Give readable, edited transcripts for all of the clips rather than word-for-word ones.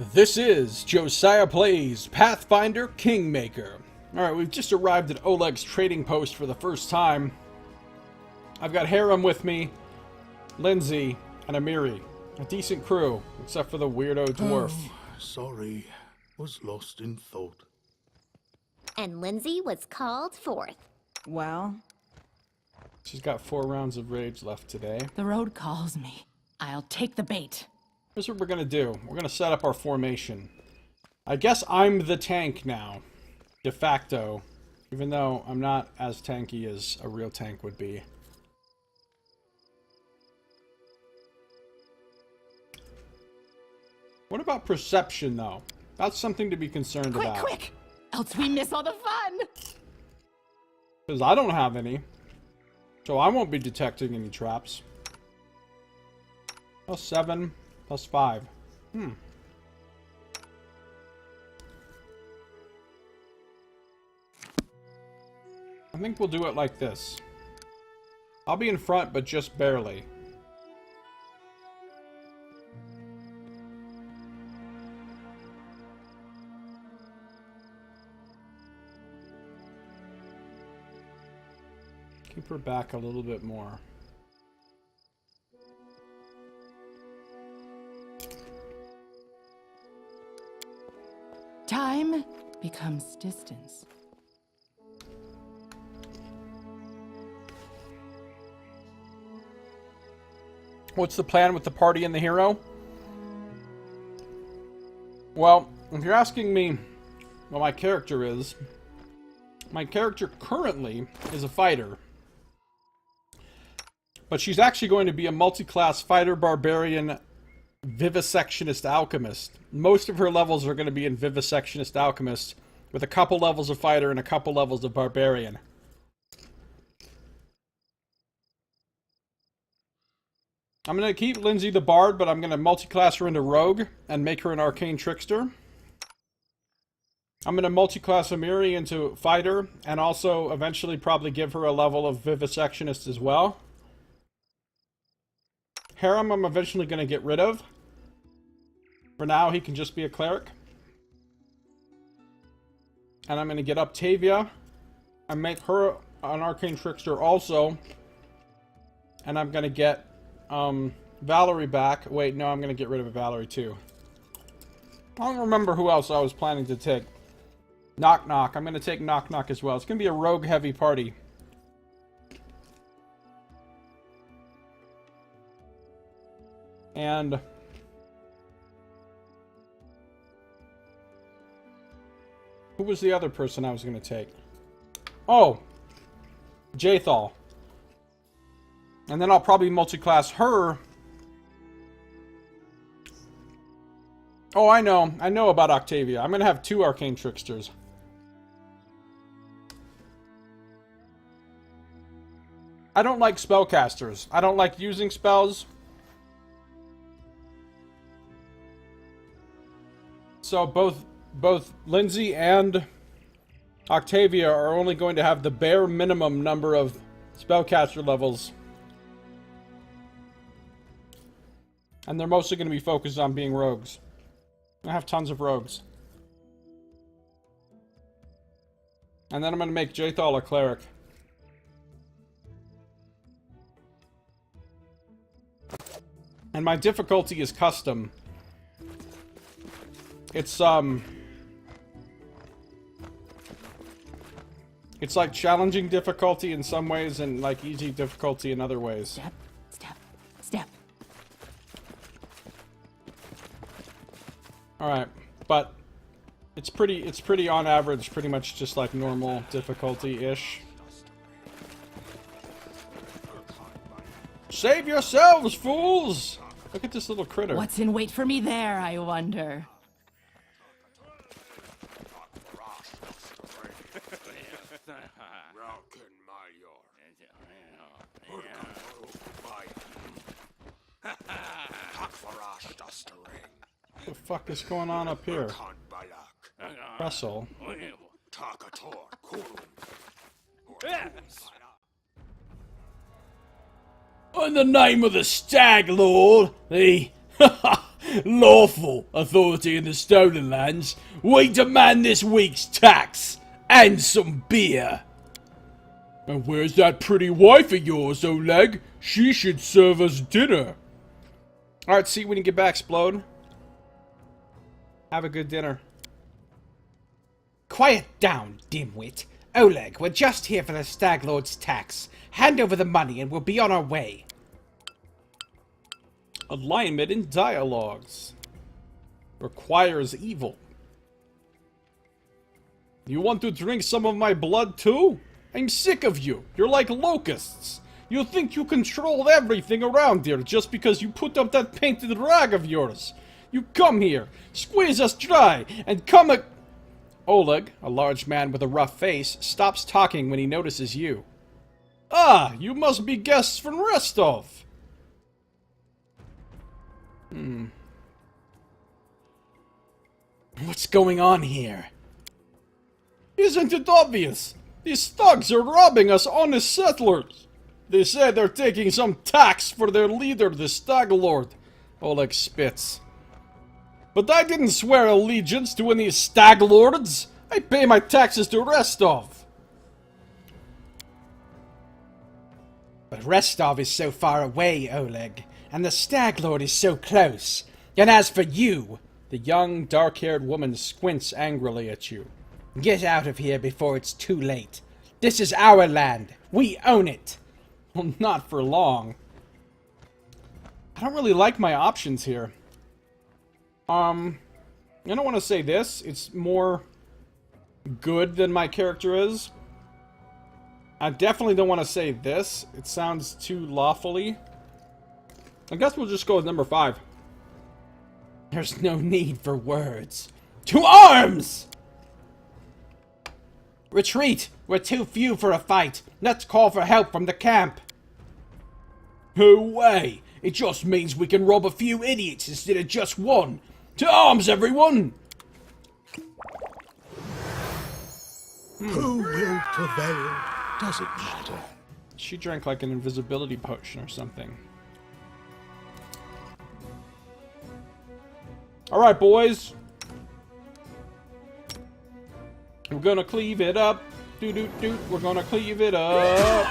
This is Josiah Plays Pathfinder Kingmaker. Alright, we've just arrived at Oleg's trading post for the first time. I've got Harem with me, Lindsay, and Amiri. A decent crew, except for the weirdo dwarf. Oh, sorry. Was lost in thought. And Lindsay was called forth. Well, She's got 4 rounds of rage left today. the road calls me. I'll take the bait. Here's what we're gonna do. We're gonna set up our formation. I guess I'm the tank now. De facto. Even though I'm not as tanky as a real tank would be. What about perception, though? That's something to be concerned Quick, about. quick! Else we miss all the fun! Because I don't have any. So I won't be detecting any traps. +7, +5. I think we'll do it like this. I'll be in front, but just barely. Keep her back a little bit more. Time becomes distance. What's the plan with the party and the hero? Well, if you're asking me what my character is, my character currently is a fighter. But she's actually going to be a multi-class fighter, barbarian, vivisectionist alchemist. Most of her levels are going to be in vivisectionist alchemist, with a couple levels of fighter and a couple levels of barbarian. I'm going to keep Lindsay the bard, but I'm going to multi-class her into rogue and make her an arcane trickster. I'm going to multi-class Amiri into fighter, and also eventually probably give her a level of vivisectionist as well. Harem I'm eventually going to get rid of. For now, he can just be a cleric. And I'm going to get Octavia and make her an arcane trickster also. And I'm going to get Valerie back. Wait, no, I'm going to get rid of Valerie too. I don't remember who else I was planning to take. Knock Knock. I'm going to take Knock Knock as well. It's going to be a rogue heavy party. And who was the other person I was going to take? Oh, Jathal. And then I'll probably multi-class her. Oh, I know. I know about Octavia. I'm going to have 2 arcane tricksters. I don't like spellcasters. I don't like using spells. So both Lindsay and Octavia are only going to have the bare minimum number of spellcaster levels. And they're mostly going to be focused on being rogues. I have tons of rogues. And then I'm going to make Jathal a cleric. And my difficulty is custom. It's like challenging difficulty in some ways and like easy difficulty in other ways. Step, step, step. Alright, but it's pretty on average, pretty much just like normal difficulty-ish. Save yourselves, fools! Look at this little critter. What's in wait for me there, I wonder? What the fuck is going on up here? Russell. In the name of the Stag Lord, the Lawful authority in the Stolen Lands, we demand this week's tax and some beer. And where's that pretty wife of yours, Oleg? She should serve us dinner. Alright, see you when you get back, Explode. Have a good dinner. Quiet down, dimwit. Oleg, we're just here for the Stag Lord's tax. Hand over the money and we'll be on our way. Alignment in dialogues. Requires evil. You want to drink some of my blood too? I'm sick of you. You're like locusts. You think you control everything around here just because you put up that painted rag of yours. You come here, squeeze us dry, and come a... Oleg, a large man with a rough face, stops talking when he notices you. Ah, you must be guests from Rostov. What's going on here? Isn't it obvious? These thugs are robbing us honest settlers. They say they're taking some tax for their leader, the Stag Lord. Oleg spits. But I didn't swear allegiance to any Stag Lords. I pay my taxes to Rostov. But Rostov is so far away, Oleg, and the Stag Lord is so close. And as for you... The young, dark-haired woman squints angrily at you. Get out of here before it's too late. This is our land. We own it. Well, not for long. I don't really like my options here. I don't want to say this. It's more good than my character is. I definitely don't want to say this. It sounds too lawfully. I guess we'll just go with number 5. There's no need for words. To arms! Retreat! We're too few for a fight. Let's call for help from the camp. No way! It just means we can rob a few idiots instead of just one. To arms, everyone! Who will prevail? Doesn't matter. She drank like an invisibility potion or something. Alright, boys. We're gonna cleave it up. Doot. We're gonna cleave it up.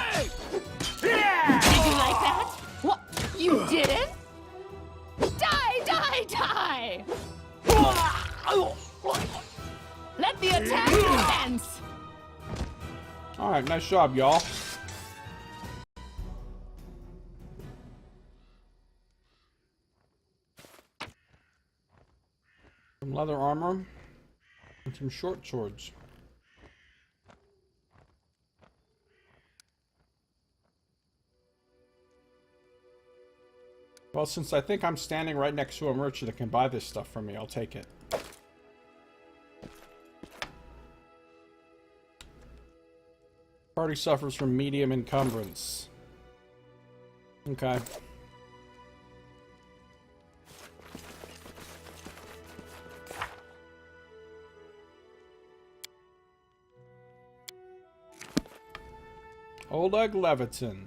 Did you like that? What? You didn't? Die! Let the attack commence! Alright, nice job, y'all. Some leather armor and some short swords. Well, since I think I'm standing right next to a merchant that can buy this stuff from me, I'll take it. Party suffers from medium encumbrance. Okay. Oleg Levitin.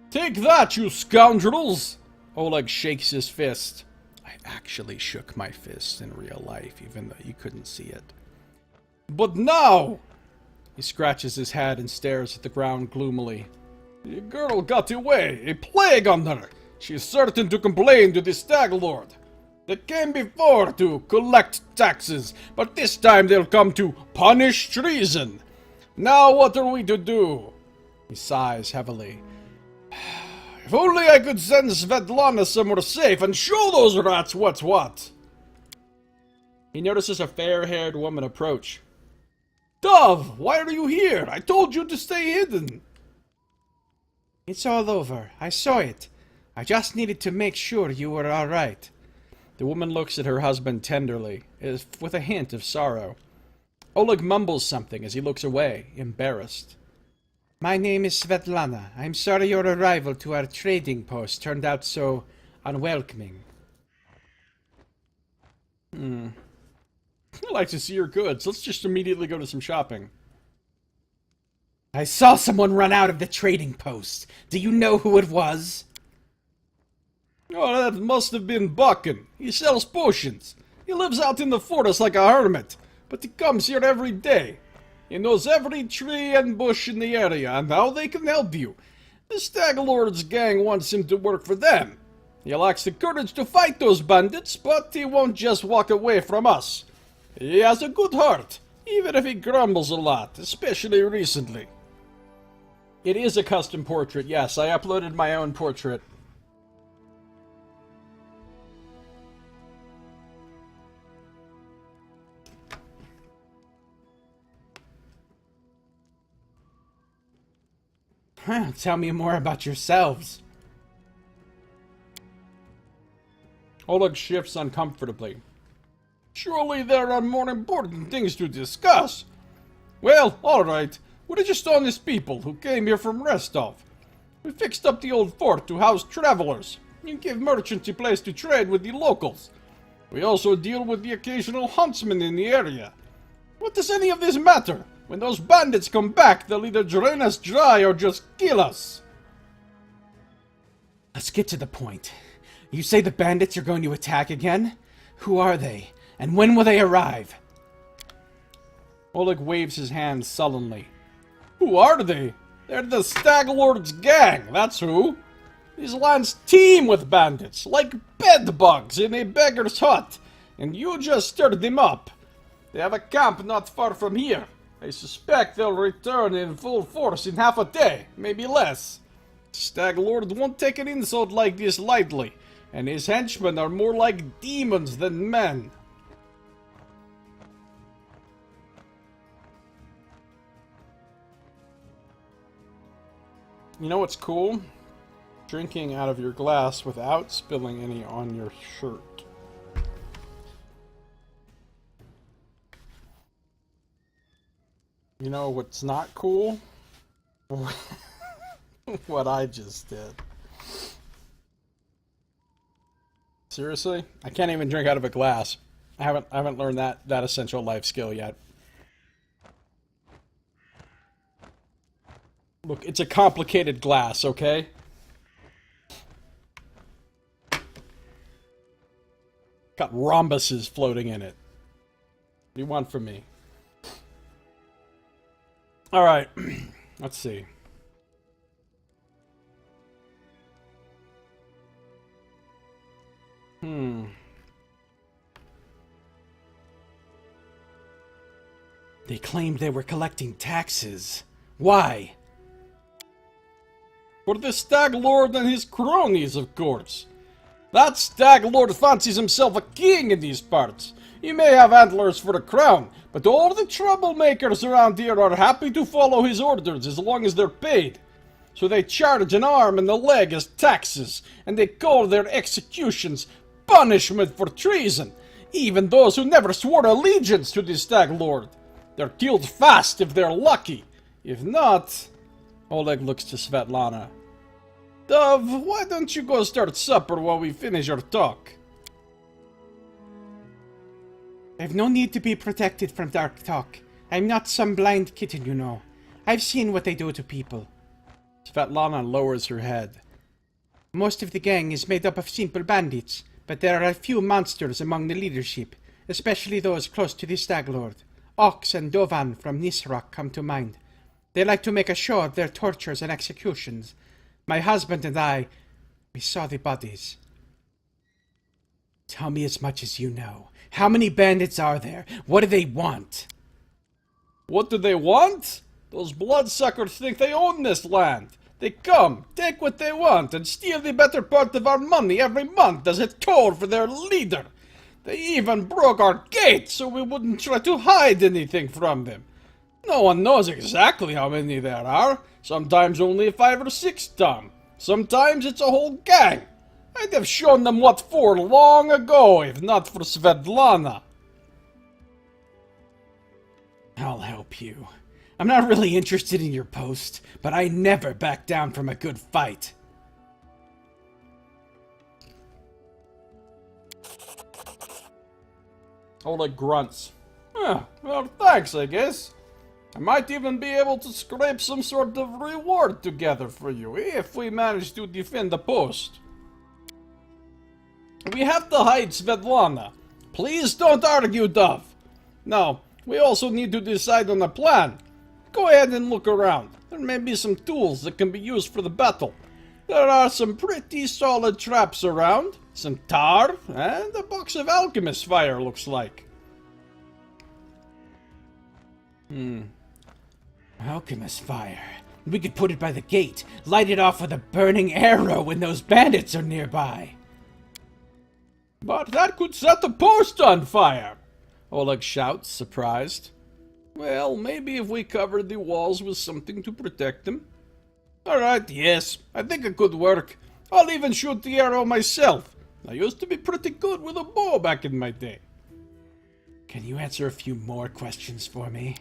Take that, you scoundrels! Oleg shakes his fist. I actually shook my fist in real life, even though you couldn't see it. But now! He scratches his head and stares at the ground gloomily. The girl got away, a plague on her! She is certain to complain to the Stag Lord. They came before to collect taxes, but this time they'll come to punish treason. Now what are we to do? He sighs heavily. If only I could send Svetlana somewhere safe and show those rats what's what. He notices a fair-haired woman approach. Dove, why are you here? I told you to stay hidden. It's all over. I saw it. I just needed to make sure you were all right. The woman looks at her husband tenderly, with a hint of sorrow. Oleg mumbles something as he looks away, embarrassed. My name is Svetlana. I'm sorry your arrival to our trading post turned out so unwelcoming. I'd like to see your goods. Let's just immediately go to some shopping. I saw someone run out of the trading post. Do you know who it was? Oh, that must have been Buckin. He sells potions. He lives out in the forest like a hermit, but he comes here every day. He knows every tree and bush in the area and how they can help you. The Stag Lord's gang wants him to work for them. He lacks the courage to fight those bandits, but he won't just walk away from us. He has a good heart, even if he grumbles a lot, especially recently. It is a custom portrait, yes. I uploaded my own portrait. Tell me more about yourselves. Oleg shifts uncomfortably. Surely there are more important things to discuss. Well, alright. We're just honest people who came here from Restov. We fixed up the old fort to house travelers and give merchants a place to trade with the locals. We also deal with the occasional huntsman in the area. What does any of this matter? When those bandits come back, they'll either drain us dry or just kill us. Let's get to the point. You say the bandits are going to attack again? Who are they? And when will they arrive? Oleg waves his hand sullenly. Who are they? They're the Stag Lord's gang, that's who. These lands teem with bandits, like bedbugs in a beggar's hut, and you just stirred them up. They have a camp not far from here. I suspect they'll return in full force in half a day, maybe less. Stag Lord won't take an insult like this lightly, and his henchmen are more like demons than men. You know what's cool? Drinking out of your glass without spilling any on your shirt. You know what's not cool? What I just did. Seriously? I can't even drink out of a glass. I haven't learned that essential life skill yet. Look, it's a complicated glass, okay? Got rhombuses floating in it. What do you want from me? Alright, let's see. They claimed they were collecting taxes. Why? For the Stag Lord and his cronies, of course. That Stag Lord fancies himself a king in these parts. He may have antlers for the crown, but all the troublemakers around here are happy to follow his orders as long as they're paid. So they charge an arm and a leg as taxes, and they call their executions punishment for treason, even those who never swore allegiance to the Stag Lord. They're killed fast if they're lucky. If not... Oleg looks to Svetlana. Dove, why don't you go start supper while we finish our talk? I've no need to be protected from dark talk. I'm not some blind kitten, you know. I've seen what they do to people. Svetlana lowers her head. Most of the gang is made up of simple bandits, but there are a few monsters among the leadership, especially those close to the Stag Lord. Ox and Dovan from Nisrock come to mind. They like to make a show of their tortures and executions. My husband and I, we saw the bodies. Tell me as much as you know. How many bandits are there? What do they want? What do they want? Those bloodsuckers think they own this land. They come, take what they want, and steal the better part of our money every month as a toll for their leader. They even broke our gate so we wouldn't try to hide anything from them. No one knows exactly how many there are. Sometimes only 5 or 6 ton. Sometimes it's a whole gang. I'd have shown them what for long ago, if not for Svetlana. I'll help you. I'm not really interested in your post, but I never back down from a good fight. Oleg grunts. Well, thanks, I guess. I might even be able to scrape some sort of reward together for you if we manage to defend the post. We have to hide Svetlana. Please don't argue, Dove. Now, we also need to decide on a plan. Go ahead and look around. There may be some tools that can be used for the battle. There are some pretty solid traps around, some tar, and a box of alchemist fire, looks like. Alchemist fire. We could put it by the gate, light it off with a burning arrow when those bandits are nearby. But that could set the post on fire! Oleg shouts, surprised. Well, maybe if we covered the walls with something to protect them. Alright, yes, I think it could work. I'll even shoot the arrow myself. I used to be pretty good with a bow back in my day. Can you answer a few more questions for me?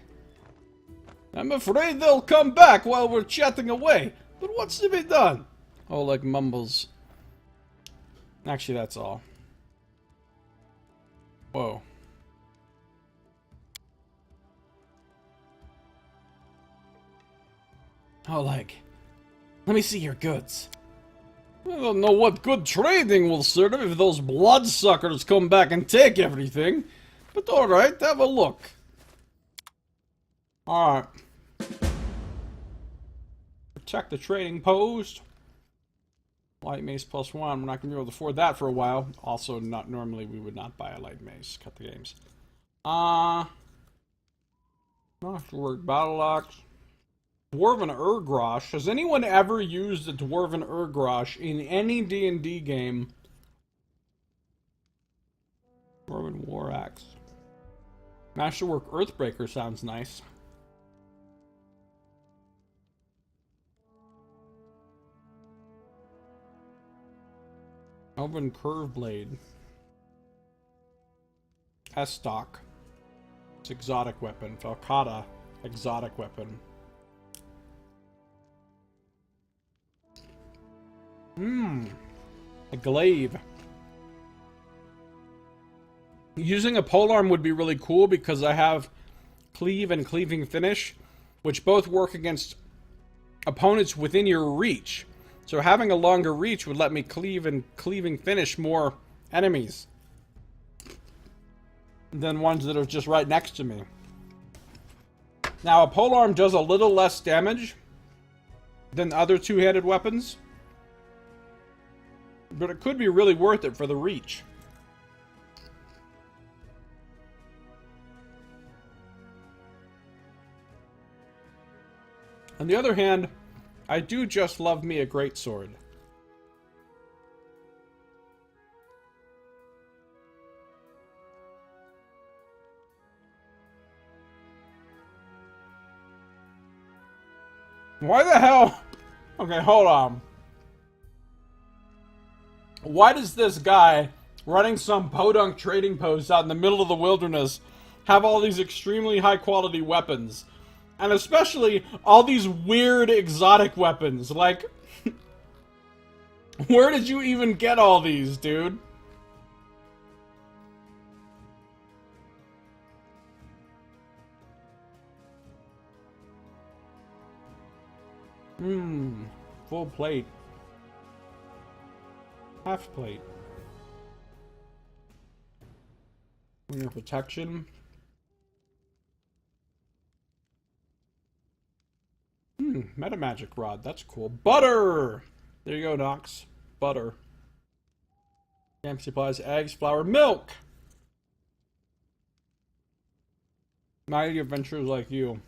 I'm afraid they'll come back while we're chatting away, but what's to be done? Oleg mumbles. Actually, that's all. Whoa. Oleg, let me see your goods. I don't know what good trading will serve if those bloodsuckers come back and take everything. But alright, have a look. Alright. Protect the trading post. Light mace +1. We're not going to be able to afford that for a while. Also, not normally we would not buy a light mace. Cut the games. Masterwork battle axe. Dwarven Urgrosh. Has anyone ever used a Dwarven Urgrosh in any D&D game? Dwarven War Axe. Masterwork Earthbreaker sounds nice. Elven Curve Blade. S-Stock. It's exotic weapon. Falcata. Exotic weapon. A glaive. Using a polearm would be really cool because I have cleave and cleaving finish, which both work against opponents within your reach. So having a longer reach would let me cleave and cleaving finish more enemies than ones that are just right next to me. Now, a polearm does a little less damage than other two-handed weapons, but it could be really worth it for the reach. On the other hand, I do just love me a greatsword. Why the hell? Okay, hold on. Why does this guy running some podunk trading post out in the middle of the wilderness have all these extremely high quality weapons? And especially all these weird exotic weapons. Like, where did you even get all these, dude? Full plate. Half plate. Winger protection. Meta magic rod. That's cool. Butter! There you go, Nox. Butter. Camp supplies, eggs, flour, milk! Mighty adventurers like you.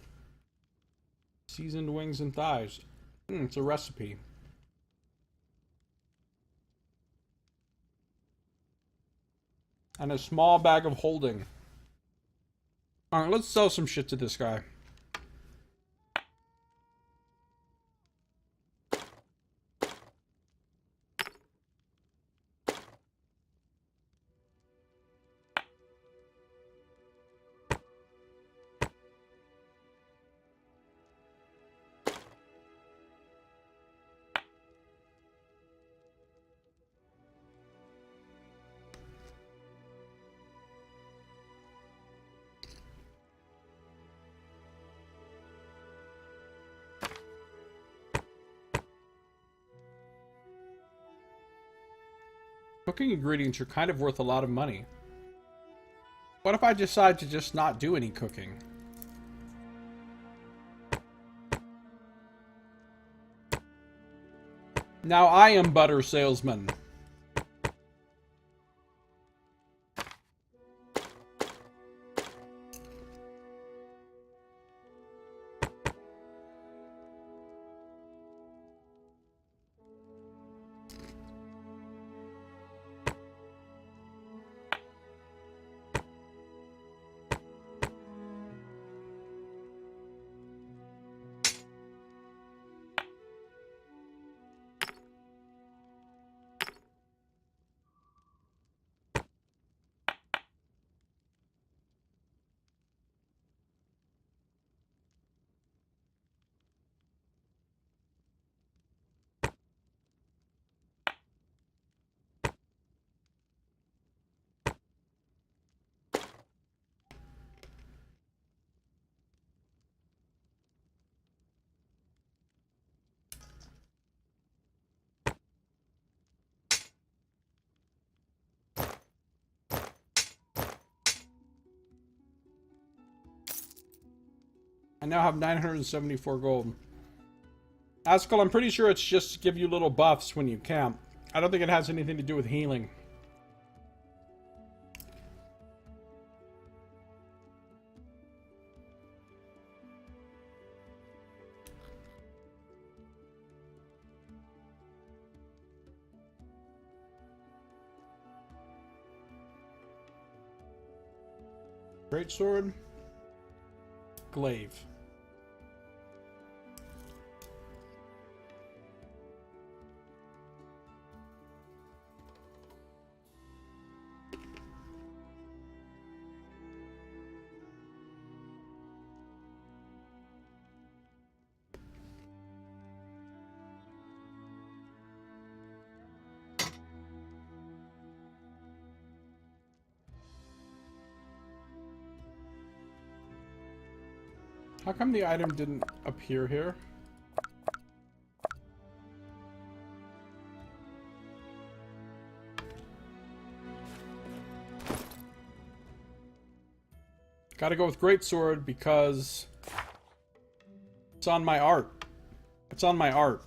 Seasoned wings and thighs. It's a recipe. And a small bag of holding. Alright, let's sell some shit to this guy. Cooking ingredients are kind of worth a lot of money. What if I decide to just not do any cooking? Now I am butter salesman. I now have 974 gold. Haskell, I'm pretty sure it's just to give you little buffs when you camp. I don't think it has anything to do with healing. Greatsword. Glaive. How come the item didn't appear here? Gotta go with Greatsword because it's on my art. It's on my art.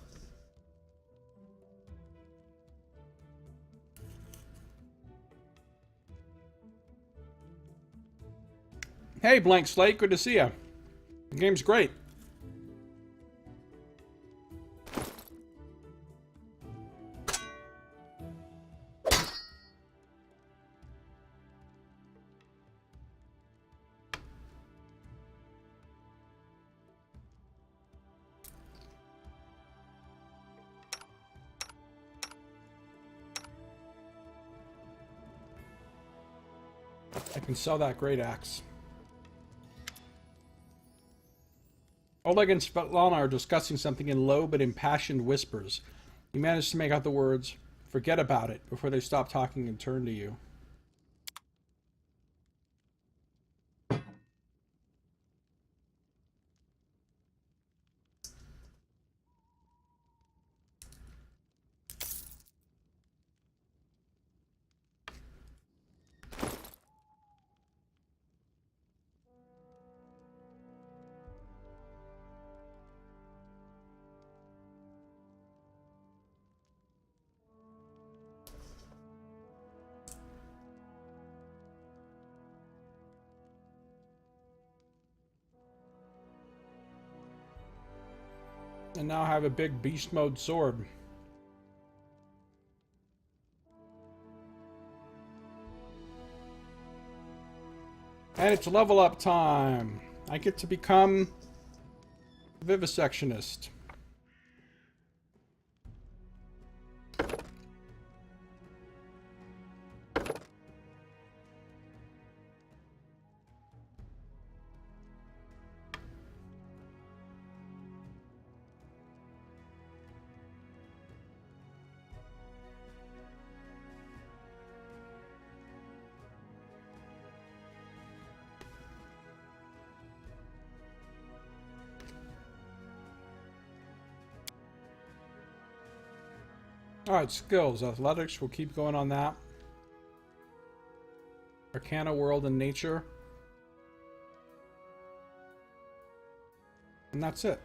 Hey, Blank Slate, good to see ya. The game's great. I can sell that great axe. Oleg and Svetlana are discussing something in low but impassioned whispers. You manage to make out the words, "Forget about it," before they stop talking and turn to you. And now I have a big beast mode sword. And it's level up time. I get to become Vivisectionist. Alright, skills. Athletics, we'll keep going on that. Arcana, World, and Nature. And that's it.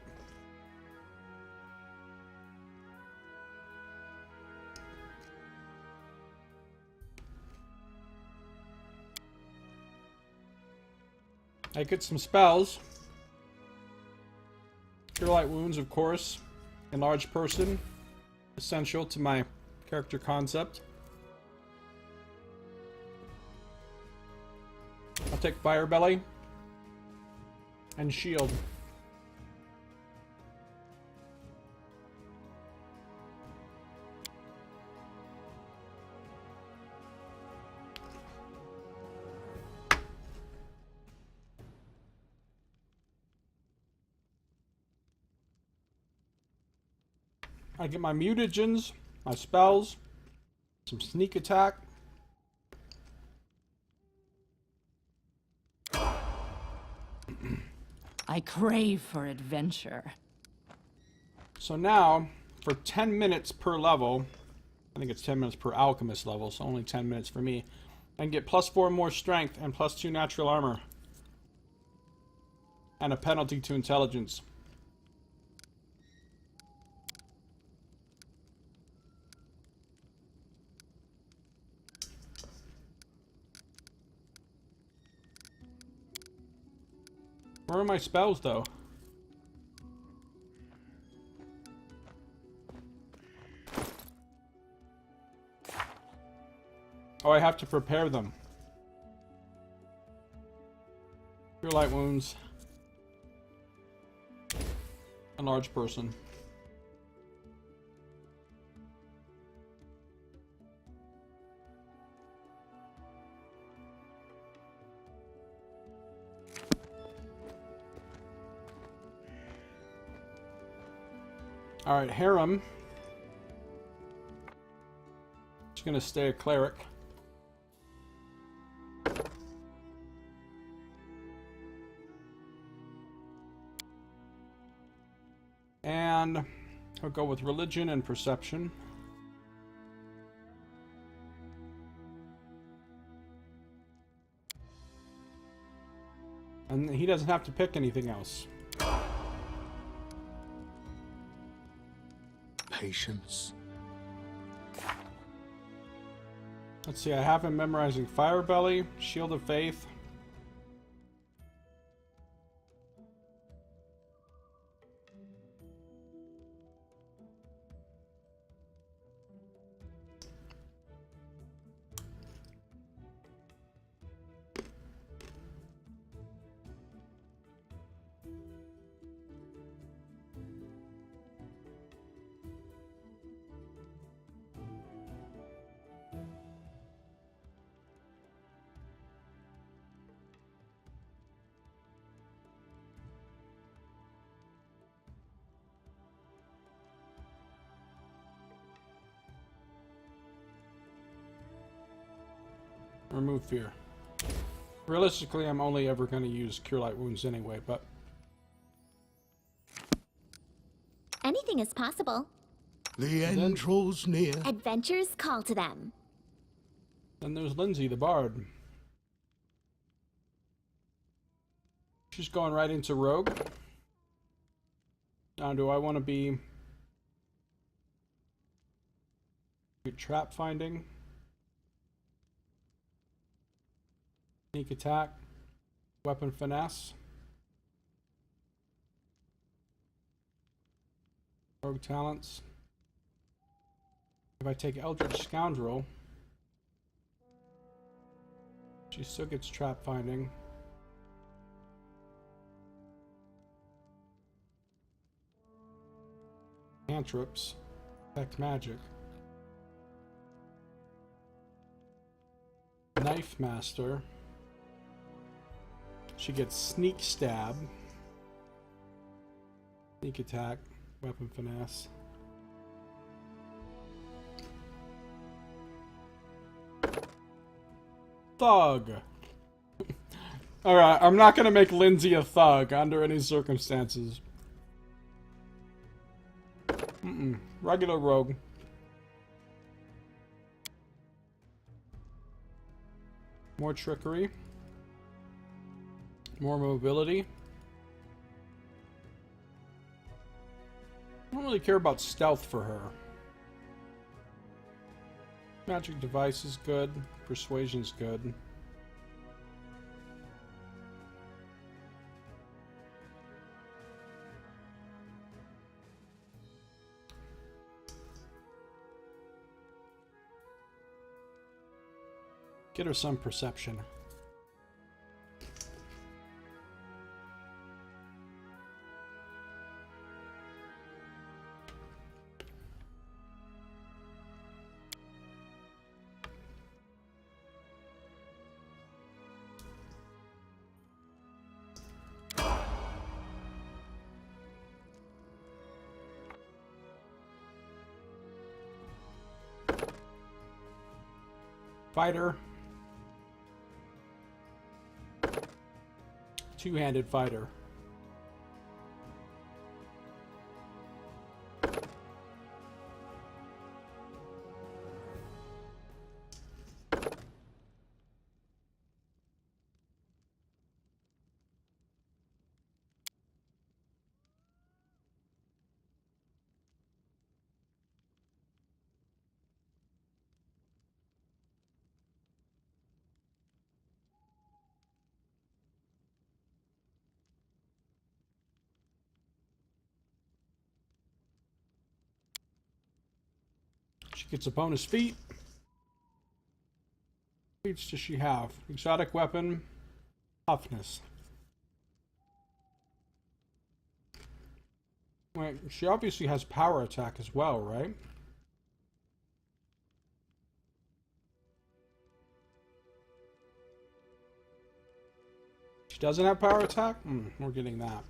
I get some spells. Cure Light Wounds, of course. Enlarge Person. Essential to my character concept. I'll take Fire Belly. And Shield. I get my mutagens, my spells, some sneak attack. I crave for adventure. So now, for 10 minutes per level, I think it's 10 minutes per alchemist level, so only 10 minutes for me, I can get +4 more strength and +2 natural armor. And a penalty to intelligence. Where are my spells, though? Oh, I have to prepare them. Cure Light Wounds. Enlarge Person. Alright, Harem. She's gonna stay a cleric. And I'll go with religion and perception. And he doesn't have to pick anything else. Patience. Let's see, I have him memorizing Fire Belly, Shield of Faith. Remove fear. Realistically, I'm only ever going to use Cure Light Wounds anyway, but... Anything is possible. The end draws near. Adventures call to them. Then there's Lindsay, the bard. She's going right into Rogue. Now, do I want to be... Trap Finding? Sneak Attack, Weapon Finesse, Rogue Talents. If I take Eldritch Scoundrel, she still gets Trap Finding. Cantrips, Detect Magic. Knife Master. She gets Sneak Stab, Sneak Attack, Weapon Finesse. Thug. Alright, I'm not gonna make Lindsay a thug under any circumstances. Regular rogue. More trickery. More mobility. I don't really care about stealth for her. Magic device is good. Persuasion's good. Get her some perception. Fighter. Two-handed fighter. She gets a bonus feat. What feats does she have? Exotic weapon, toughness. Wait, she obviously has power attack as well, right? She doesn't have power attack? We're getting that.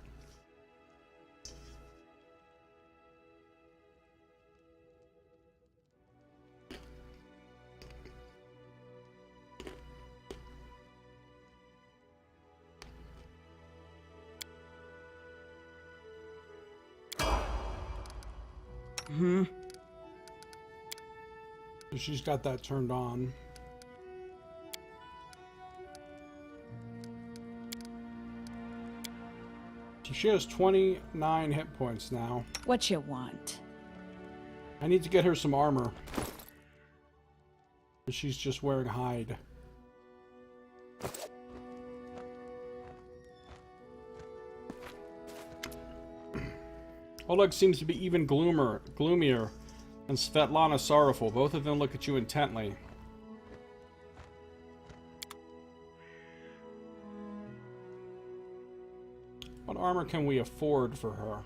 So she's got that turned on. She has 29 hit points now. What you want? I need to get her some armor. She's just wearing hide. Oleg seems to be even gloomier, and Svetlana sorrowful. Both of them look at you intently. What armor can we afford for her?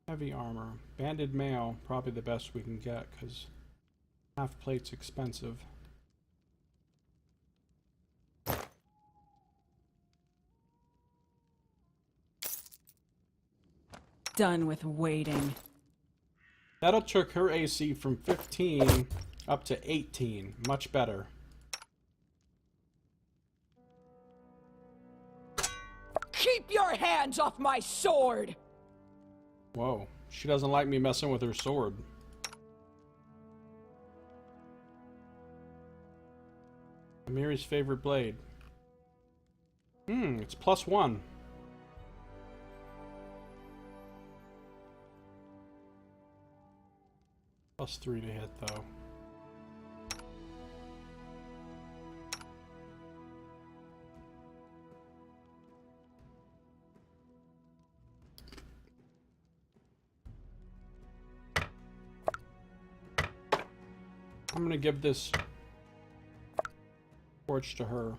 Heavy armor. Banded mail, probably the best we can get, because half plate's expensive. Done with waiting. That'll took her AC from 15 up to 18. Much better. Keep your hands off my sword! Whoa. She doesn't like me messing with her sword. Amiri's favorite blade. It's +1. +3 to hit, though. I'm gonna give this torch to her.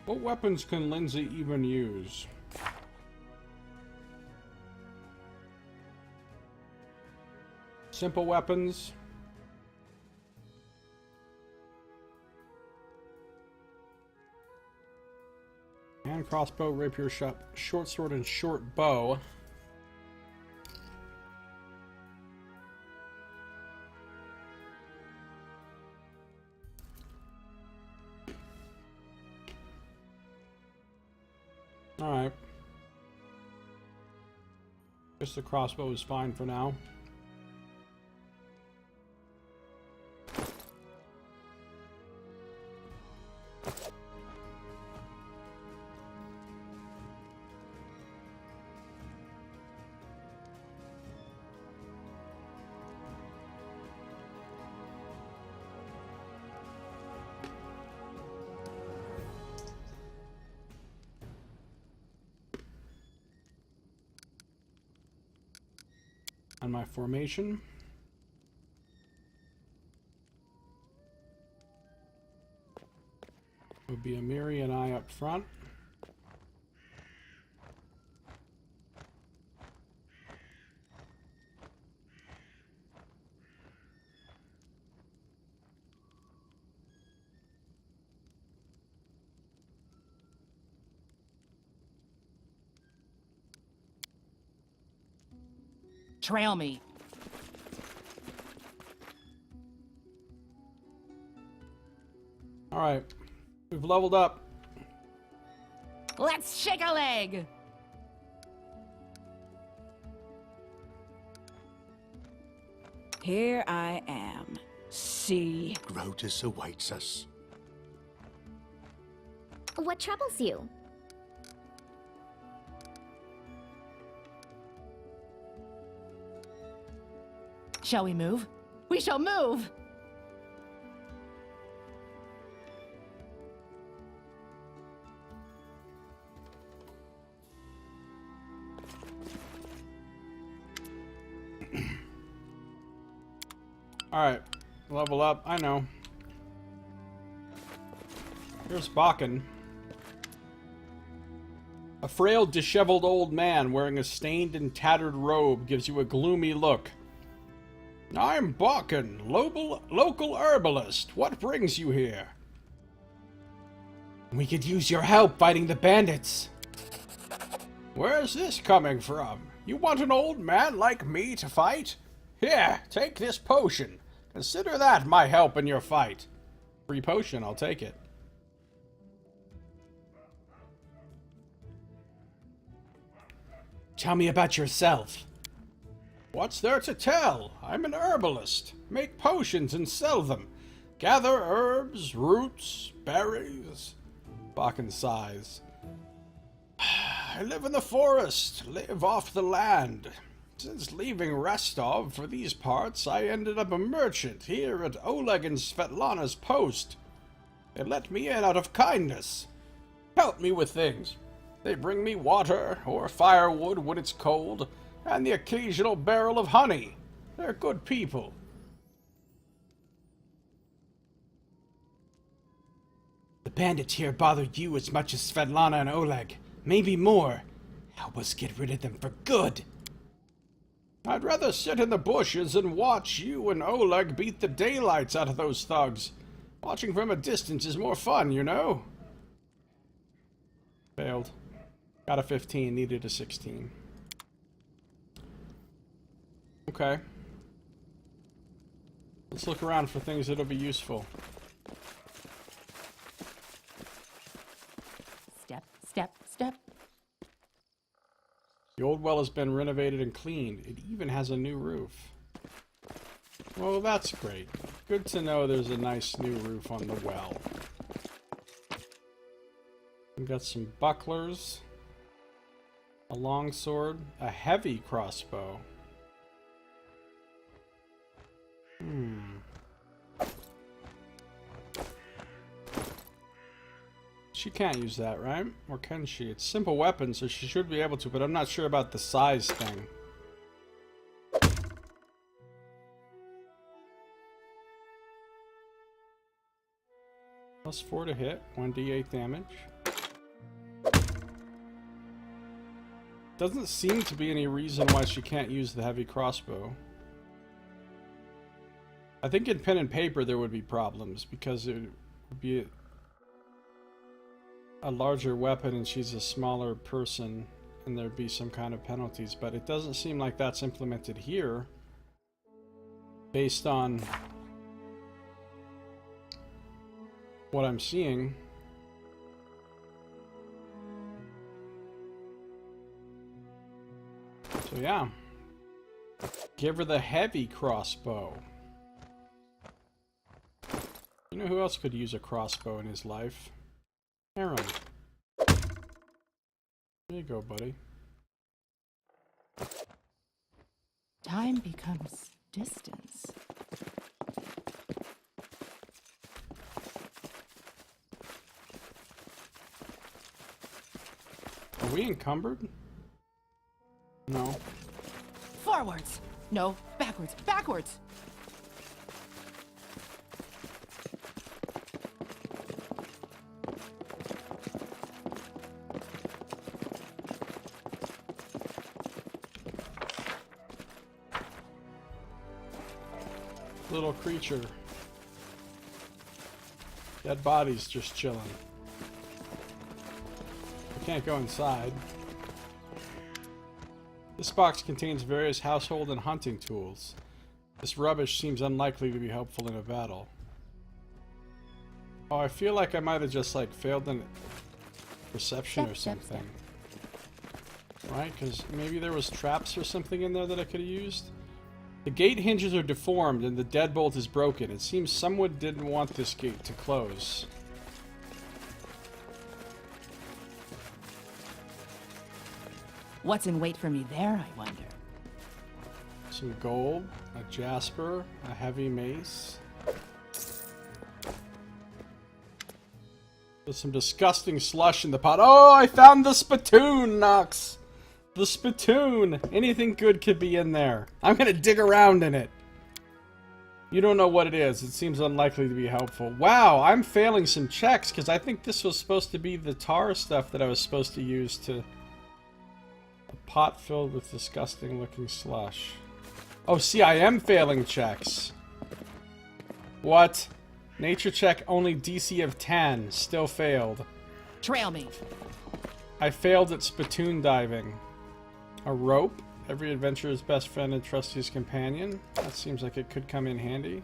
What weapons can Lindsay even use? Simple weapons. Hand crossbow, rapier, short sword, and short bow. Alright. Guess the crossbow is fine for now. On my formation. Would be Amiri and I up front. Trail me. Alright. We've leveled up. Let's shake a leg. Here I am. See? Grotus awaits us. What troubles you? Shall we move? We shall move! Alright. Level up. I know. Here's Bakken. A frail, disheveled old man wearing a stained and tattered robe gives you a gloomy look. I'm Bakken, local herbalist. What brings you here? We could use your help fighting the bandits. Where's this coming from? You want an old man like me to fight? Here, take this potion. Consider that my help in your fight. Free potion, I'll take it. Tell me about yourself. What's there to tell? I'm an herbalist. Make potions and sell them. Gather herbs, roots, berries. Bakken sighs. I live in the forest, live off the land. Since leaving Rostov for these parts, I ended up a merchant here at Oleg and Svetlana's post. They let me in out of kindness. Help me with things. They bring me water or firewood when it's cold, and the occasional barrel of honey. They're good people. The bandits here bothered you as much as Svetlana and Oleg. Maybe more. Help us get rid of them for good. I'd rather sit in the bushes and watch you and Oleg beat the daylights out of those thugs. Watching from a distance is more fun, you know? Failed. Got a 15, needed a 16. Okay. Let's look around for things that'll be useful. Step, step, step. The old well has been renovated and cleaned. It even has a new roof. Well, that's great. Good to know there's a nice new roof on the well. We've got some bucklers, a longsword, a heavy crossbow. She can't use that, right? Or can she? It's simple weapon, so she should be able to, but I'm not sure about the size thing. +4 to hit, 1d8 damage. Doesn't seem to be any reason why she can't use the heavy crossbow. I think in pen and paper there would be problems, because it would be a larger weapon and she's a smaller person and there'd be some kind of penalties, but it doesn't seem like that's implemented here based on what I'm seeing. So yeah. Give her the heavy crossbow. You know who else could use a crossbow in his life? Aaron. There you go, buddy. Time becomes distance. Are we encumbered? No. Forwards! No, backwards, backwards! Little creature. Dead body's just chilling. We can't go inside. This box contains various household and hunting tools. This rubbish seems unlikely to be helpful in a battle. Oh, I feel like I might have just like failed in perception or something. Right? Because maybe there was traps or something in there that I could have used. The gate hinges are deformed and the deadbolt is broken. It seems someone didn't want this gate to close. What's in wait for me there, I wonder? Some gold, a jasper, a heavy mace. There's some disgusting slush in the pot. Oh, I found the spittoon, Nox! The spittoon! Anything good could be in there. I'm gonna dig around in it. You don't know what it is. It seems unlikely to be helpful. Wow, I'm failing some checks because I think this was supposed to be the tar stuff that I was supposed to use to... A pot filled with disgusting looking slush. Oh, see, I am failing checks. What? Nature check only DC of 10. Still failed. Trail me. I failed at spittoon diving. A rope. Every adventurer's best friend and trustiest companion. That seems like it could come in handy.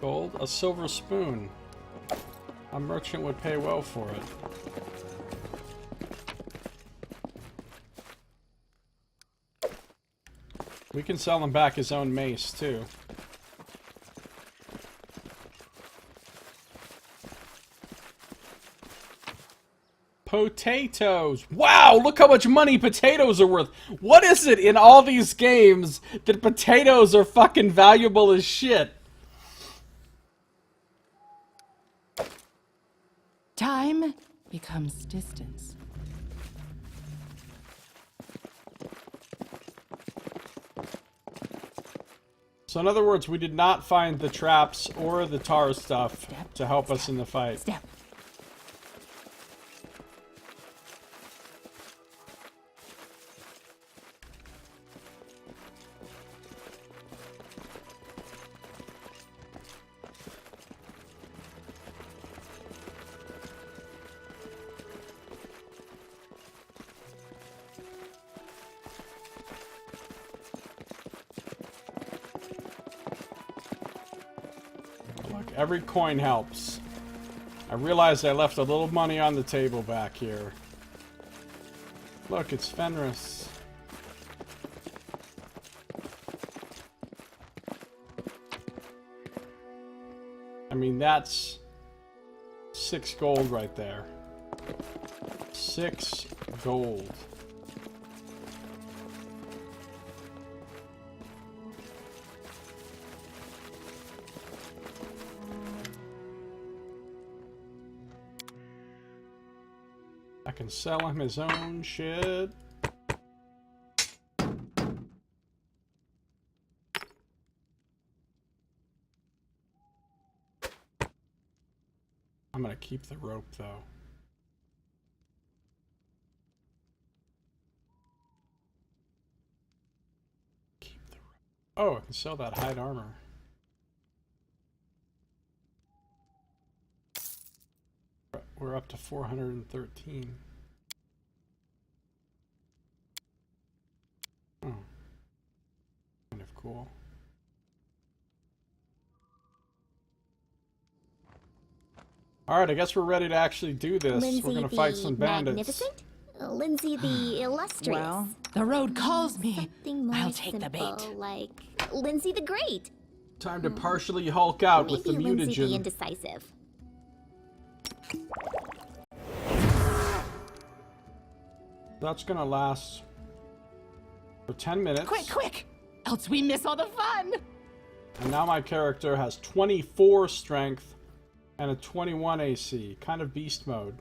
Gold. A silver spoon. A merchant would pay well for it. We can sell him back his own mace, too. Potatoes! Wow, look how much money potatoes are worth! What is it in all these games that potatoes are fucking valuable as shit? Time becomes distance. So in other words, we did not find the traps or the tar stuff to help us in the fight. Step. Every coin helps. I realized I left a little money on the table back here. Look, it's Fenris. I mean, that's 6 gold right there. 6 gold. I can sell him his own shit. I'm gonna keep the rope though. Keep the rope. Oh, I can sell that hide armor. We're up to 413. Oh. Kind of cool. Alright, I guess we're ready to actually do this. Lindsay We're gonna the fight some bandits. Magnificent? Lindsay the Illustrious. Well, the road calls me. Something more I'll take the simple, bait. like Lindsay the Great. Time to partially Hulk out with the Maybe Lindsay the mutagen. Indecisive. That's gonna last for 10 minutes. Quick, quick! Else we miss all the fun! And now my character has 24 strength and a 21 AC. Kind of beast mode.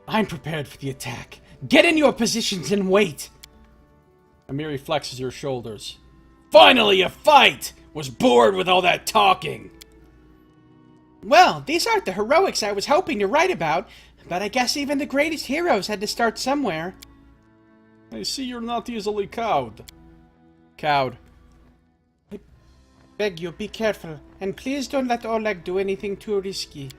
I'm prepared for the attack. Get in your positions and wait. Amiri flexes her shoulders. Finally a fight! Was bored with all that talking. Well, these aren't the heroics I was hoping to write about, but I guess even the greatest heroes had to start somewhere. I see you're not easily cowed. Cowed. Beg you, be careful, and please don't let Oleg do anything too risky.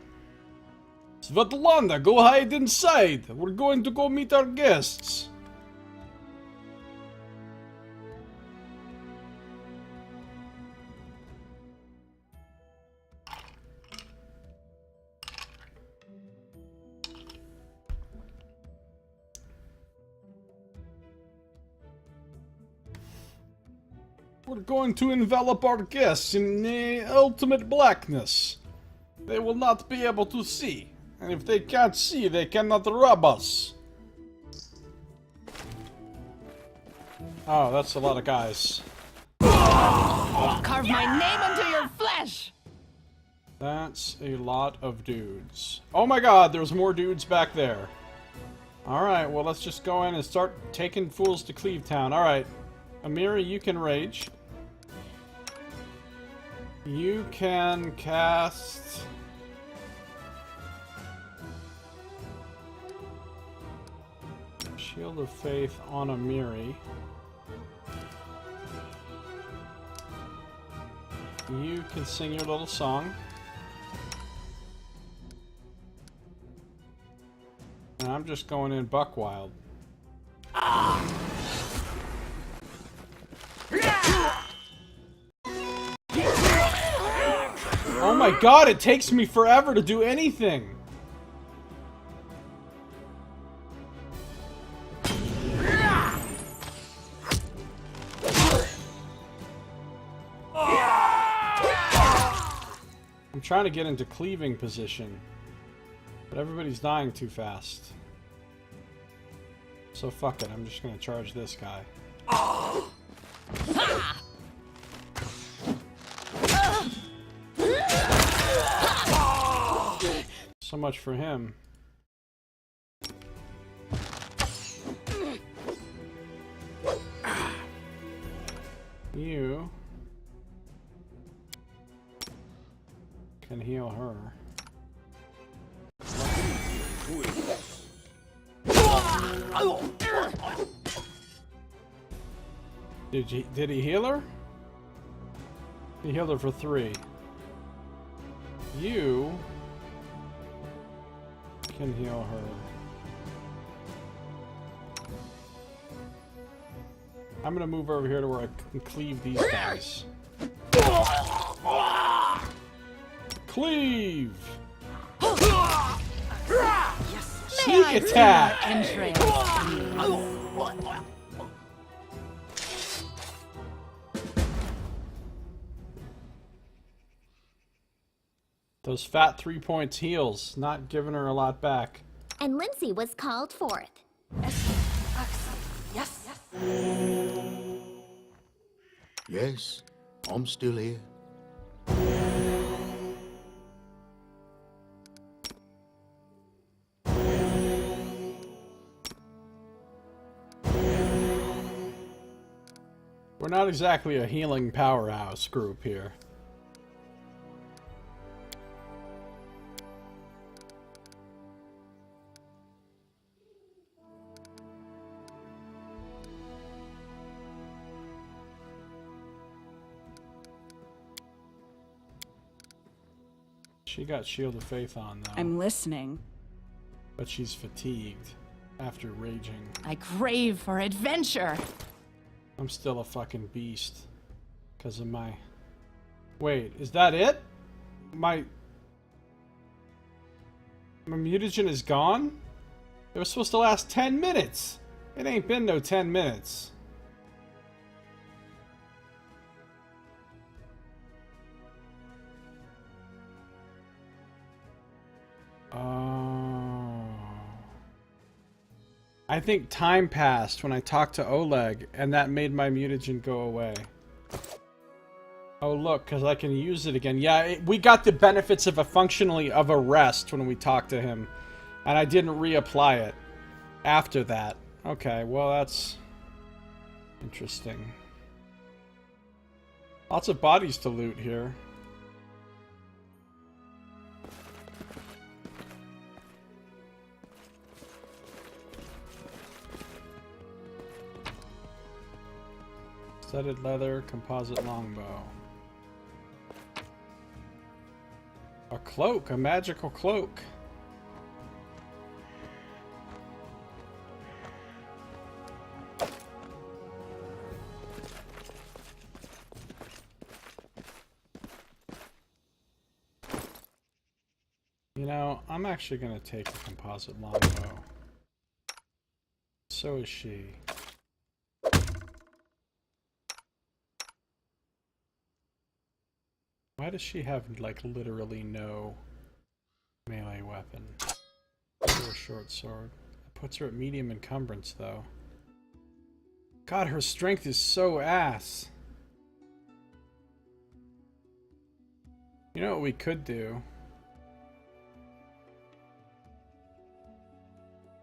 Svetlana, go hide inside. We're going to go meet our guests. We're going to envelop our guests in ultimate blackness. They will not be able to see. And if they can't see, they cannot rob us. Oh, that's a lot of guys. Carve my name into your flesh! That's a lot of dudes. Oh my god, there's more dudes back there. Alright, well let's just go in and start taking fools to Cleavetown. Alright, Amiri, you can rage. You can cast... Shield of Faith on Amiri. You can sing your little song. And I'm just going in buck wild. Oh my god, it takes me forever to do anything! I'm trying to get into cleaving position, but everybody's dying too fast. So fuck it, I'm just gonna charge this guy. So much for him. You can heal her. Did he heal her? He healed her for 3. You can heal her. I'm gonna move over here to where I can cleave these guys. Cleave! Sneak attack! Those fat 3 points heals, not giving her a lot back. And Lindsay was called forth. Yes. Yes, I'm still here. We're not exactly a healing powerhouse group here. She got Shield of Faith on, though. I'm listening. But she's fatigued after raging. I crave for adventure. I'm still a fucking beast. Because of my... Wait, is that it? My mutagen is gone? It was supposed to last 10 minutes! It ain't been no 10 minutes. Oh. I think time passed when I talked to Oleg, and that made my mutagen go away. Oh look, because I can use it again. Yeah, we got the benefits of a rest when we talked to him. And I didn't reapply it after that. Okay, well that's interesting. Lots of bodies to loot here. Studded leather, composite longbow. A cloak, a magical cloak. You know, I'm actually gonna take a composite longbow. So is she. Why does she have, like, literally no melee weapon? Or a short sword. It puts her at medium encumbrance, though. God, her strength is so ass. You know what we could do?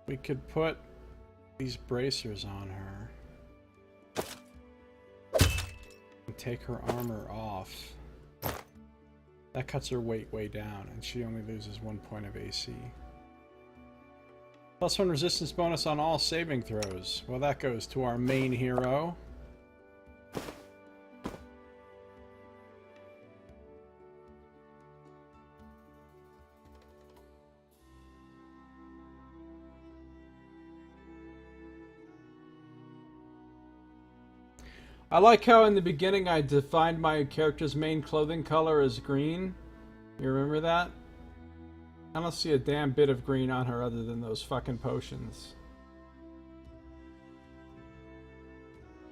We could put these bracers on her. And take her armor off. That cuts her weight way down, and she only loses 1 point of AC. +1 resistance bonus on all saving throws. Well, that goes to our main hero. I like how in the beginning I defined my character's main clothing color as green. You remember that? I don't see a damn bit of green on her other than those fucking potions.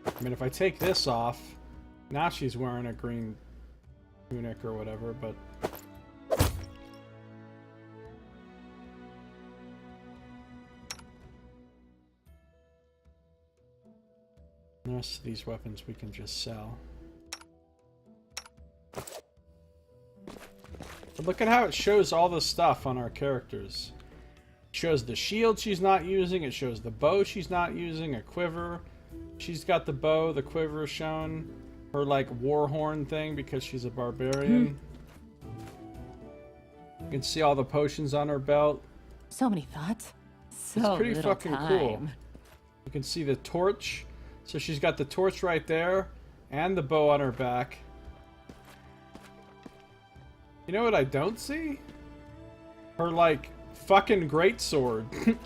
I mean, if I take this off, now she's wearing a green tunic or whatever, but... The rest of these weapons we can just sell. But look at how it shows all the stuff on our characters. It shows the shield she's not using, it shows the bow she's not using, a quiver. She's got the bow, the quiver shown. Her, like, war horn thing because she's a barbarian. You can see all the potions on her belt. So many thoughts. So It's pretty little fucking time. cool. You can see the torch. So she's got the torch right there, and the bow on her back. You know what I don't see? Her, like, fucking greatsword.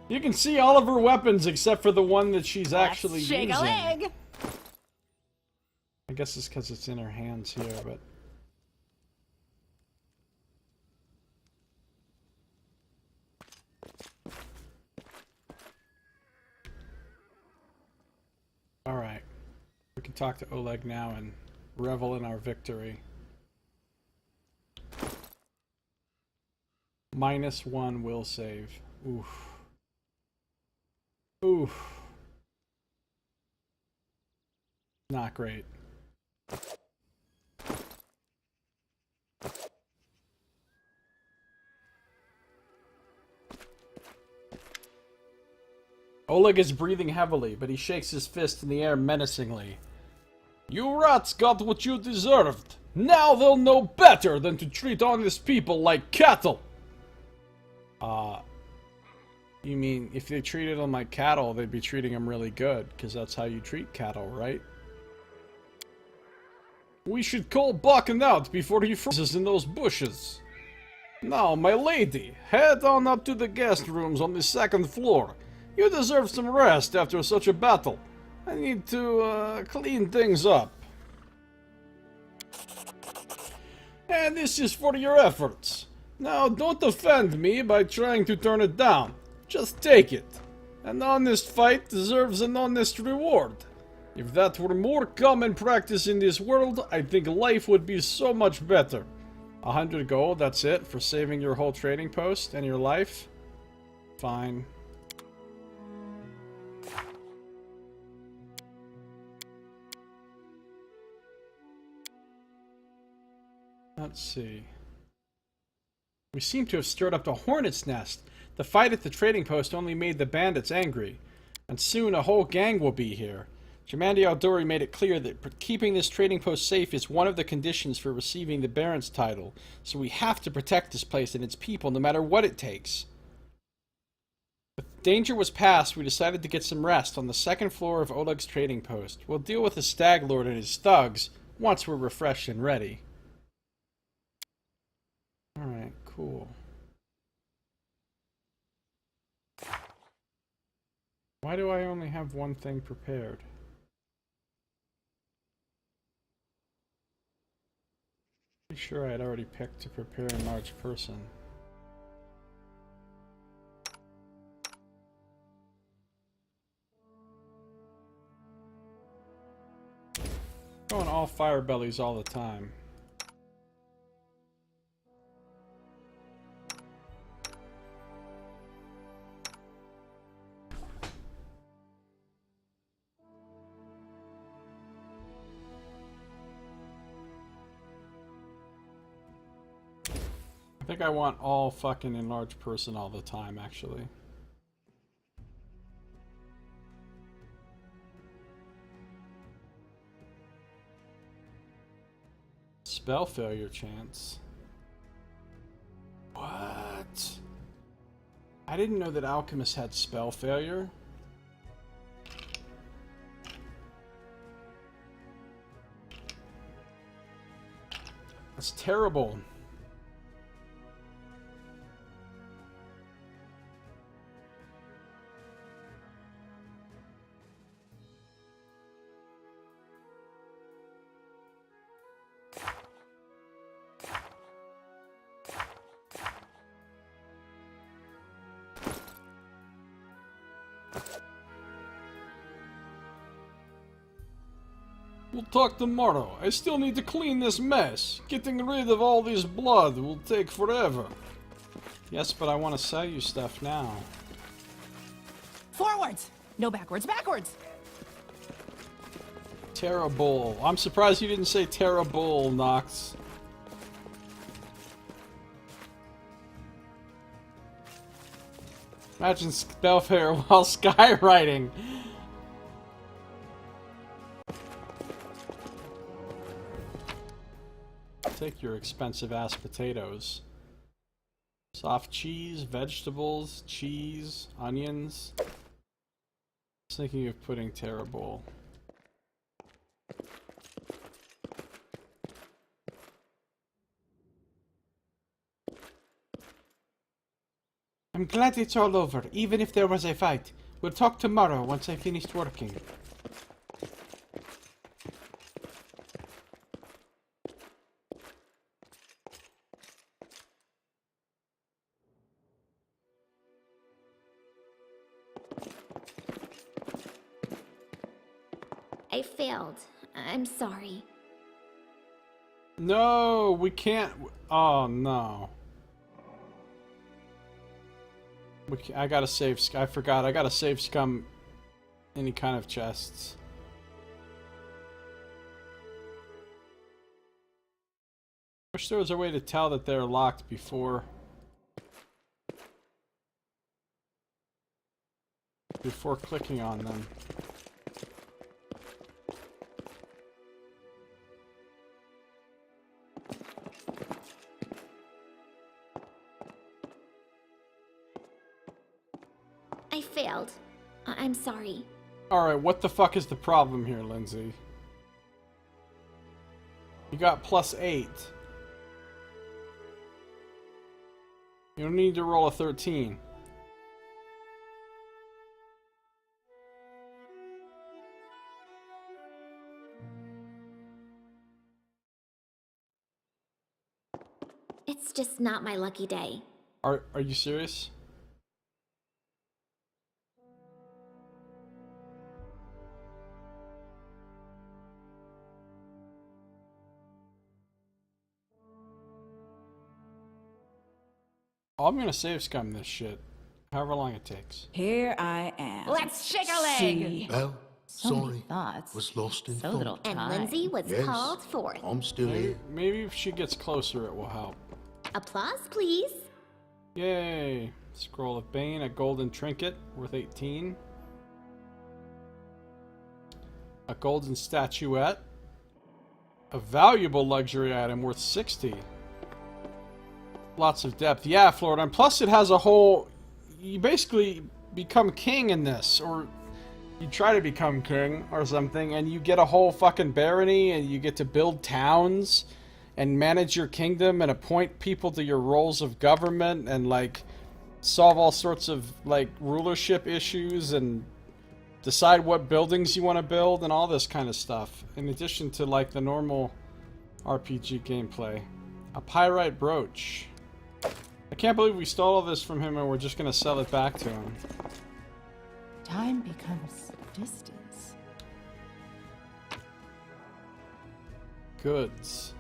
You can see all of her weapons except for the one that she's actually Shake using. a leg. I guess it's because it's in her hands here, but... Alright. We can talk to Oleg now and revel in our victory. -1 will save. Oof. Oof. Not great. Oleg is breathing heavily, but he shakes his fist in the air menacingly. You rats got what you deserved. Now they'll know better than to treat honest people like cattle. You mean if they treated them like cattle, they'd be treating them really good, because that's how you treat cattle, right? We should call Bucking out before he freezes in those bushes. Now, my lady, head on up to the guest rooms on the 2nd floor. You deserve some rest after such a battle. I need to, clean things up. And this is for your efforts. Now, don't offend me by trying to turn it down. Just take it. An honest fight deserves an honest reward. If that were more common practice in this world, I think life would be so much better. 100 gold, that's it, for saving your whole trading post and your life? Fine. Let's see. We seem to have stirred up a hornet's nest. The fight at the trading post only made the bandits angry. And soon a whole gang will be here. Jamandi Aldori made it clear that keeping this trading post safe is one of the conditions for receiving the Baron's title. So we have to protect this place and its people no matter what it takes. When danger was past, we decided to get some rest on the second floor of Oleg's trading post. We'll deal with the Stag Lord and his thugs once we're refreshed and ready. Alright, cool. Why do I only have one thing prepared? Pretty sure I had already picked to prepare a large person. Going all fire bellies all the time. I think I want all fucking enlarged person all the time, actually. Spell failure chance. What? I didn't know that alchemists had spell failure. That's terrible. We'll talk tomorrow. I still need to clean this mess. Getting rid of all this blood will take forever. Yes, but I want to sell you stuff now. Forwards! No backwards, backwards! Terrible. I'm surprised you didn't say terrible, Nox. Imagine spell failure while skywriting. Take your expensive ass potatoes. Soft cheese, vegetables, cheese, onions. I was thinking of putting terrible. I'm glad it's all over, even if there was a fight. We'll talk tomorrow once I finished working. I failed. I'm sorry. No, we can't. Oh no. I gotta save. I forgot. I gotta save scum. Any kind of chests. Wish there was a way to tell that they're locked before clicking on them. I failed. I'm sorry. Alright, what the fuck is the problem here, Lindsay? You got +8. You don't need to roll a 13. It's just not my lucky day. Are you serious? Oh, I'm gonna save scum this shit. However long it takes. Here I am. Let's shake a leg. See? Well, So many sorry. thoughts. Was lost in So thought. little And time. Lindsay was Yes, called forth. I'm still here. Maybe if she gets closer, it will help. Applause, please. Yay! Scroll of Bane, a golden trinket worth 18. A golden statuette. A valuable luxury item worth 60. Lots of depth. Yeah, Florida. And plus it has a whole... You basically become king in this, or you try to become king or something, and you get a whole fucking barony, and you get to build towns and manage your kingdom and appoint people to your roles of government and, like, solve all sorts of, like, rulership issues and decide what buildings you want to build and all this kind of stuff, in addition to, like, the normal RPG gameplay. A pyrite brooch. I can't believe we stole all this from him and we're just going to sell it back to him. Time becomes distance. Goods.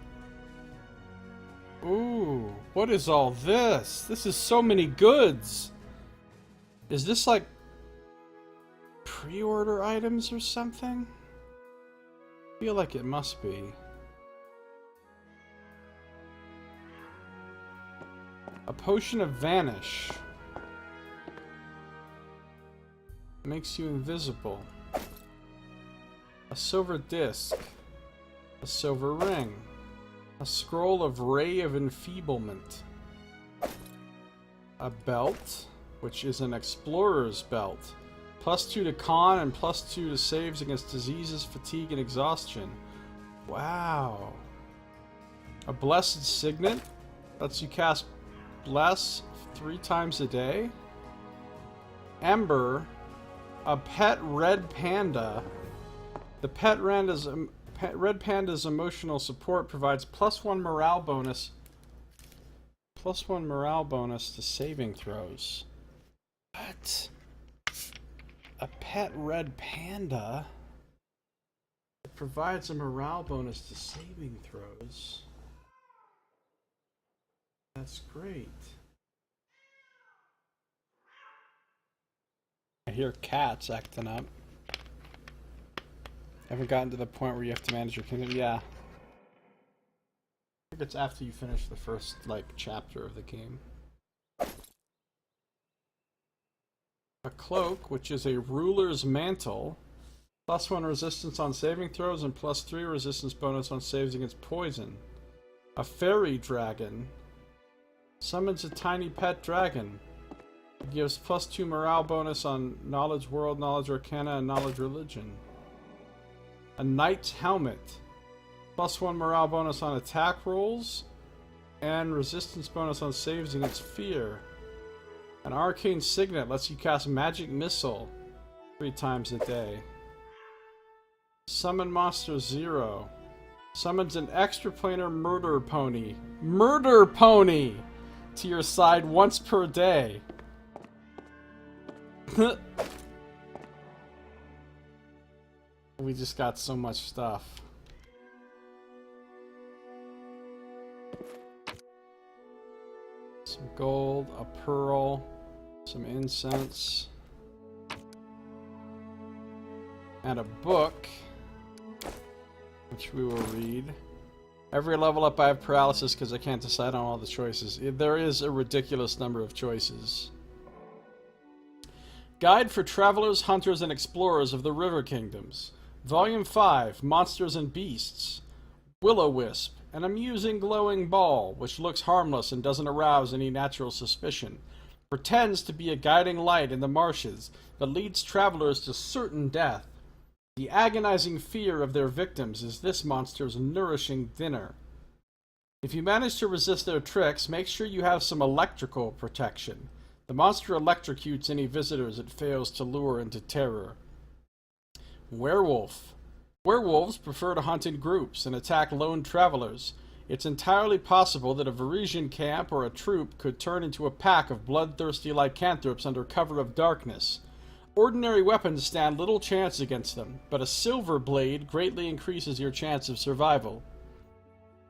Ooh, what is all this? This is so many goods. Is this like pre-order items or something? I feel like it must be. A potion of vanish. Makes you invisible. A silver disc. A silver ring. A scroll of ray of enfeeblement. A belt, which is an explorer's belt. +2 to con and +2 to saves against diseases, fatigue, and exhaustion. Wow. A blessed signet. Lets you cast bless 3 times a day. Ember. A pet red panda. The red panda's emotional support provides +1 morale bonus. +1 morale bonus to saving throws. What? A pet red panda? It provides a morale bonus to saving throws. That's great. I hear cats acting up. Haven't gotten to the point where you have to manage your kingdom? Yeah. I think it's after you finish the first, like, chapter of the game. A cloak, which is a ruler's mantle. +1 resistance on saving throws and +3 resistance bonus on saves against poison. A fairy dragon. Summons a tiny pet dragon. It gives +2 morale bonus on knowledge world, knowledge arcana, and knowledge religion. A knight's helmet. +1 morale bonus on attack rolls, and resistance bonus on saves against fear. An arcane signet lets you cast magic missile 3 times a day. Summon monster 0. Summons an extraplanar murder pony. Murder pony! To your side once per day. We just got so much stuff. Some gold, a pearl, some incense, and a book, which we will read. Every level up I have paralysis because I can't decide on all the choices. There is a ridiculous number of choices. Guide for Travelers, Hunters, and Explorers of the River Kingdoms. Volume 5, Monsters and Beasts. Will-O-Wisp, an amusing glowing ball, which looks harmless and doesn't arouse any natural suspicion. Pretends to be a guiding light in the marshes, but leads travelers to certain death. The agonizing fear of their victims is this monster's nourishing dinner. If you manage to resist their tricks, make sure you have some electrical protection. The monster electrocutes any visitors it fails to lure into terror. Werewolf. Werewolves prefer to hunt in groups and attack lone travelers. It's entirely possible that a Varisian camp or a troop could turn into a pack of bloodthirsty lycanthropes under cover of darkness. Ordinary weapons stand little chance against them, but a silver blade greatly increases your chance of survival.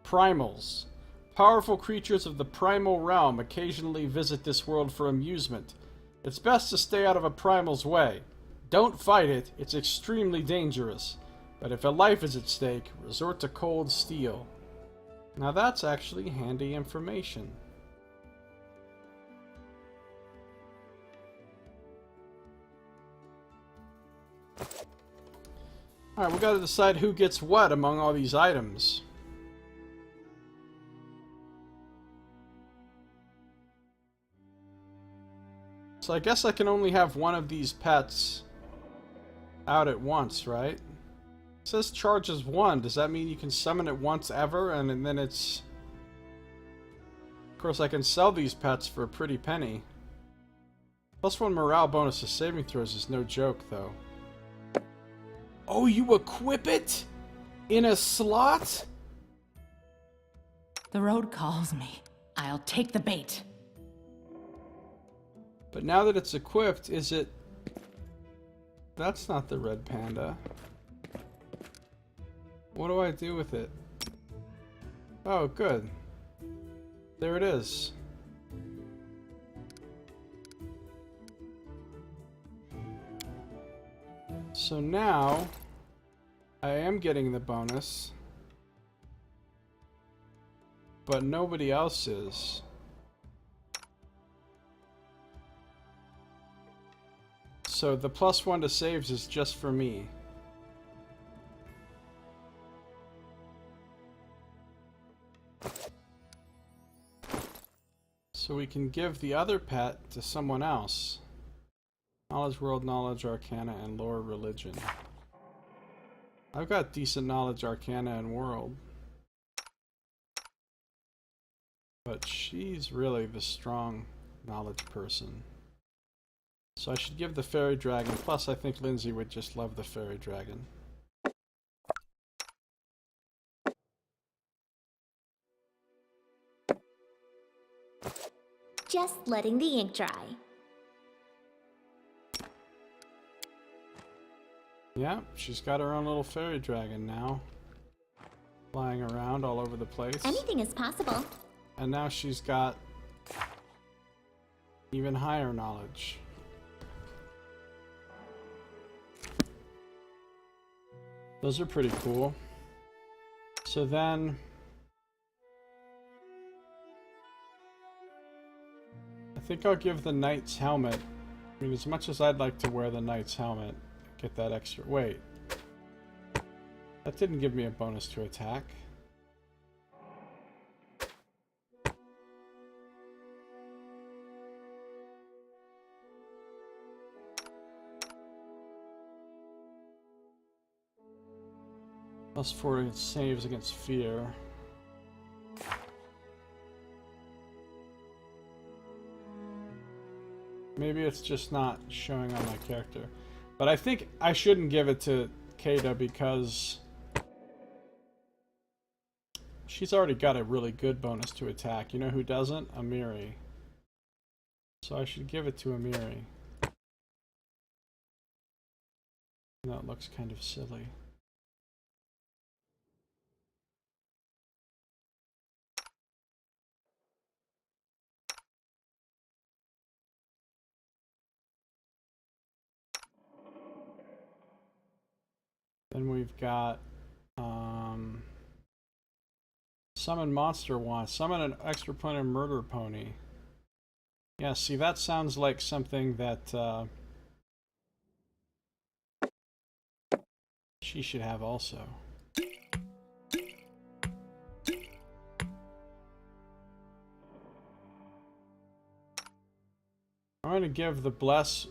Primals. Powerful creatures of the primal realm occasionally visit this world for amusement. It's best to stay out of a primal's way. Don't fight it, it's extremely dangerous. But if a life is at stake, resort to cold steel. Now that's actually handy information. Alright, we gotta decide who gets what among all these items. So I guess I can only have one of these pets out at once, right? It says charges 1. Does that mean you can summon it once ever and then it's... Of course, I can sell these pets for a pretty penny. +1 morale bonus to saving throws is no joke, though. Oh, you equip it? In a slot? The road calls me. I'll take the bait. But now that it's equipped, is it... That's not the red panda. What do I do with it? Oh, good. There it is. So now, I am getting the bonus, but nobody else is. So the +1 to saves is just for me. So we can give the other pet to someone else. Knowledge, world knowledge, arcana, and lore religion. I've got decent knowledge, arcana, and world. But she's really the strong knowledge person. So I should give the fairy dragon, plus I think Lindsay would just love the fairy dragon. Just letting the ink dry. Yeah, she's got her own little fairy dragon now. Flying around all over the place. Anything is possible. And now she's got even higher knowledge. Those are pretty cool. So then... I think I'll give the knight's helmet. I mean, as much as I'd like to wear the knight's helmet, get that extra... Wait. That didn't give me a bonus to attack. +4 against saves against fear. Maybe it's just not showing on my character. But I think I shouldn't give it to Kata because she's already got a really good bonus to attack. You know who doesn't? Amiri. So I should give it to Amiri. No, it looks kind of silly. Then we've got summon monster wand. Summon an extra planar murder pony. Yeah, see, that sounds like something that she should have also. I'm going to give the bless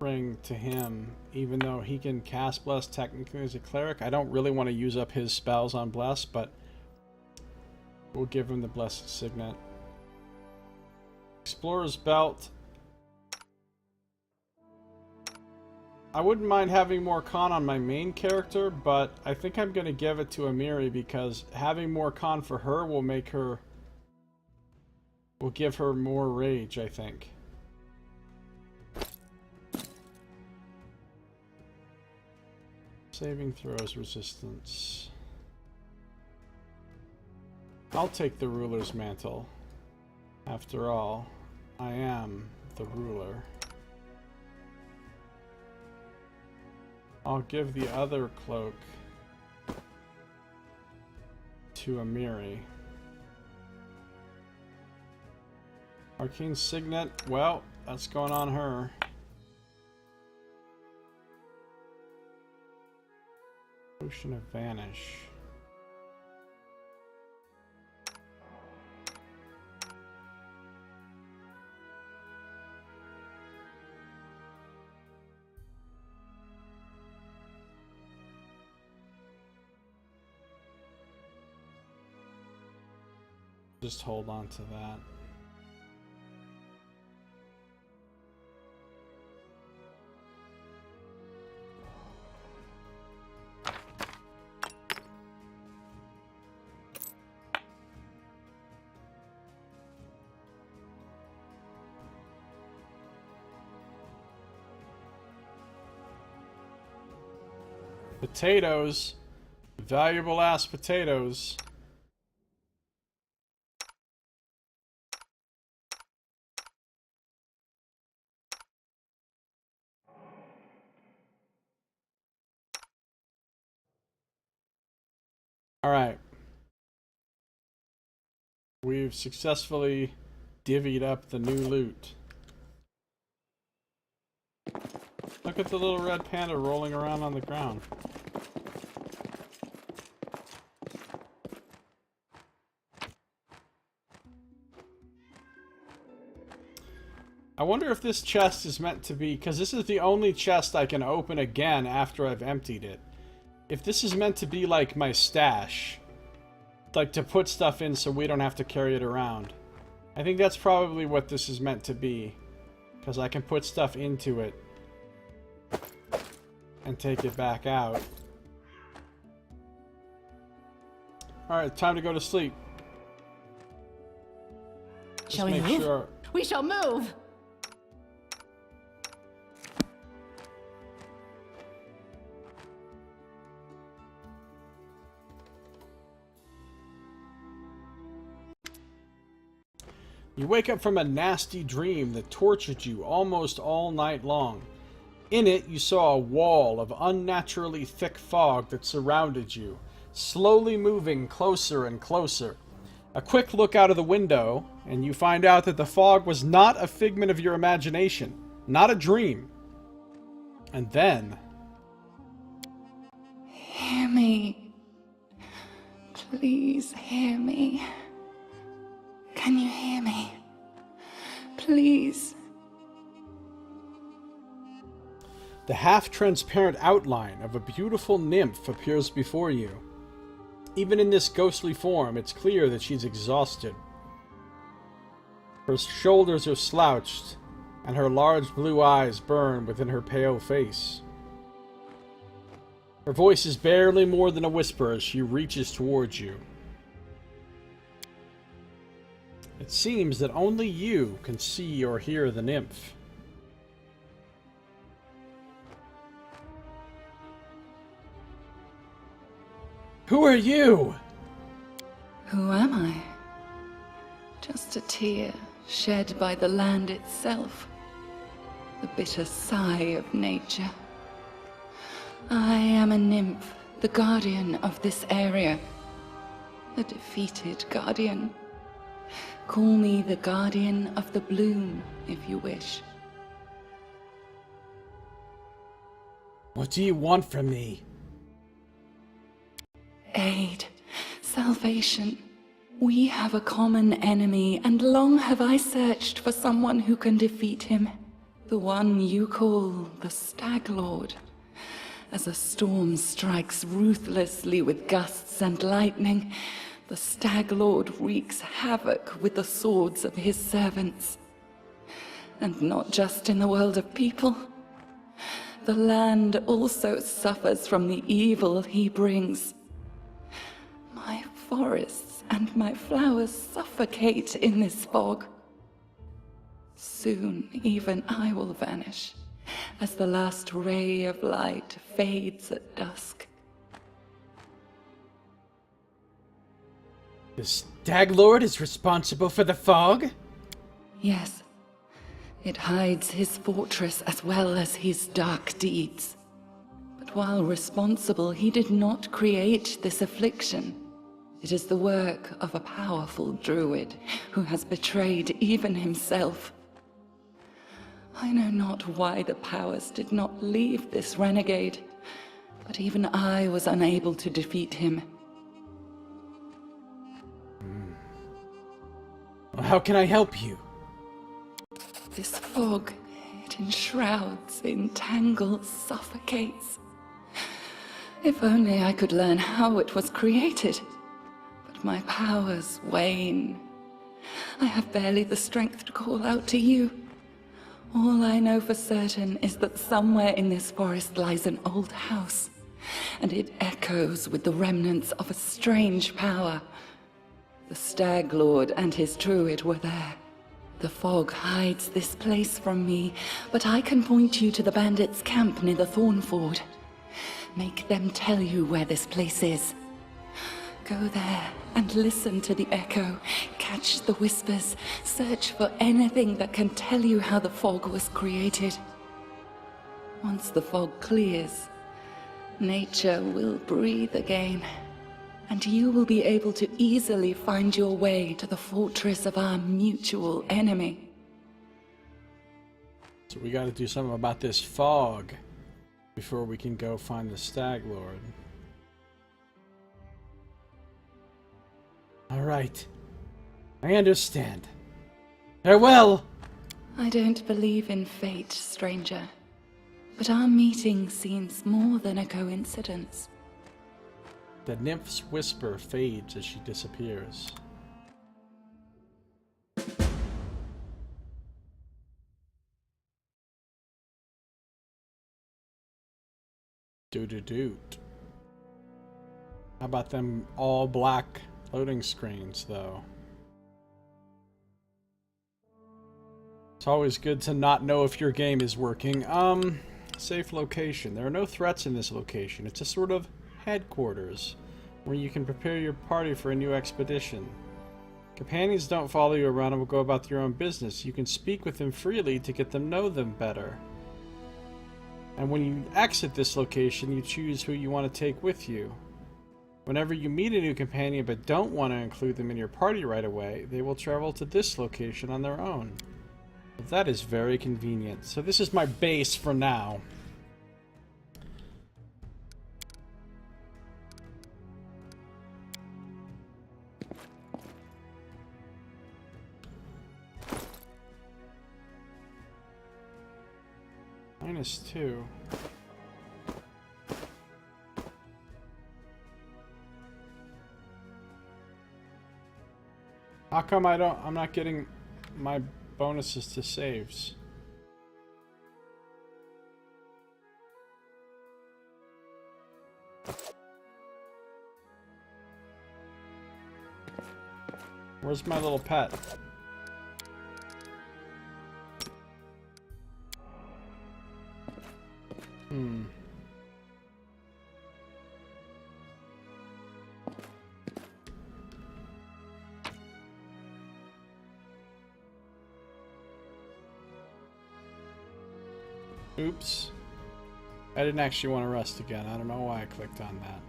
ring to him, even though he can cast bless technically as a cleric. I don't really want to use up his spells on bless, but we'll give him the blessed signet. Explorer's belt. I wouldn't mind having more con on my main character, but I think I'm going to give it to Amiri because having more con for her will make her... will give her more rage, I think. Saving throws resistance. I'll take the ruler's mantle. After all, I am the ruler. I'll give the other cloak to Amiri. Arcane Signet, well, that's going on her. Potion of Vanish. Just hold on to that. Potatoes. Valuable ass potatoes. Alright. We've successfully divvied up the new loot. Look at the little red panda rolling around on the ground. I wonder if this chest is meant to be, because this is the only chest I can open again after I've emptied it. If this is meant to be like my stash, like to put stuff in so we don't have to carry it around. I think that's probably what this is meant to be, because I can put stuff into it and take it back out. Alright, time to go to sleep. Shall we move? Sure. We shall move! You wake up from a nasty dream that tortured you almost all night long. In it, you saw a wall of unnaturally thick fog that surrounded you, slowly moving closer and closer. A quick look out of the window, and you find out that the fog was not a figment of your imagination, not a dream. And then... Hear me. Please hear me. Can you hear me? Please. The half-transparent outline of a beautiful nymph appears before you. Even in this ghostly form, it's clear that she's exhausted. Her shoulders are slouched, and her large blue eyes burn within her pale face. Her voice is barely more than a whisper as she reaches towards you. It seems that only you can see or hear the nymph. Who are you? Who am I? Just a tear shed by the land itself. The bitter sigh of nature. I am a nymph, the guardian of this area. A defeated guardian. Call me the guardian of the bloom, if you wish. What do you want from me? Aid, salvation. We have a common enemy, and long have I searched for someone who can defeat him. The one you call the Stag Lord. As a storm strikes ruthlessly with gusts and lightning, the Stag Lord wreaks havoc with the swords of his servants. And not just in the world of people. the land also suffers from the evil he brings. My forests and my flowers suffocate in this fog. Soon, even I will vanish, as the last ray of light fades at dusk. The Stag Lord is responsible for the fog? Yes, it hides his fortress as well as his dark deeds. But while responsible, he did not create this affliction. It is the work of a powerful druid who has betrayed even himself. I know not why the powers did not leave this renegade, but even I was unable to defeat him. How can I help you? This fog, it enshrouds, entangles, suffocates. If only I could learn how it was created. But my powers wane. I have barely the strength to call out to you. All I know for certain is that somewhere in this forest lies an old house, and it echoes with the remnants of a strange power. The Stag Lord and his druid were there. The fog hides this place from me, but I can point you to the bandits' camp near the Thornford. Make them tell you where this place is. Go there and listen to the echo, catch the whispers, search for anything that can tell you how the fog was created. Once the fog clears, nature will breathe again, and you will be able to easily find your way to the fortress of our mutual enemy. So we gotta do something about this fog before we can go find the Stag Lord. Alright. I understand. Farewell! I don't believe in fate, stranger, but our meeting seems more than a coincidence. The nymph's whisper fades as she disappears. Doot. How about them all black loading screens, though? It's always good to not know if your game is working. Safe location. There are no threats in this location. It's a sort of headquarters where you can prepare your party for a new expedition. Companions don't follow you around and will go about your own business. You can speak with them freely to get them know them better. And when you exit this location, you choose who you want to take with you. Whenever you meet a new companion but don't want to include them in your party right away, they will travel to this location on their own. That is very convenient. So this is my base for now. -2. How come I'm not getting my bonuses to saves? Where's my little pet? Oops. I didn't actually want to rest again. I don't know why I clicked on that.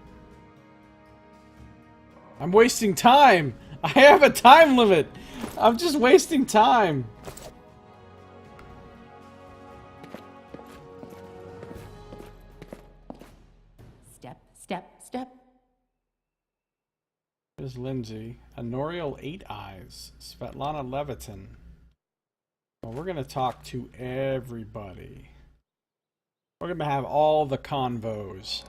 I'm wasting time! I have a time limit! I'm just wasting time! Step. There's Lindsay. Honorial 8 Eyes. Svetlana Levitin. Well, we're going to talk to everybody. We're going to have all the convos.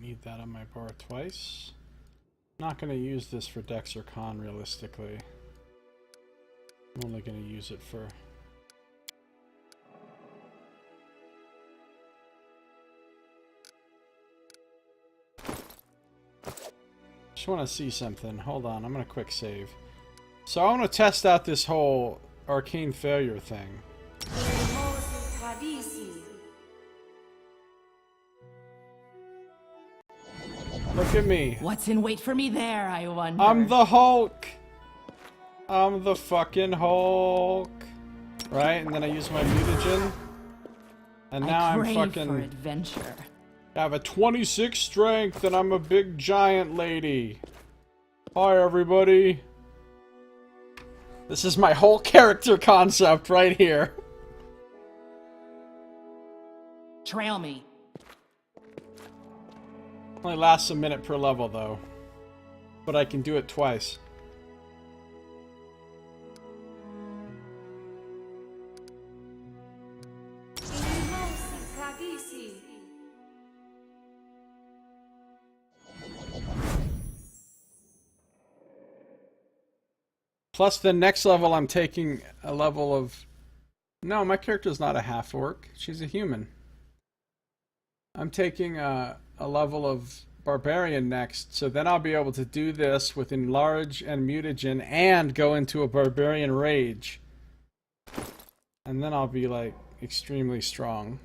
need that on my bar twice. Not going to use this for Dex or Con realistically. I'm only going to use it for... Just want to see something. Hold on, I'm going to quick save. So I want to test out this whole arcane failure thing. Look at me. What's in wait for me there, I wonder? I'm the Hulk. I'm the fucking Hulk. Right? And then I use my mutagen. And now I'm crave fucking... for adventure. I have a 26 strength and I'm a big giant lady. Hi, everybody. This is my whole character concept right here. Trail me. Only lasts a minute per level, though. But I can do it twice. Plus, the next level I'm taking a level of... No, my character's not a half-orc. She's a human. I'm taking a level of Barbarian next, so then I'll be able to do this with Enlarge and Mutagen and go into a Barbarian Rage. And then I'll be, like, extremely strong.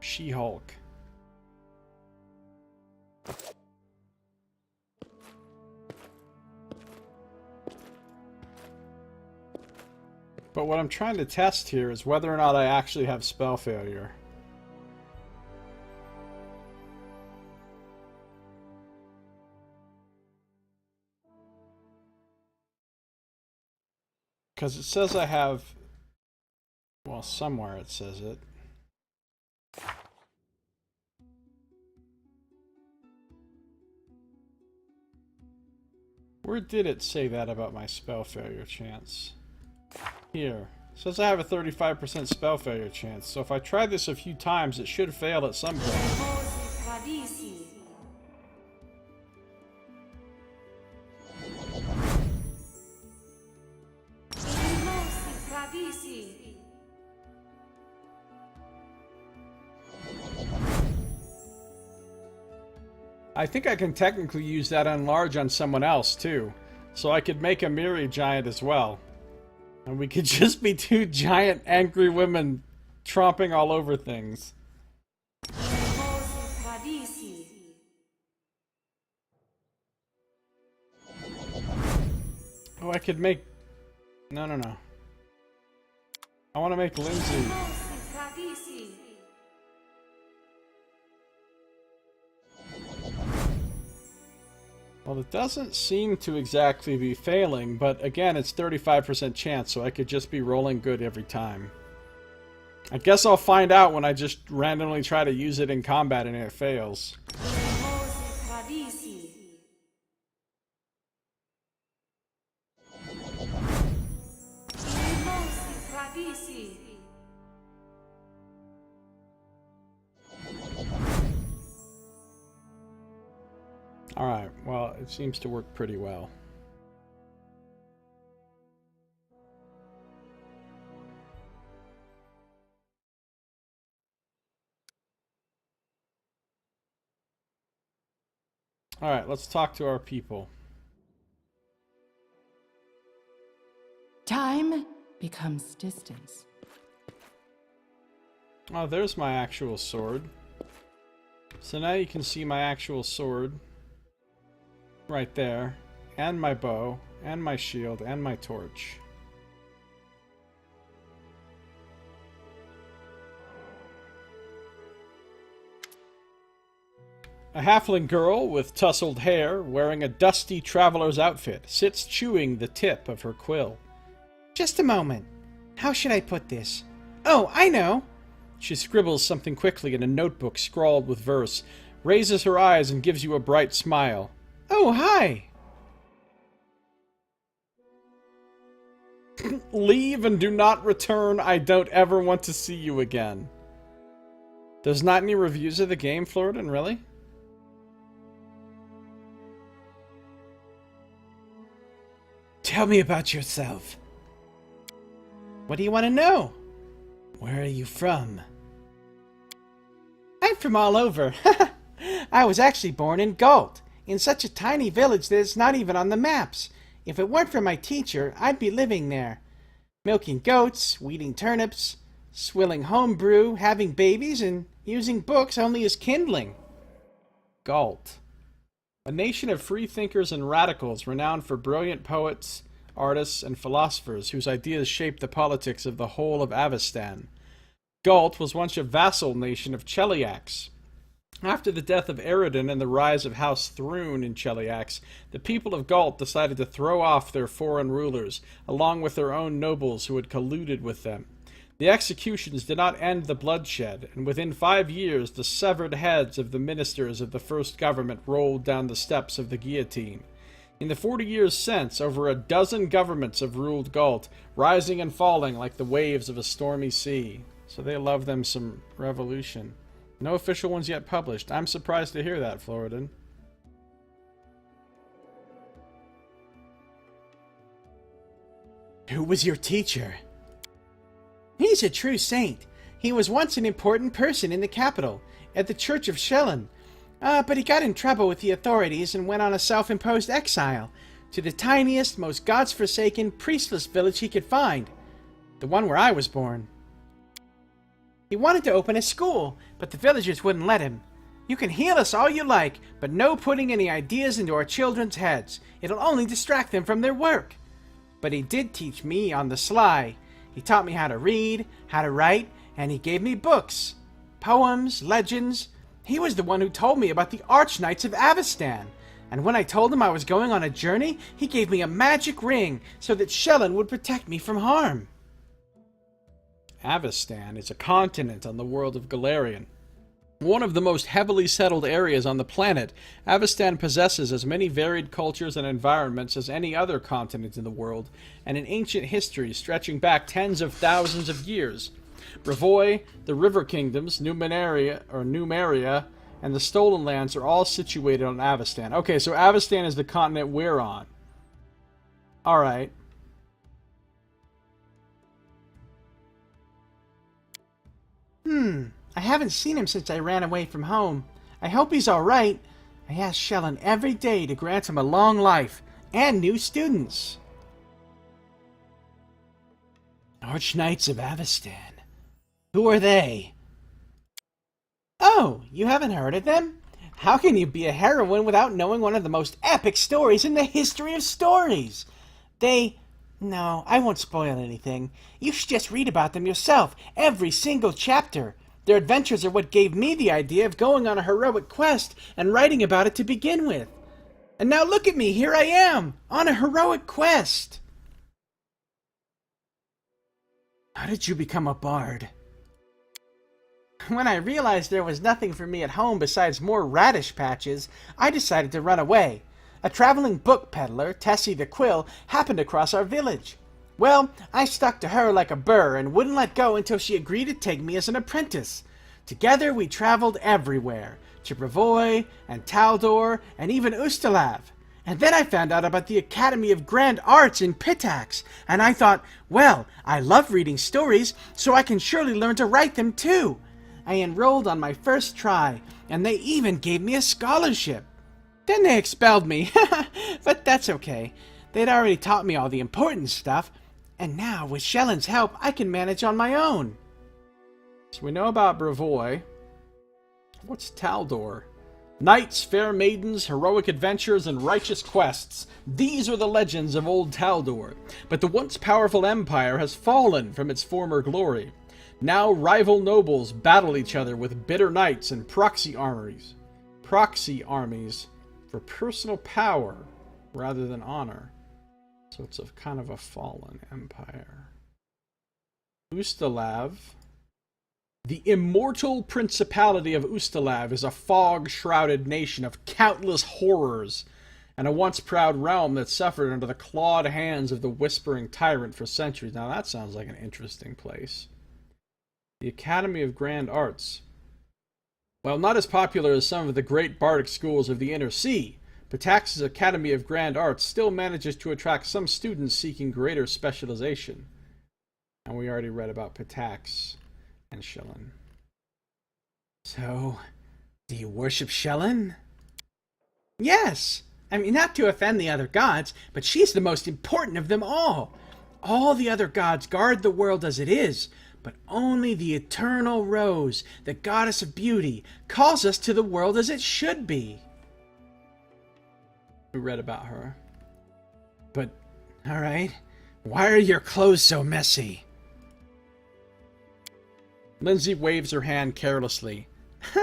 She-Hulk. But what I'm trying to test here is whether or not I actually have spell failure. Because it says I have... Well, somewhere it says it. Where did it say that about my spell failure chance? Here. It says I have a 35% spell failure chance, so if I try this a few times, it should fail at some point. I think I can technically use that Enlarge on someone else, too. So I could make a Miri giant as well. And we could just be two giant angry women tromping all over things. Oh, I could make... No. I want to make Lindsay. Well, it doesn't seem to exactly be failing, but again, it's 35% chance, so I could just be rolling good every time. I guess I'll find out when I just randomly try to use it in combat and it fails. Alright, well, it seems to work pretty well. Alright, let's talk to our people. Time becomes distance. Oh, there's my actual sword. So now you can see my actual sword. Right there. And my bow. And my shield. And my torch. A halfling girl with tousled hair, wearing a dusty traveler's outfit, sits chewing the tip of her quill. Just a moment. How should I put this? Oh, I know! She scribbles something quickly in a notebook scrawled with verse, raises her eyes and gives you a bright smile. Oh, hi! Leave and do not return. I don't ever want to see you again. There's not any reviews of the game, Floridan, really? Tell me about yourself. What do you want to know? Where are you from? I'm from all over. I was actually born in Galt, in such a tiny village that it's not even on the maps. If it weren't for my teacher, I'd be living there. Milking goats, weeding turnips, swilling homebrew, having babies, and using books only as kindling. Galt. A nation of free thinkers and radicals renowned for brilliant poets, artists, and philosophers whose ideas shaped the politics of the whole of Avestan. Galt was once a vassal nation of Cheliax. After the death of Eridan and the rise of House Thrune in Cheliax, the people of Galt decided to throw off their foreign rulers, along with their own nobles who had colluded with them. The executions did not end the bloodshed, and within 5 years the severed heads of the ministers of the first government rolled down the steps of the guillotine. In the 40 years since, over a dozen governments have ruled Galt, rising and falling like the waves of a stormy sea. So they love them some revolution. No official ones yet published. I'm surprised to hear that, Floridan. Who was your teacher? He's a true saint. He was once an important person in the capital, at the Church of Shellen. But he got in trouble with the authorities and went on a self-imposed exile to the tiniest, most gods-forsaken, priestless village he could find. The one where I was born. He wanted to open a school, but the villagers wouldn't let him. You can heal us all you like, but no putting any ideas into our children's heads. It'll only distract them from their work. But he did teach me on the sly. He taught me how to read, how to write, and he gave me books. Poems, legends. He was the one who told me about the Archknights of Avestan. And when I told him I was going on a journey, he gave me a magic ring so that Shellen would protect me from harm. Avestan is a continent on the world of Galarian. One of the most heavily settled areas on the planet, Avestan possesses as many varied cultures and environments as any other continent in the world, and an ancient history stretching back tens of thousands of years. Brevoy, the River Kingdoms, Numeria, and the Stolen Lands are all situated on Avestan. Okay, so Avestan is the continent we're on. Alright. I haven't seen him since I ran away from home. I hope he's alright. I ask Shellen every day to grant him a long life and new students. Archknights of Avestan. Who are they? Oh, you haven't heard of them? How can you be a heroine without knowing one of the most epic stories in the history of stories? No, I won't spoil anything. You should just read about them yourself, every single chapter. Their adventures are what gave me the idea of going on a heroic quest and writing about it to begin with. And now look at me, here I am, on a heroic quest. How did you become a bard? When I realized there was nothing for me at home besides more radish patches, I decided to run away. A traveling book peddler, Tessie the Quill, happened across our village. Well, I stuck to her like a burr and wouldn't let go until she agreed to take me as an apprentice. Together we traveled everywhere, to Brevoy and Taldor and even Ustalav. And then I found out about the Academy of Grand Arts in Pitax, and I thought, well, I love reading stories, so I can surely learn to write them too. I enrolled on my first try, and they even gave me a scholarship. Then they expelled me, but that's okay. They'd already taught me all the important stuff, and now, with Shellen's help, I can manage on my own. So we know about Brevoy. What's Taldor? Knights, fair maidens, heroic adventures, and righteous quests. These are the legends of old Taldor. But the once powerful empire has fallen from its former glory. Now rival nobles battle each other with bitter knights and proxy armies. For personal power rather than honor. So it's a kind of a fallen empire. Ustalav. The immortal principality of Ustalav is a fog-shrouded nation of countless horrors, and a once proud realm that suffered under the clawed hands of the whispering tyrant for centuries. Now that sounds like an interesting place. The Academy of Grand Arts. While not as popular as some of the great bardic schools of the Inner Sea, Pitax's Academy of Grand Arts still manages to attract some students seeking greater specialization. And we already read about Pitax and Shellen. So, do you worship Shellen? Yes! I mean, not to offend the other gods, but she's the most important of them all. All the other gods guard the world as it is, but only the eternal Rose, the goddess of beauty, calls us to the world as it should be. We read about her. But, alright, why are your clothes so messy? Lindsay waves her hand carelessly.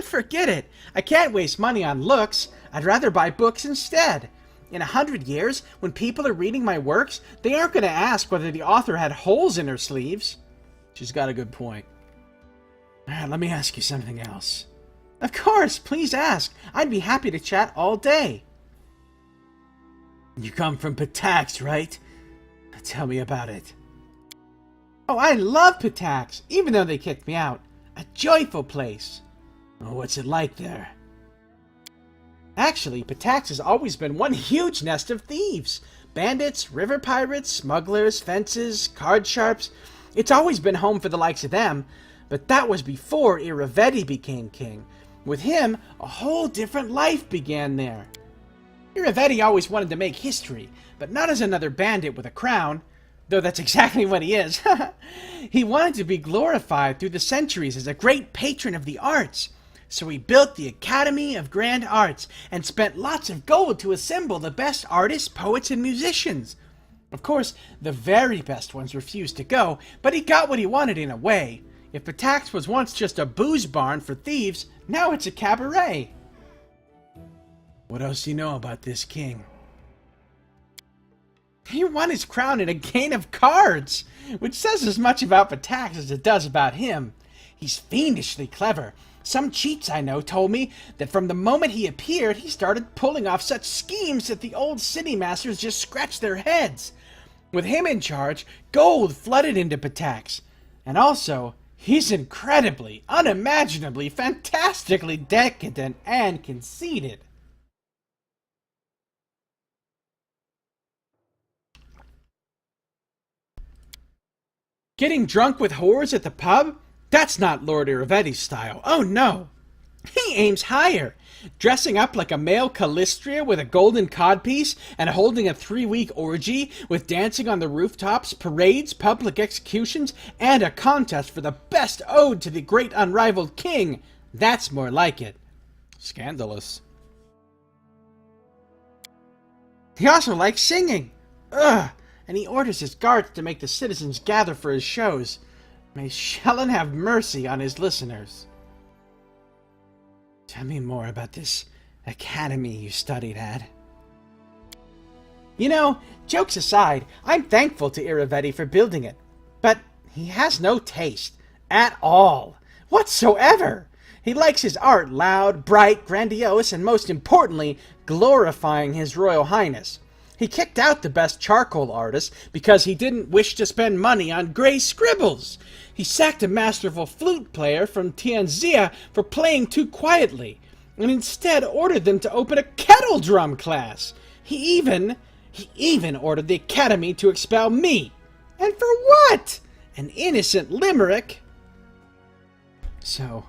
Forget it. I can't waste money on looks. I'd rather buy books instead. In 100 years, when people are reading my works, they aren't going to ask whether the author had holes in her sleeves. She's got a good point. Alright, let me ask you something else. Of course, please ask. I'd be happy to chat all day. You come from Pitax, right? Tell me about it. Oh, I love Pitax, even though they kicked me out. A joyful place. Oh, what's it like there? Actually, Pitax has always been one huge nest of thieves. Bandits, river pirates, smugglers, fences, card sharps. It's always been home for the likes of them, but that was before Irovetti became king. With him, a whole different life began there. Irovetti always wanted to make history, but not as another bandit with a crown, though that's exactly what he is. He wanted to be glorified through the centuries as a great patron of the arts. So he built the Academy of Grand Arts and spent lots of gold to assemble the best artists, poets, and musicians. Of course, the very best ones refused to go, but he got what he wanted in a way. If Pitax was once just a booze barn for thieves, now it's a cabaret. What else do you know about this king? He won his crown in a game of cards, which says as much about Pitax as it does about him. He's fiendishly clever. Some cheats I know told me that from the moment he appeared, he started pulling off such schemes that the old city masters just scratched their heads. With him in charge, gold flooded into Pitax. And also, he's incredibly, unimaginably, fantastically decadent and conceited. Getting drunk with whores at the pub? That's not Lord Irovetti's style. Oh no! He aims higher. Dressing up like a male Calistria with a golden codpiece and holding a 3-week orgy with dancing on the rooftops, parades, public executions, and a contest for the best ode to the great unrivaled king. That's more like it. Scandalous. He also likes singing. Ugh! And he orders his guards to make the citizens gather for his shows. May Shellen have mercy on his listeners. Tell me more about this academy you studied at. You know, jokes aside, I'm thankful to Irovetti for building it. But he has no taste. At all. Whatsoever. He likes his art loud, bright, grandiose, and most importantly, glorifying His Royal Highness. He kicked out the best charcoal artist because he didn't wish to spend money on gray scribbles. He sacked a masterful flute player from Tianxia for playing too quietly, and instead ordered them to open a kettle drum class. He even ordered the academy to expel me. And for what? An innocent limerick. So,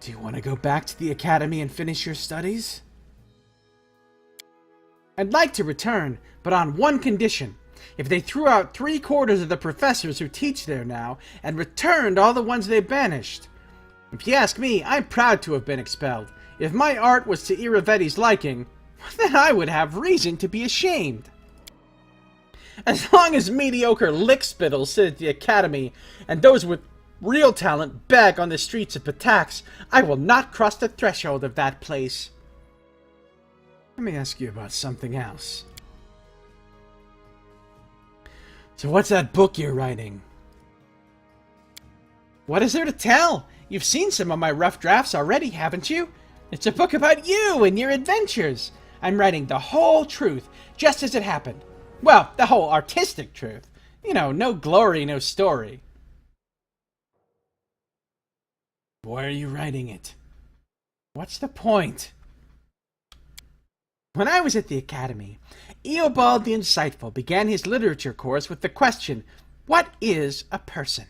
do you want to go back to the academy and finish your studies? I'd like to return, but on one condition. If they threw out 3/4 of the professors who teach there now, and returned all the ones they banished. If you ask me, I'm proud to have been expelled. If my art was to Irovetti's liking, then I would have reason to be ashamed. As long as mediocre lickspittles sit at the academy, and those with real talent beg on the streets of Pitax, I will not cross the threshold of that place. Let me ask you about something else. So what's that book you're writing? What is there to tell? You've seen some of my rough drafts already, haven't you? It's a book about you and your adventures. I'm writing the whole truth, just as it happened. Well, the whole artistic truth. You know, no glory, no story. Why are you writing it? What's the point? When I was at the academy, Eobald the Insightful began his literature course with the question, what is a person?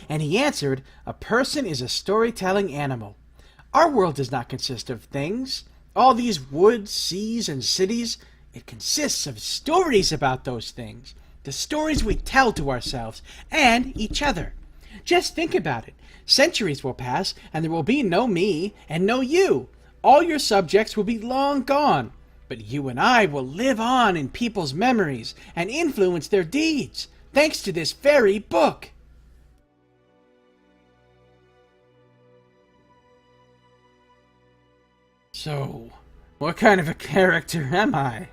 And he answered, a person is a storytelling animal. Our world does not consist of things. All these woods, seas, and cities, it consists of stories about those things. The stories we tell to ourselves and each other. Just think about it. Centuries will pass, and there will be no me and no you. All your subjects will be long gone. But you and I will live on in people's memories and influence their deeds, thanks to this very book. So, what kind of a character am I?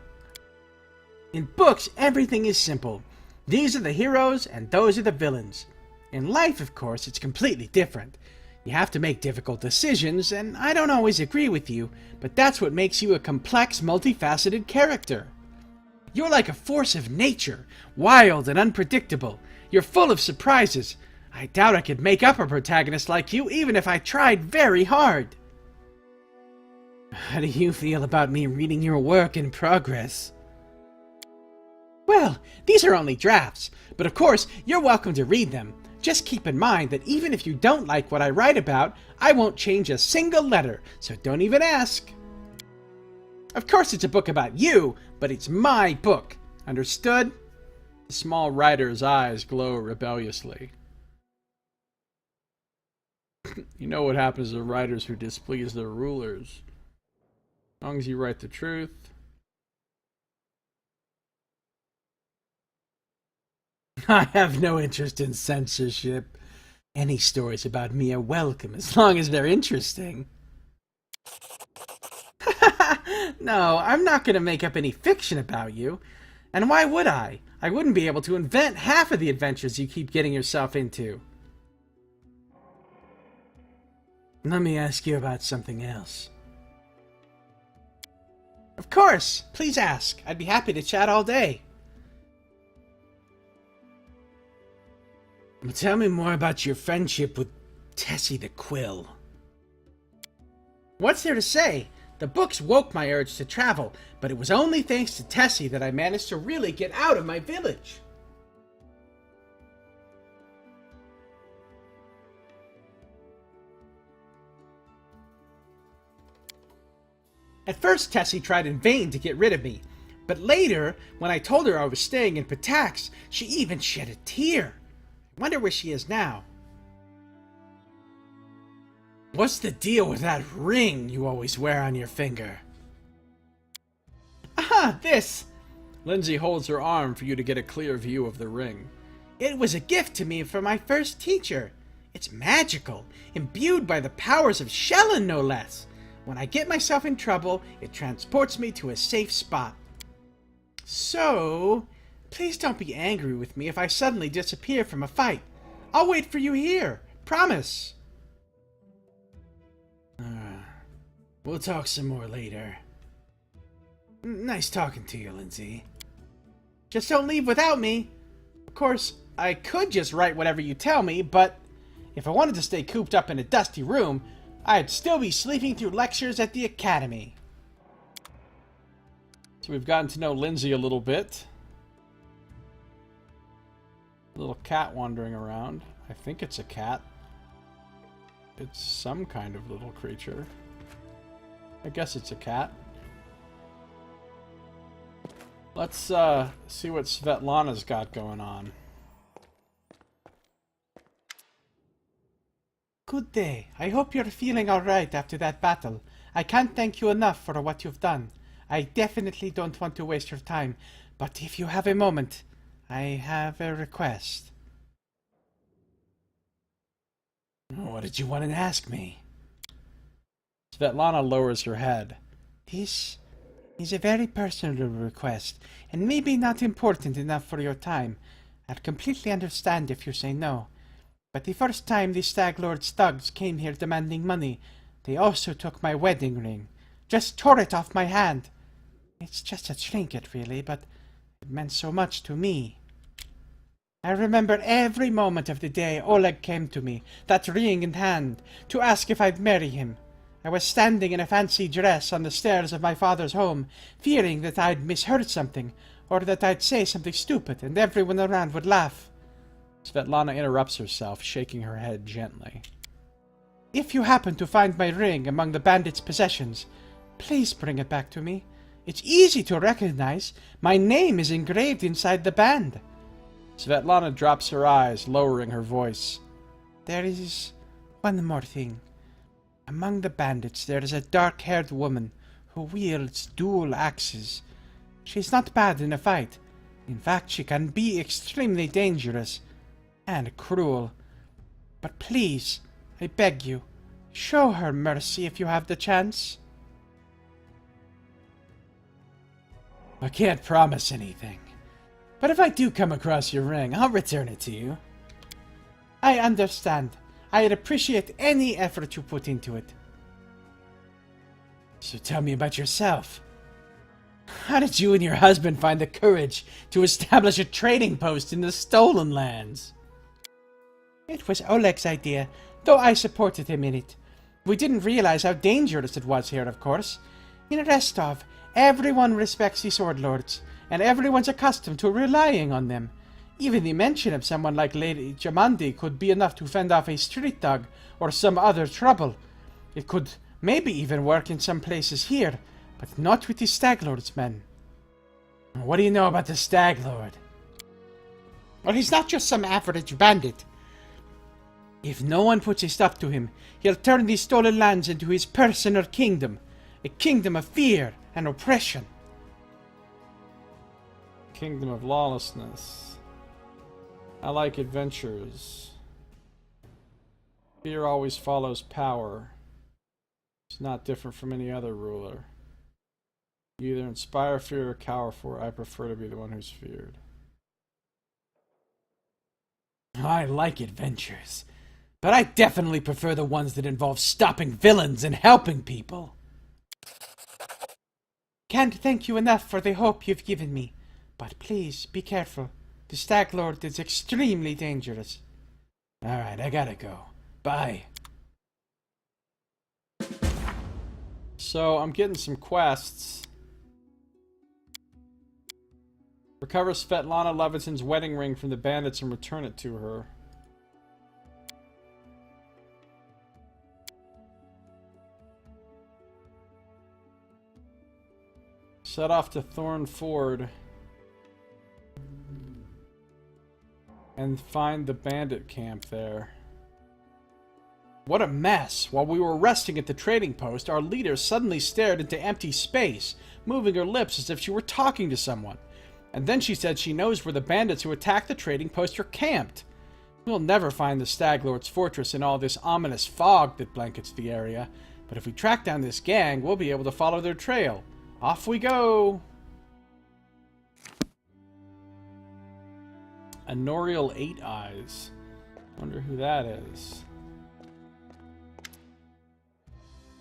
In books, everything is simple. These are the heroes and those are the villains. In life, of course, it's completely different. You have to make difficult decisions, and I don't always agree with you, but that's what makes you a complex, multifaceted character. You're like a force of nature, wild and unpredictable. You're full of surprises. I doubt I could make up a protagonist like you, even if I tried very hard. How do you feel about me reading your work in progress? Well, these are only drafts, but of course, you're welcome to read them. Just keep in mind that even if you don't like what I write about, I won't change a single letter, so don't even ask. Of course it's a book about you, but it's my book. Understood? The small writer's eyes glow rebelliously. You know what happens to writers who displease their rulers. As long as you write the truth. I have no interest in censorship. Any stories about me are welcome as long as they're interesting. No, I'm not going to make up any fiction about you. And why would I? I wouldn't be able to invent half of the adventures you keep getting yourself into. Let me ask you about something else. Of course! Please ask. I'd be happy to chat all day. Well, tell me more about your friendship with Tessie the Quill. What's there to say? The books woke my urge to travel, but it was only thanks to Tessie that I managed to really get out of my village. At first, Tessie tried in vain to get rid of me, but later, when I told her I was staying in Patax, she even shed a tear. I wonder where she is now. What's the deal with that ring you always wear on your finger? Ah, this! Lindsay holds her arm for you to get a clear view of the ring. It was a gift to me from my first teacher. It's magical, imbued by the powers of Shelyn, no less. When I get myself in trouble, it transports me to a safe spot. So, please don't be angry with me if I suddenly disappear from a fight. I'll wait for you here. Promise. We'll talk some more later. Nice talking to you, Lindsay. Just don't leave without me. Of course, I could just write whatever you tell me, but if I wanted to stay cooped up in a dusty room, I'd still be sleeping through lectures at the academy. So we've gotten to know Lindsay a little bit. Little cat wandering around. I think it's a cat. It's some kind of little creature. I guess it's a cat. Let's see what Svetlana's got going on. Good day. I hope you're feeling alright after that battle. I can't thank you enough for what you've done. I definitely don't want to waste your time, but if you have a moment, I have a request. What did you want to ask me? Svetlana lowers her head. This is a very personal request, and maybe not important enough for your time. I'll completely understand if you say no. But the first time the Stag Lord's thugs came here demanding money, they also took my wedding ring. Just tore it off my hand. It's just a trinket, really, but it meant so much to me. I remember every moment of the day Oleg came to me, that ring in hand, to ask if I'd marry him. I was standing in a fancy dress on the stairs of my father's home, fearing that I'd misheard something, or that I'd say something stupid, and everyone around would laugh. Svetlana interrupts herself, shaking her head gently. If you happen to find my ring among the bandits' possessions, please bring it back to me. It's easy to recognize. My name is engraved inside the band. Svetlana drops her eyes, lowering her voice. There is one more thing. Among the bandits there is a dark-haired woman who wields dual axes. She's not bad in a fight. In fact, she can be extremely dangerous and cruel. But please, I beg you, show her mercy if you have the chance. I can't promise anything, but if I do come across your ring, I'll return it to you. I understand. I'd appreciate any effort you put into it. So tell me about yourself. How did you and your husband find the courage to establish a trading post in the Stolen Lands? It was Oleg's idea, though I supported him in it. We didn't realize how dangerous it was here, of course. In Restov, everyone respects the Sword Lords, and everyone's accustomed to relying on them. Even the mention of someone like Lady Jamandi could be enough to fend off a street dog or some other trouble. It could maybe even work in some places here, but not with the Stag Lord's men. What do you know about the Stag Lord? Well, he's not just some average bandit. If no one puts a stop to him, he'll turn the Stolen Lands into his personal kingdom, a kingdom of fear and oppression. Kingdom of lawlessness. I like adventures. Fear always follows power. It's not different from any other ruler. You either inspire fear or cower for it. I prefer to be the one who's feared. I like adventures, but I definitely prefer the ones that involve stopping villains and helping people. Can't thank you enough for the hope you've given me, but please be careful. The Stag Lord is extremely dangerous. Alright, I gotta go. Bye. So, I'm getting some quests. Recover Svetlana Levitin's wedding ring from the bandits and return it to her. Set off to Thorn Ford and find the bandit camp there. What a mess! While we were resting at the trading post, our leader suddenly stared into empty space, moving her lips as if she were talking to someone. And then she said she knows where the bandits who attacked the trading post are camped. We'll never find the Stag Lord's fortress in all this ominous fog that blankets the area, but if we track down this gang, we'll be able to follow their trail. Off we go! Anorial 8 Eyes. Wonder who that is.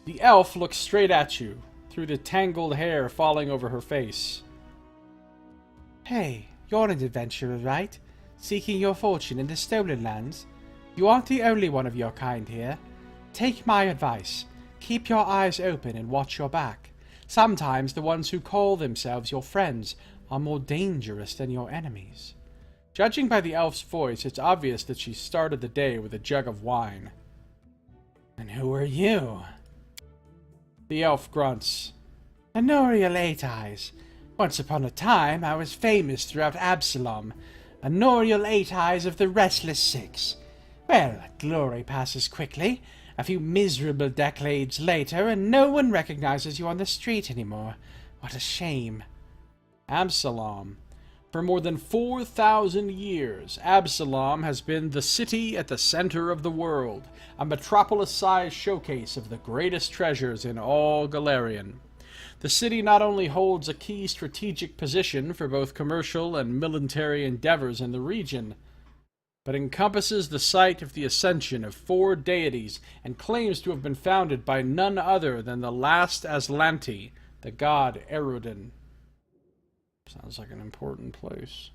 The elf looks straight at you, through the tangled hair falling over her face. Hey, you're an adventurer, right? Seeking your fortune in the Stolen Lands? You aren't the only one of your kind here. Take my advice. Keep your eyes open and watch your back. Sometimes the ones who call themselves your friends are more dangerous than your enemies. Judging by the elf's voice, it's obvious that she started the day with a jug of wine. And who are you? The elf grunts. Anorial 8 Eyes. Once upon a time, I was famous throughout Absalom. Anorial 8 Eyes of the Restless Six. Well, glory passes quickly. A few miserable decades later, and no one recognizes you on the street anymore. What a shame. Absalom. For more than 4,000 years, Absalom has been the city at the center of the world, a metropolis-sized showcase of the greatest treasures in all Galarian. The city not only holds a key strategic position for both commercial and military endeavors in the region, but encompasses the site of the ascension of 4 deities and claims to have been founded by none other than the last Aslanti, the god Erudin. Sounds like an important place.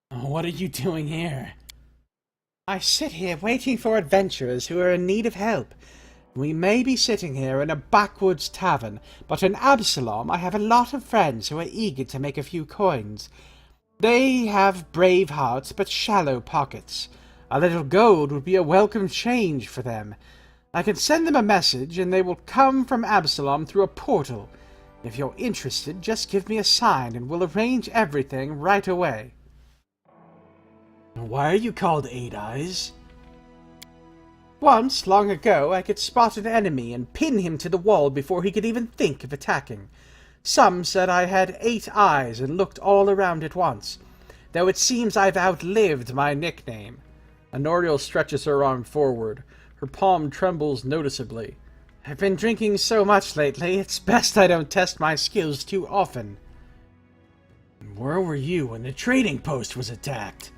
What are you doing here? I sit here waiting for adventurers who are in need of help. We may be sitting here in a backwoods tavern, but in Absalom I have a lot of friends who are eager to make a few coins. They have brave hearts but shallow pockets. A little gold would be a welcome change for them. I can send them a message and they will come from Absalom through a portal. If you're interested, just give me a sign and we'll arrange everything right away. Why are you called Eight Eyes? Once, long ago, I could spot an enemy and pin him to the wall before he could even think of attacking. Some said I had 8 eyes and looked all around at once, though it seems I've outlived my nickname. Honoriel stretches her arm forward. Her palm trembles noticeably. I've been drinking so much lately, it's best I don't test my skills too often. Where were you when the trading post was attacked?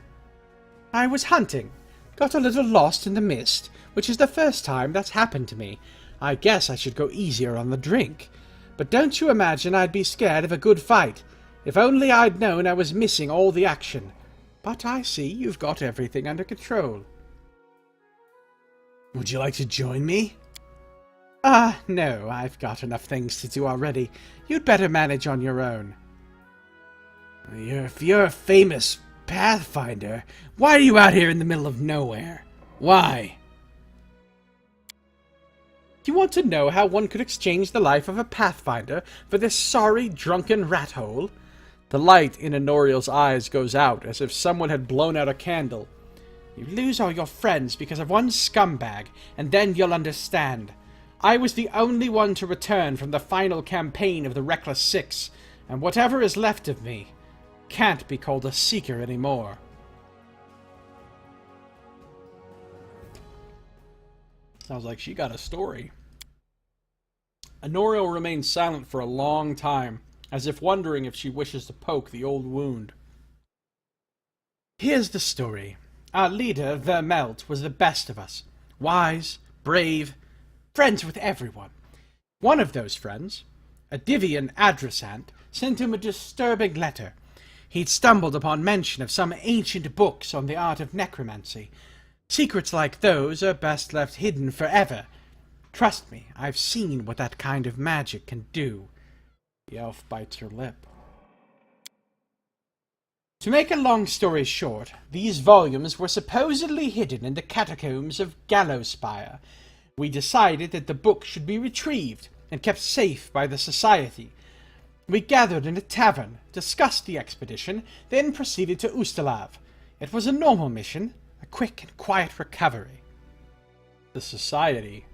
I was hunting. Got a little lost in the mist, which is the first time that's happened to me. I guess I should go easier on the drink. But don't you imagine I'd be scared of a good fight. If only I'd known I was missing all the action. But I see you've got everything under control. Would you like to join me? No, I've got enough things to do already. You'd better manage on your own. If you're a famous Pathfinder, why are you out here in the middle of nowhere? Why? You want to know how one could exchange the life of a Pathfinder for this sorry, drunken rat hole? The light in Honoriel's eyes goes out, as if someone had blown out a candle. You lose all your friends because of one scumbag, and then you'll understand. I was the only one to return from the final campaign of the Reckless Six, and whatever is left of me can't be called a seeker anymore. Sounds like she got a story. Honoriel remains silent for a long time, as if wondering if she wishes to poke the old wound. Here's the story. Our leader, Vermelt, was the best of us. Wise, brave, friends with everyone. One of those friends, a Divian adressant, sent him a disturbing letter. He'd stumbled upon mention of some ancient books on the art of necromancy. Secrets like those are best left hidden forever. Trust me, I've seen what that kind of magic can do. The elf bites her lip. To make a long story short, these volumes were supposedly hidden in the catacombs of Gallowspire. We decided that the book should be retrieved and kept safe by the Society. We gathered in a tavern, discussed the expedition, then proceeded to Ustalav. It was a normal mission, a quick and quiet recovery. The Society.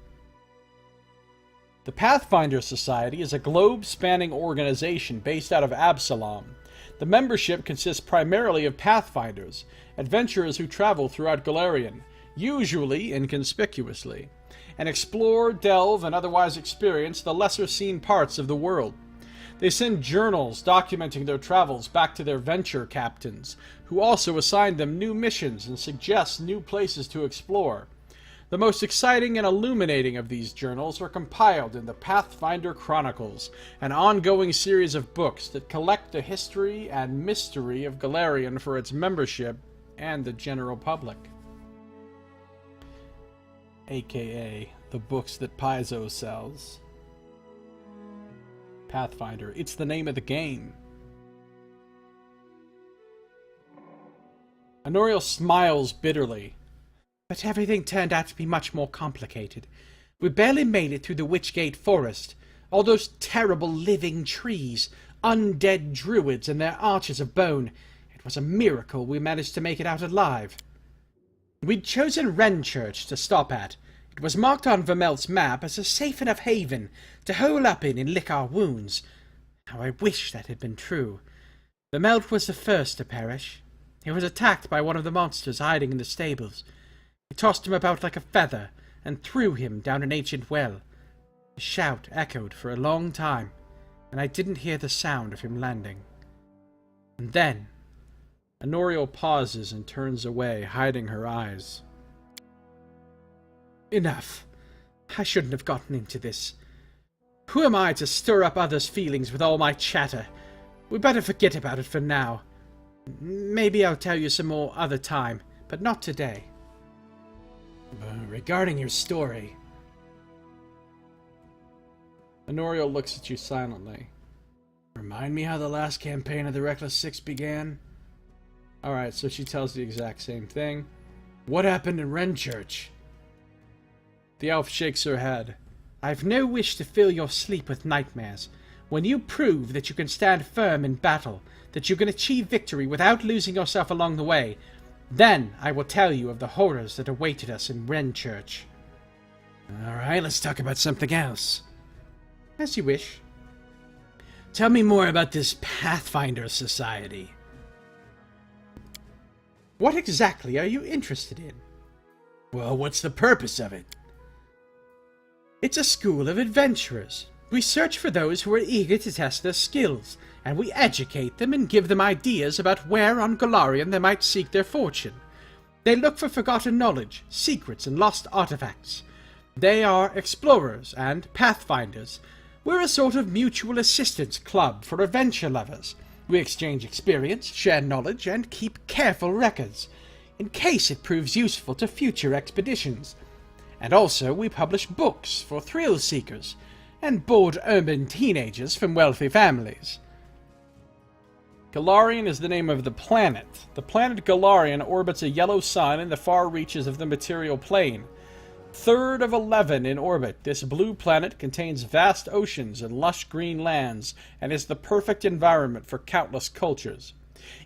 The Pathfinder Society is a globe-spanning organization based out of Absalom. The membership consists primarily of Pathfinders, adventurers who travel throughout Golarion, usually inconspicuously, and explore, delve, and otherwise experience the lesser-seen parts of the world. They send journals documenting their travels back to their venture captains, who also assign them new missions and suggest new places to explore. The most exciting and illuminating of these journals are compiled in the Pathfinder Chronicles, an ongoing series of books that collect the history and mystery of Golarion for its membership and the general public. AKA the books that Paizo sells. Pathfinder, it's the name of the game. Honoriel smiles bitterly. But everything turned out to be much more complicated. We barely made it through the Witchgate Forest. All those terrible living trees, undead druids and their arches of bone. It was a miracle we managed to make it out alive. We'd chosen Wrenchurch to stop at. It was marked on Vermelt's map as a safe enough haven to hole up in and lick our wounds. How I wish that had been true. Vermelt was the first to perish. He was attacked by one of the monsters hiding in the stables. He tossed him about like a feather and threw him down an ancient well. The shout echoed for a long time, and I didn't hear the sound of him landing. And then, Honoriel pauses and turns away, hiding her eyes. Enough. I shouldn't have gotten into this. Who am I to stir up others' feelings with all my chatter? We'd better forget about it for now. Maybe I'll tell you some more other time, but not today. Regarding your story... Honorio looks at you silently. Remind me how the last campaign of the Reckless Six began? Alright, so she tells the exact same thing. What happened in Renchurch? The elf shakes her head. I've no wish to fill your sleep with nightmares. When you prove that you can stand firm in battle, that you can achieve victory without losing yourself along the way, then I will tell you of the horrors that awaited us in Renchurch. Alright, let's talk about something else. As you wish. Tell me more about this Pathfinder Society. What exactly are you interested in? Well, what's the purpose of it? It's a school of adventurers. We search for those who are eager to test their skills, and we educate them and give them ideas about where on Golarion they might seek their fortune. They look for forgotten knowledge, secrets, and lost artifacts. They are explorers and pathfinders. We're a sort of mutual assistance club for adventure lovers. We exchange experience, share knowledge, and keep careful records, in case it proves useful to future expeditions. And also we publish books for thrill seekers, and bored urban teenagers from wealthy families. Golarion is the name of the planet. The planet Golarion orbits a yellow sun in the far reaches of the material plane. Third of 11 in orbit, this blue planet contains vast oceans and lush green lands, and is the perfect environment for countless cultures.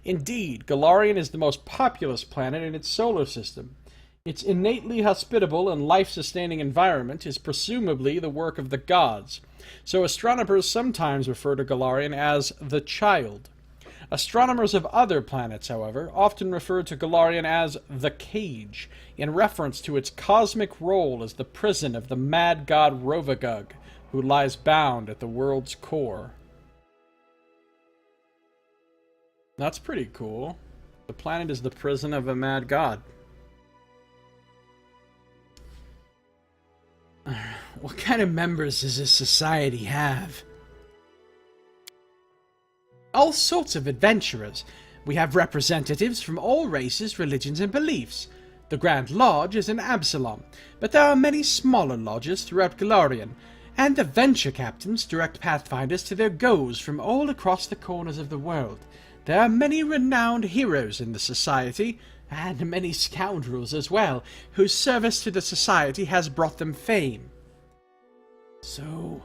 Indeed, Golarion is the most populous planet in its solar system. Its innately hospitable and life-sustaining environment is presumably the work of the gods, so astronomers sometimes refer to Golarion as the Child. Astronomers of other planets, however, often refer to Golarion as the Cage, in reference to its cosmic role as the prison of the mad god Rovagug, who lies bound at the world's core. That's pretty cool. The planet is the prison of a mad god. What kind of members does this society have? All sorts of adventurers. We have representatives from all races, religions, and beliefs. The Grand Lodge is in Absalom, but there are many smaller lodges throughout Golarion, and the venture captains direct pathfinders to their goals from all across the corners of the world. There are many renowned heroes in the society, and many scoundrels as well, whose service to the society has brought them fame. So,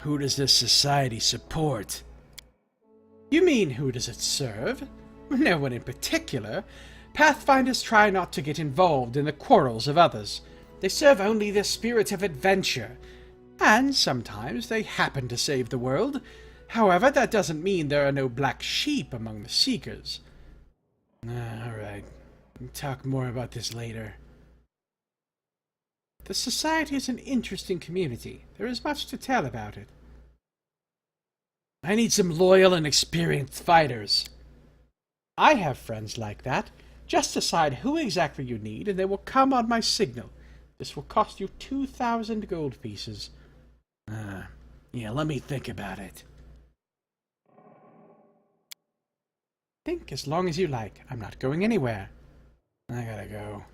who does this society support? You mean, who does it serve? No one in particular. Pathfinders try not to get involved in the quarrels of others. They serve only the spirit of adventure. And sometimes they happen to save the world. However, that doesn't mean there are no black sheep among the Seekers. Alright. We'll talk more about this later. The society is an interesting community. There is much to tell about it. I need some loyal and experienced fighters. I have friends like that. Just decide who exactly you need, and they will come on my signal. This will cost you 2,000 gold pieces. Yeah, let me think about it. Think as long as you like. I'm not going anywhere. I gotta go.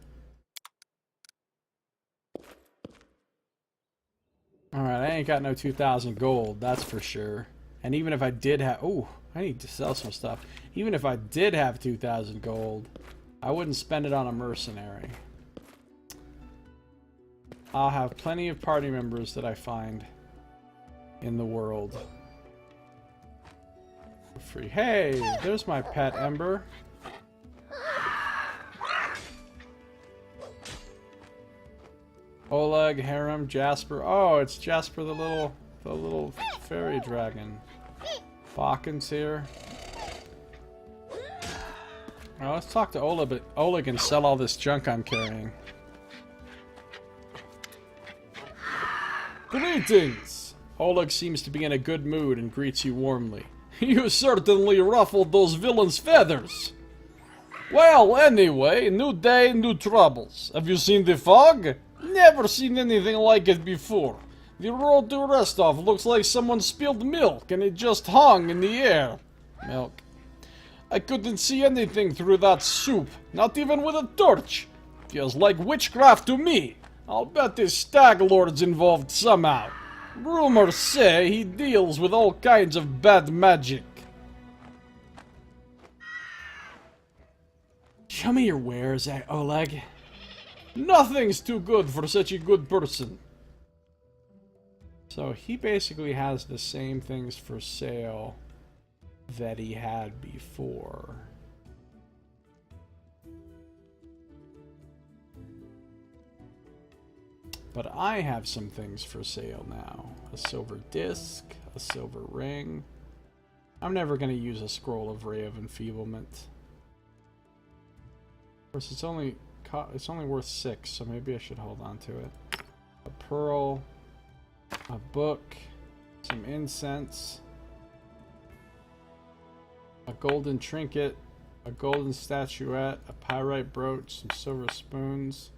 Alright, I ain't got no 2,000 gold, that's for sure. And even if I did have... Oh, I need to sell some stuff. Even if I did have 2,000 gold, I wouldn't spend it on a mercenary. I'll have plenty of party members that I find in the world. For free. Hey, there's my pet Ember. Oleg, Harem, Jasper. Oh, it's Jasper the little fairy dragon. Bakken's here. Well, let's talk to Oleg and sell all this junk I'm carrying. Greetings! Oleg seems to be in a good mood and greets you warmly. You certainly ruffled those villains' feathers. Well, anyway, new day, new troubles. Have you seen the fog? Never seen anything like it before. The road to Restov looks like someone spilled milk and it just hung in the air. Milk. I couldn't see anything through that soup, not even with a torch. Feels like witchcraft to me. I'll bet this stag lord's involved somehow. Rumors say he deals with all kinds of bad magic. Show me your wares, Oleg. Nothing's too good for such a good person. So he basically has the same things for sale that he had before. But I have some things for sale now. A silver disc, a silver ring. I'm never going to use a scroll of Ray of Enfeeblement. Of course, it's only worth 6, so maybe I should hold on to it. A pearl, a book, some incense, a golden trinket, a golden statuette, a pyrite brooch, some silver spoons,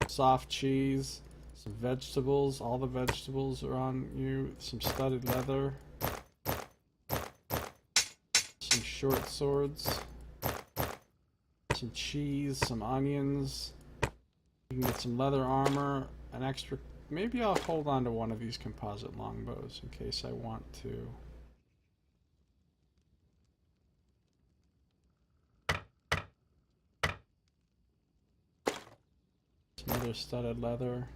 soft cheese, some vegetables. All the vegetables are on you. Some studded leather, some short swords, some cheese, some onions. You can get some leather armor, an extra. Maybe I'll hold on to one of these composite longbows in case I want to. Some other studded leather.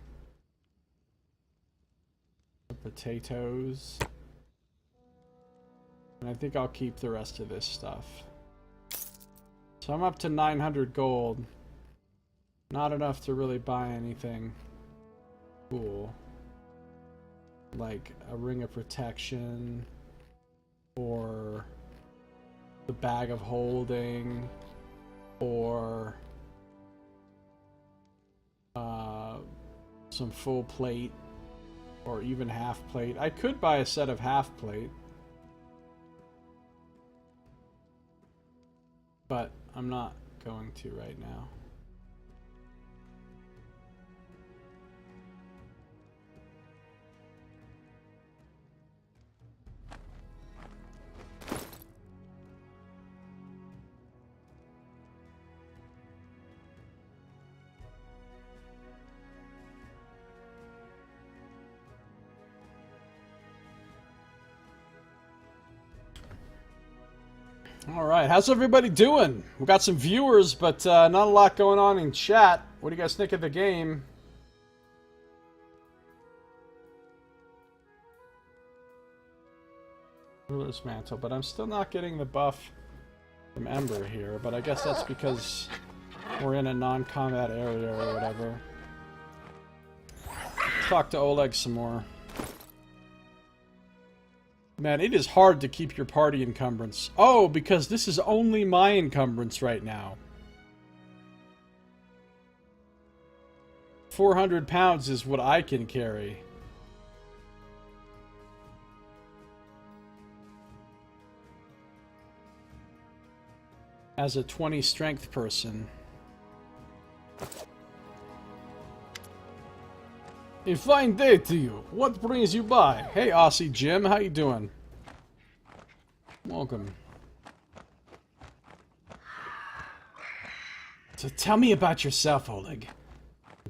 Some potatoes. And I think I'll keep the rest of this stuff. So I'm up to 900 gold. Not enough to really buy anything cool. Like a ring of protection. Or the bag of holding. Or some full plate. Or even half plate. I could buy a set of half plate. But I'm not going to right now. Alright, how's everybody doing? We got some viewers, but not a lot going on in chat. What do you guys think of the game? Ruler's Mantle, but I'm still not getting the buff from Ember here, but I guess that's because we're in a non-combat area or whatever. Talk to Oleg some more. Man, it is hard to keep your party encumbrance. Oh, because this is only my encumbrance right now. 400 pounds is what I can carry. As a 20 strength person. A fine day to you. What brings you by? Hey, Aussie Jim, how you doing? Welcome. So tell me about yourself, Oleg.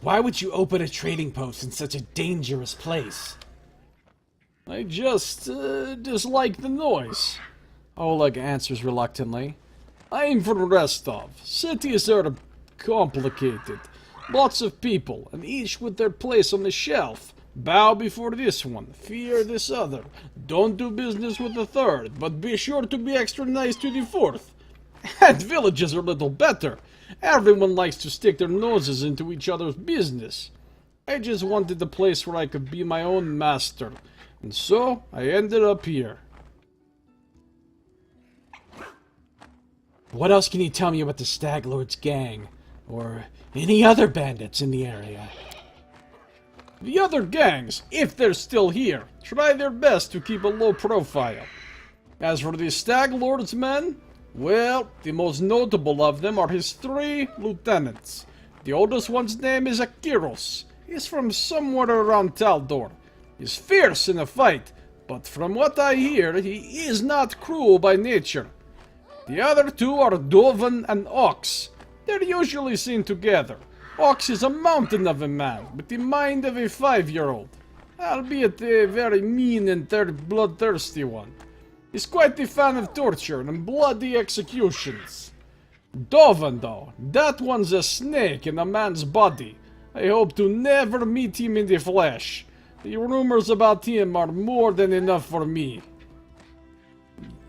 Why would you open a trading post in such a dangerous place? I just dislike the noise. Oleg answers reluctantly. I'm from Rostov. Cities are complicated. Lots of people, and each with their place on the shelf. Bow before this one, fear this other. Don't do business with the third, but be sure to be extra nice to the fourth. And villages are a little better. Everyone likes to stick their noses into each other's business. I just wanted a place where I could be my own master. And so, I ended up here. What else can you tell me about the Stag Lord's gang? Or any other bandits in the area? The other gangs, if they're still here, try their best to keep a low profile. As for the Stag Lord's men, well, the most notable of them are his 3 lieutenants. The oldest one's name is Akiros. He's from somewhere around Taldor. He's fierce in a fight, but from what I hear, he is not cruel by nature. The other 2 are Dovan and Ox. They're usually seen together. Ox is a mountain of a man, with the mind of a 5-year-old, albeit a very mean and bloodthirsty one. He's quite a fan of torture and bloody executions. Dovan, though, that one's a snake in a man's body. I hope to never meet him in the flesh. The rumors about him are more than enough for me.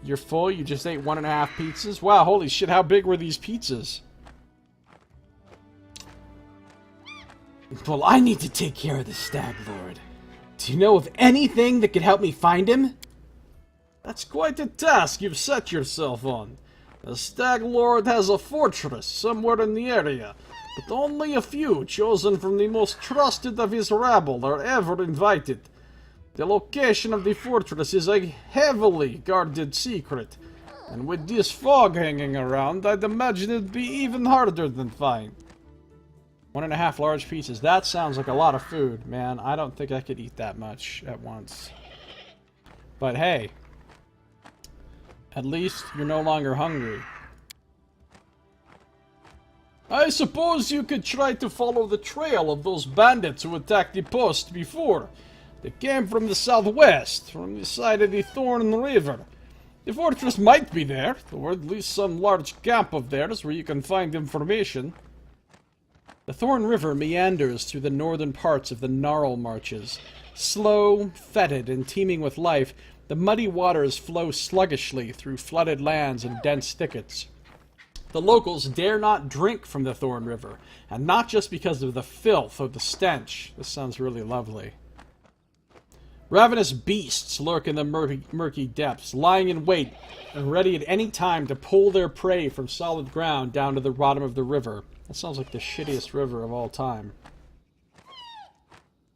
You're full? You just ate 1.5 pizzas? Wow, holy shit, how big were these pizzas? Well, I need to take care of the Stag Lord. Do you know of anything that could help me find him? That's quite a task you've set yourself on. The Stag Lord has a fortress somewhere in the area, but only a few chosen from the most trusted of his rabble are ever invited. The location of the fortress is a heavily guarded secret, and with this fog hanging around, I'd imagine it'd be even harder than fine. 1.5 large pizzas. That sounds like a lot of food, man. I don't think I could eat that much at once. But hey, at least you're no longer hungry. I suppose you could try to follow the trail of those bandits who attacked the post before. They came from the southwest, from the side of the Thorn River. The fortress might be there, or at least some large camp of theirs where you can find information. The Thorn River meanders through the northern parts of the Gnarl Marches. Slow, fetid, and teeming with life, the muddy waters flow sluggishly through flooded lands and dense thickets. The locals dare not drink from the Thorn River, and not just because of the filth or the stench. This sounds really lovely. Ravenous beasts lurk in the murky depths, lying in wait and ready at any time to pull their prey from solid ground down to the bottom of the river. That sounds like the shittiest river of all time.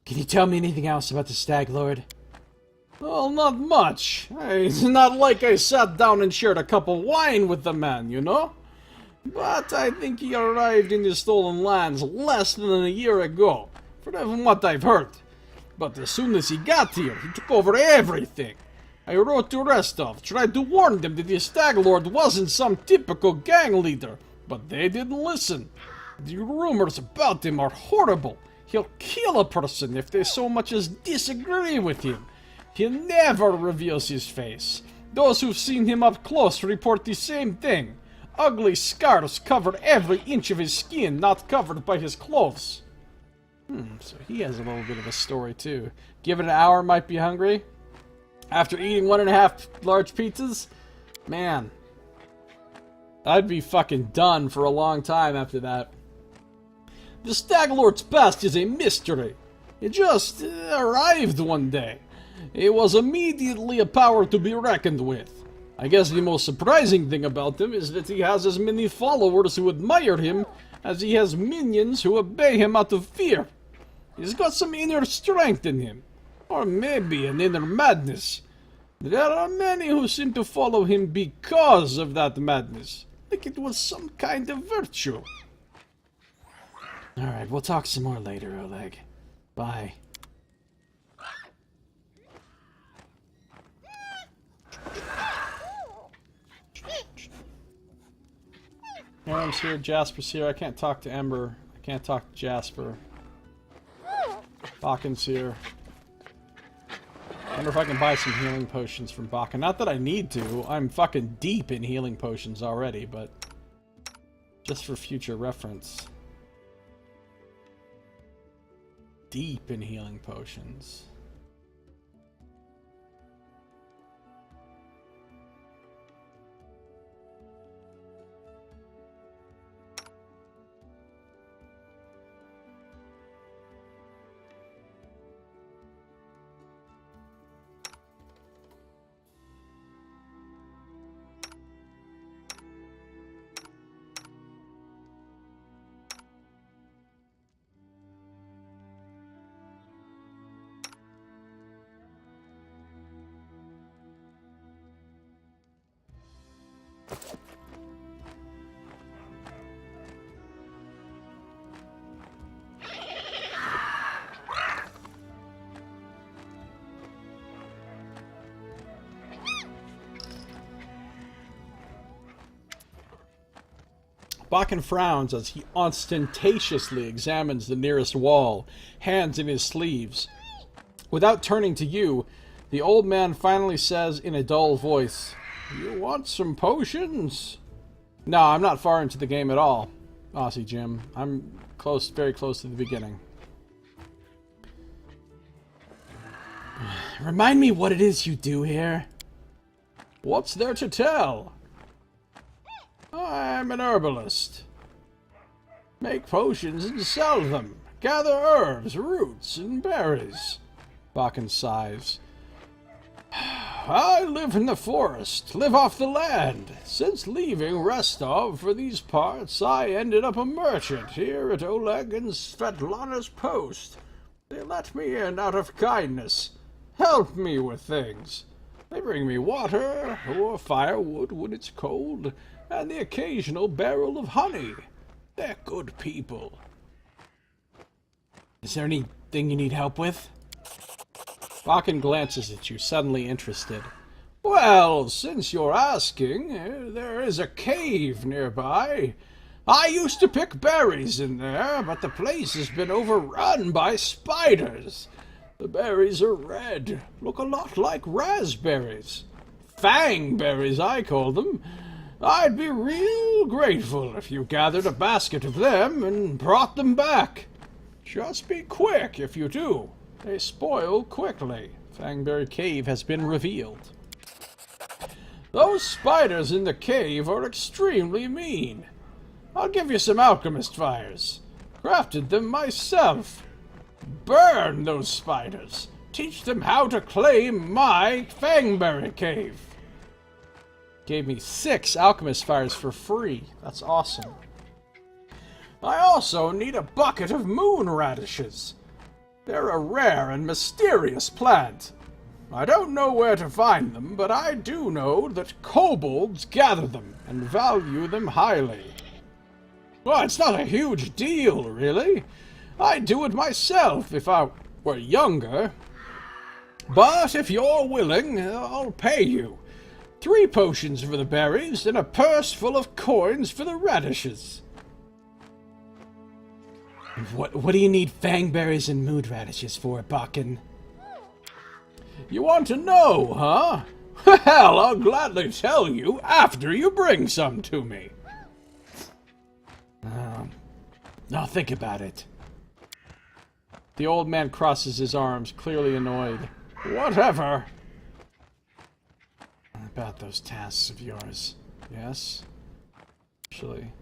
Can you tell me anything else about the Stag Lord? Well, not much. It's not like I sat down and shared a cup of wine with the man, you know? But I think he arrived in the Stolen Lands less than a year ago, from what I've heard. But as soon as he got here, he took over everything. I wrote to Restov, tried to warn them that the Stag Lord wasn't some typical gang leader, but they didn't listen. The rumors about him are horrible. He'll kill a person if they so much as disagree with him. He never reveals his face. Those who've seen him up close report the same thing. Ugly scars cover every inch of his skin, not covered by his clothes. So he has a little bit of a story too. Give it an hour, might be hungry. After eating 1.5 large pizzas? Man. I'd be fucking done for a long time after that. The Stag Lord's past is a mystery. He just arrived one day. He was immediately a power to be reckoned with. I guess the most surprising thing about him is that he has as many followers who admire him as he has minions who obey him out of fear. He's got some inner strength in him, or maybe an inner madness. There are many who seem to follow him because of that madness, like it was some kind of virtue. Alright, we'll talk some more later, Oleg. Bye. Aaron's here, Jasper's here. I can't talk to Ember. I can't talk to Jasper. Bakken's here. I wonder if I can buy some healing potions from Bakken. Not that I need to. I'm fucking deep in healing potions already, but just for future reference. Deep in healing potions. Bakken frowns as he ostentatiously examines the nearest wall, hands in his sleeves. Without turning to you, the old man finally says in a dull voice, "You want some potions?" No, I'm not far into the game at all, Aussie Jim. I'm close, very close to the beginning. Remind me what it is you do here. What's there to tell? I'm an herbalist. Make potions and sell them. Gather herbs, roots, and berries. Bakken sighs. I live in the forest, live off the land. Since leaving Rostov for these parts, I ended up a merchant here at Oleg and Svetlana's post. They let me in out of kindness, help me with things. They bring me water, or firewood when it's cold, and the occasional barrel of honey. They're good people. Is there anything you need help with? Bakken glances at you, suddenly interested. Well, since you're asking, there is a cave nearby. I used to pick berries in there, but the place has been overrun by spiders. The berries are red, look a lot like raspberries. Fangberries, I call them. I'd be real grateful if you gathered a basket of them and brought them back. Just be quick if you do. They spoil quickly. Fangberry Cave has been revealed. Those spiders in the cave are extremely mean. I'll give you some alchemist fires. Crafted them myself. Burn those spiders. Teach them how to claim my Fangberry Cave. Gave me 6 alchemist fires for free. That's awesome. I also need a bucket of moon radishes. They're a rare and mysterious plant. I don't know where to find them, but I do know that kobolds gather them and value them highly. Well, it's not a huge deal, really. I'd do it myself if I were younger. But if you're willing, I'll pay you. 3 potions for the berries and a purse full of coins for the radishes. What do you need fangberries and mood radishes for, Bakken? You want to know, huh? Well, I'll gladly tell you after you bring some to me. I'll think about it. The old man crosses his arms, clearly annoyed. Whatever. About those tasks of yours. Yes? Actually.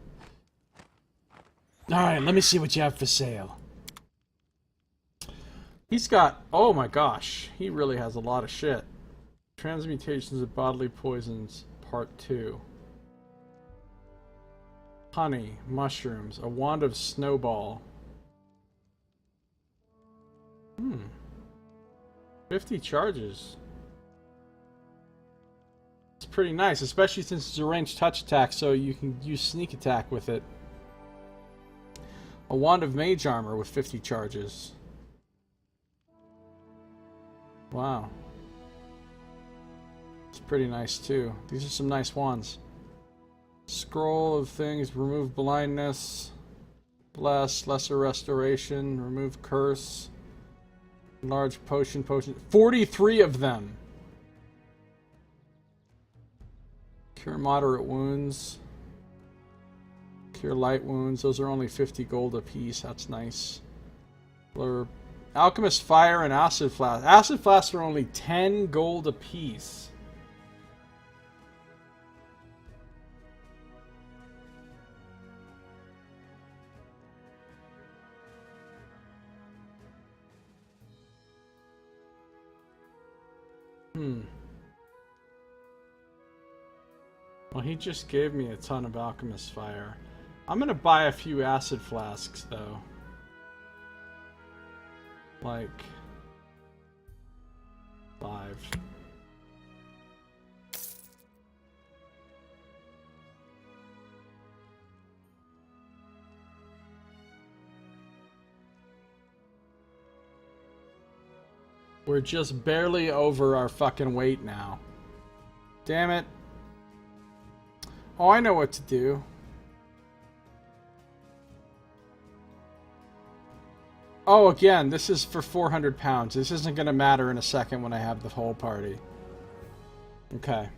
Alright, let me see what you have for sale. He's got... Oh my gosh. He really has a lot of shit. Transmutations of bodily poisons, part 2. Honey, mushrooms, a wand of snowball. 50 charges. It's pretty nice, especially since it's a ranged touch attack, so you can use sneak attack with it. A wand of mage armor with 50 charges. Wow. It's pretty nice too. These are some nice wands. Scroll of things, remove blindness, bless, lesser restoration, remove curse, large potion, 43 of them. Cure moderate wounds, cure light wounds, those are only 50 gold apiece, that's nice. Blurb. Alchemist fire and acid flask. Acid flasks are only 10 gold apiece. Well, he just gave me a ton of alchemist fire. I'm gonna buy a few acid flasks, though. Like... 5. We're just barely over our fucking weight now. Damn it. Oh, I know what to do. Oh, again, this is for 400 pounds. This isn't going to matter in a second when I have the whole party. Okay.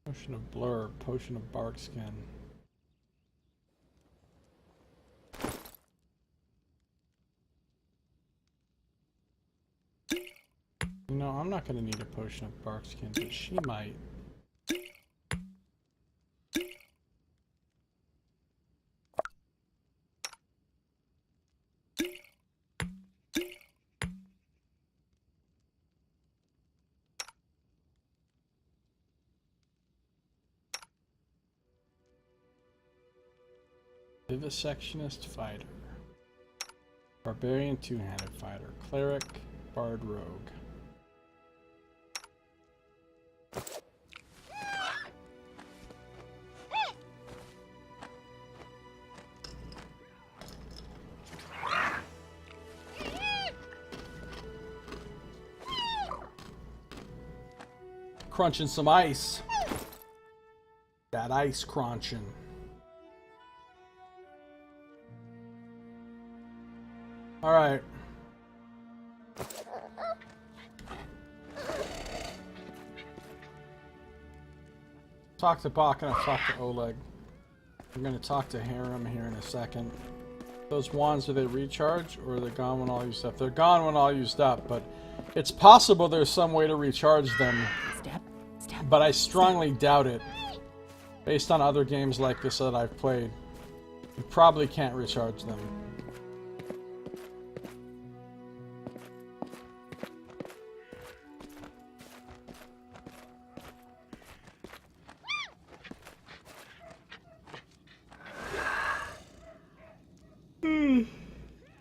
Potion of Blur, Potion of Barkskin. No, I'm not going to need a Potion of Barkskin, but she might. Vivisectionist Fighter. Barbarian two-handed fighter. Cleric. Bard rogue. Crunching some ice. That ice crunching. Alright. Talk to Bach and I'll talk to Oleg. I'm going to talk to Harem here in a second. Those wands, do they recharge or are they gone when all used up? They're gone when all used up, but it's possible there's some way to recharge them. Step. But I strongly doubt it. Based on other games like this that I've played. You probably can't recharge them.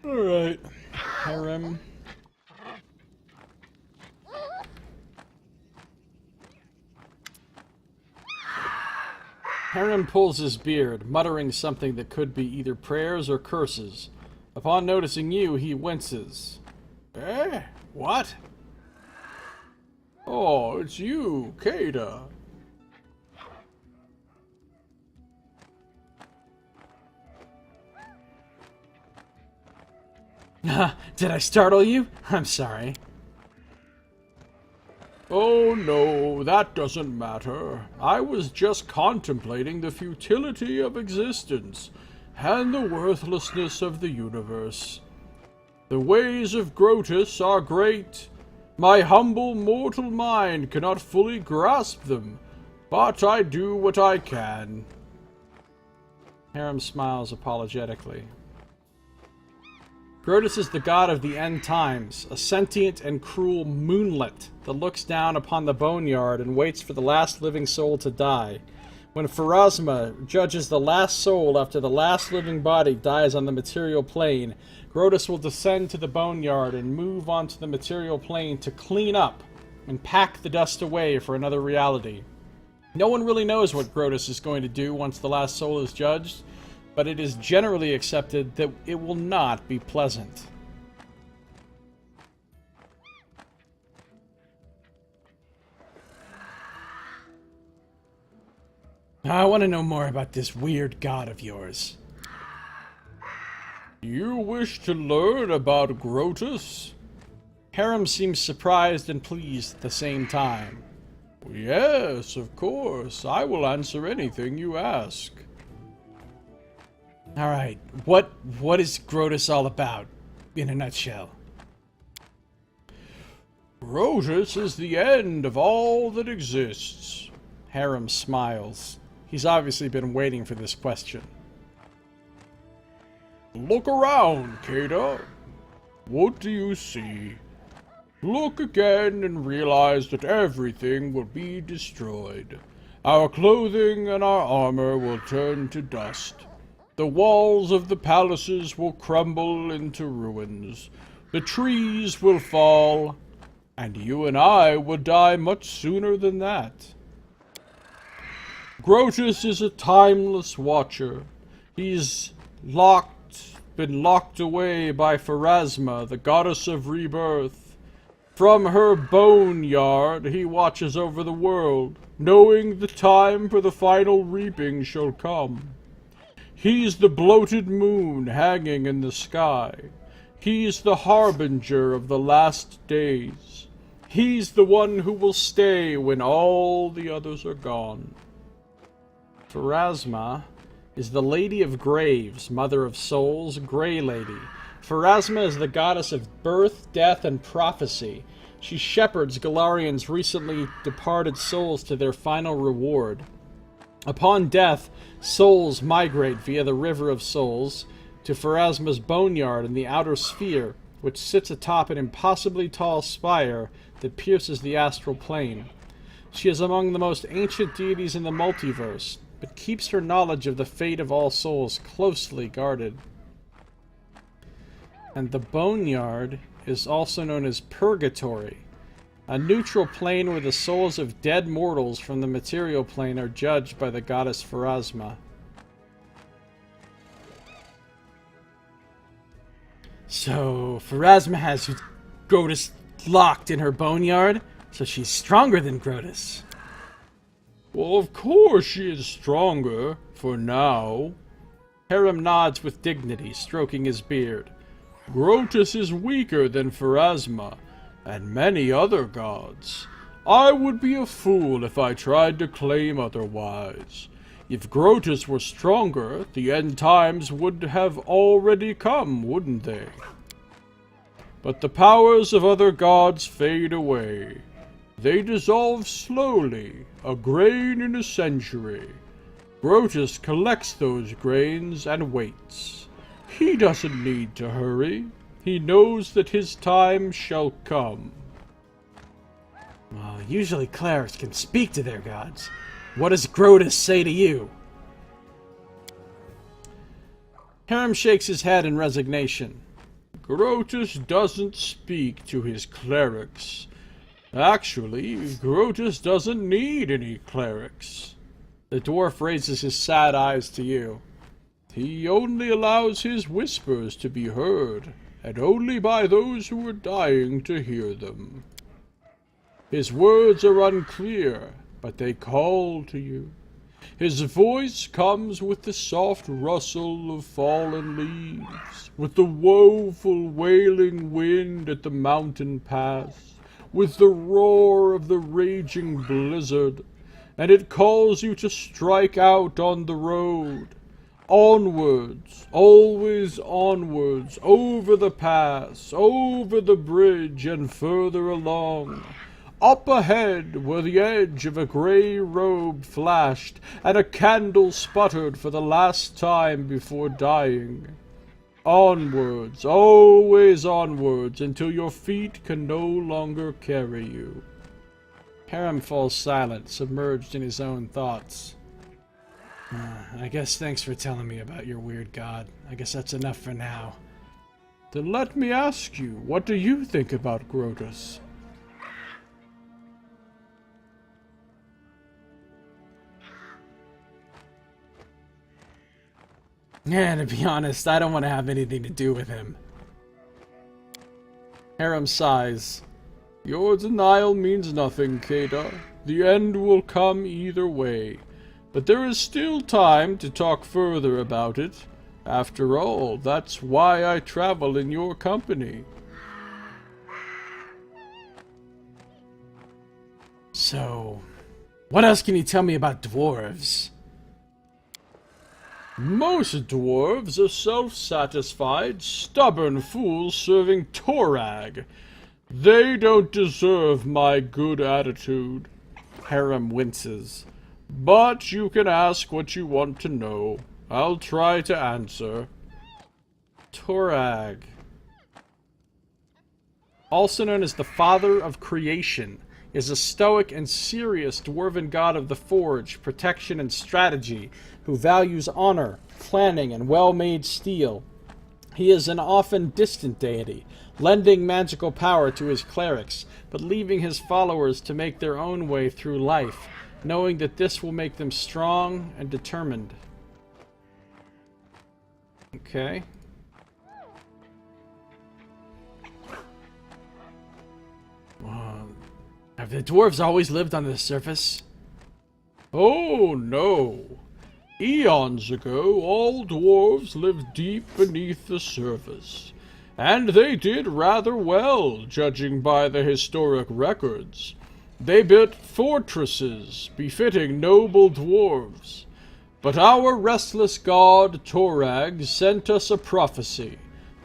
Alright. Harem. Harem pulls his beard, muttering something that could be either prayers or curses. Upon noticing you, he winces. Eh? What? Oh, it's you, Kada. Did I startle you? I'm sorry. Oh no, that doesn't matter. I was just contemplating the futility of existence and the worthlessness of the universe. The ways of Grotus are great. My humble mortal mind cannot fully grasp them, but I do what I can. Harem smiles apologetically. Grotus is the god of the end times, a sentient and cruel moonlet that looks down upon the boneyard and waits for the last living soul to die. When Pharasma judges the last soul after the last living body dies on the material plane, Grotus will descend to the boneyard and move onto the material plane to clean up and pack the dust away for another reality. No one really knows what Grotus is going to do once the last soul is judged, but it is generally accepted that it will not be pleasant. I want to know more about this weird god of yours. You wish to learn about Grotus? Harem seems surprised and pleased at the same time. Yes, of course. I will answer anything you ask. Alright, what is Grotus all about, in a nutshell? Grotus is the end of all that exists. Harem smiles. He's obviously been waiting for this question. Look around, Kada. What do you see? Look again and realize that everything will be destroyed. Our clothing and our armor will turn to dust. The walls of the palaces will crumble into ruins. The trees will fall. And you and I will die much sooner than that. Grotus is a timeless watcher. He's been locked away by Pharasma, the goddess of rebirth. From her boneyard he watches over the world, knowing the time for the final reaping shall come. He's the bloated moon hanging in the sky. He's the harbinger of the last days. He's the one who will stay when all the others are gone. Pharasma is the Lady of Graves, Mother of Souls, Grey Lady. Pharasma is the goddess of birth, death, and prophecy. She shepherds Galarian's recently departed souls to their final reward. Upon death, souls migrate via the River of Souls to Pharasma's boneyard in the outer sphere, which sits atop an impossibly tall spire that pierces the astral plane. She is among the most ancient deities in the multiverse, but keeps her knowledge of the fate of all souls closely guarded. And the boneyard is also known as Purgatory, a neutral plane where the souls of dead mortals from the material plane are judged by the goddess Pharasma. So, Pharasma has Grotus locked in her boneyard, so she's stronger than Grotus. Well, of course she is stronger, for now. Harem nods with dignity, stroking his beard. Grotus is weaker than Pharasma, and many other gods. I would be a fool if I tried to claim otherwise. If Grotus were stronger, the end times would have already come, wouldn't they? But the powers of other gods fade away. They dissolve slowly, a grain in a century. Grotus collects those grains and waits. He doesn't need to hurry. He knows that his time shall come. Well, usually clerics can speak to their gods. What does Grotus say to you? Harem shakes his head in resignation. Grotus doesn't speak to his clerics. Actually, Grotus doesn't need any clerics. The dwarf raises his sad eyes to you. He only allows his whispers to be heard, and only by those who are dying to hear them. His words are unclear, but they call to you. His voice comes with the soft rustle of fallen leaves, with the woeful wailing wind at the mountain pass, with the roar of the raging blizzard, and it calls you to strike out on the road. Onwards, always onwards, over the pass, over the bridge, and further along. Up ahead, where the edge of a grey robe flashed, and a candle sputtered for the last time before dying. Onwards, always onwards, until your feet can no longer carry you. Harem falls silent, submerged in his own thoughts. I guess thanks for telling me about your weird god. I guess that's enough for now. Then let me ask you, what do you think about Grotus? Yeah, to be honest, I don't want to have anything to do with him. Harem sighs. Your denial means nothing, Keda. The end will come either way. But there is still time to talk further about it. After all, that's why I travel in your company. So, what else can you tell me about dwarves? Most dwarves are self-satisfied, stubborn fools serving Torag. They don't deserve my good attitude. Harem winces. But you can ask what you want to know. I'll try to answer. Torag. Also known as the Father of Creation, is a stoic and serious dwarven god of the forge, protection, and strategy, who values honor, planning, and well-made steel. He is an often distant deity, lending magical power to his clerics, but leaving his followers to make their own way through life, knowing that this will make them strong and determined. Okay. Have the dwarves always lived on the surface? Oh, no. Eons ago, all dwarves lived deep beneath the surface, and they did rather well, judging by the historic records. They built fortresses befitting noble dwarves. But our restless god Torag sent us a prophecy,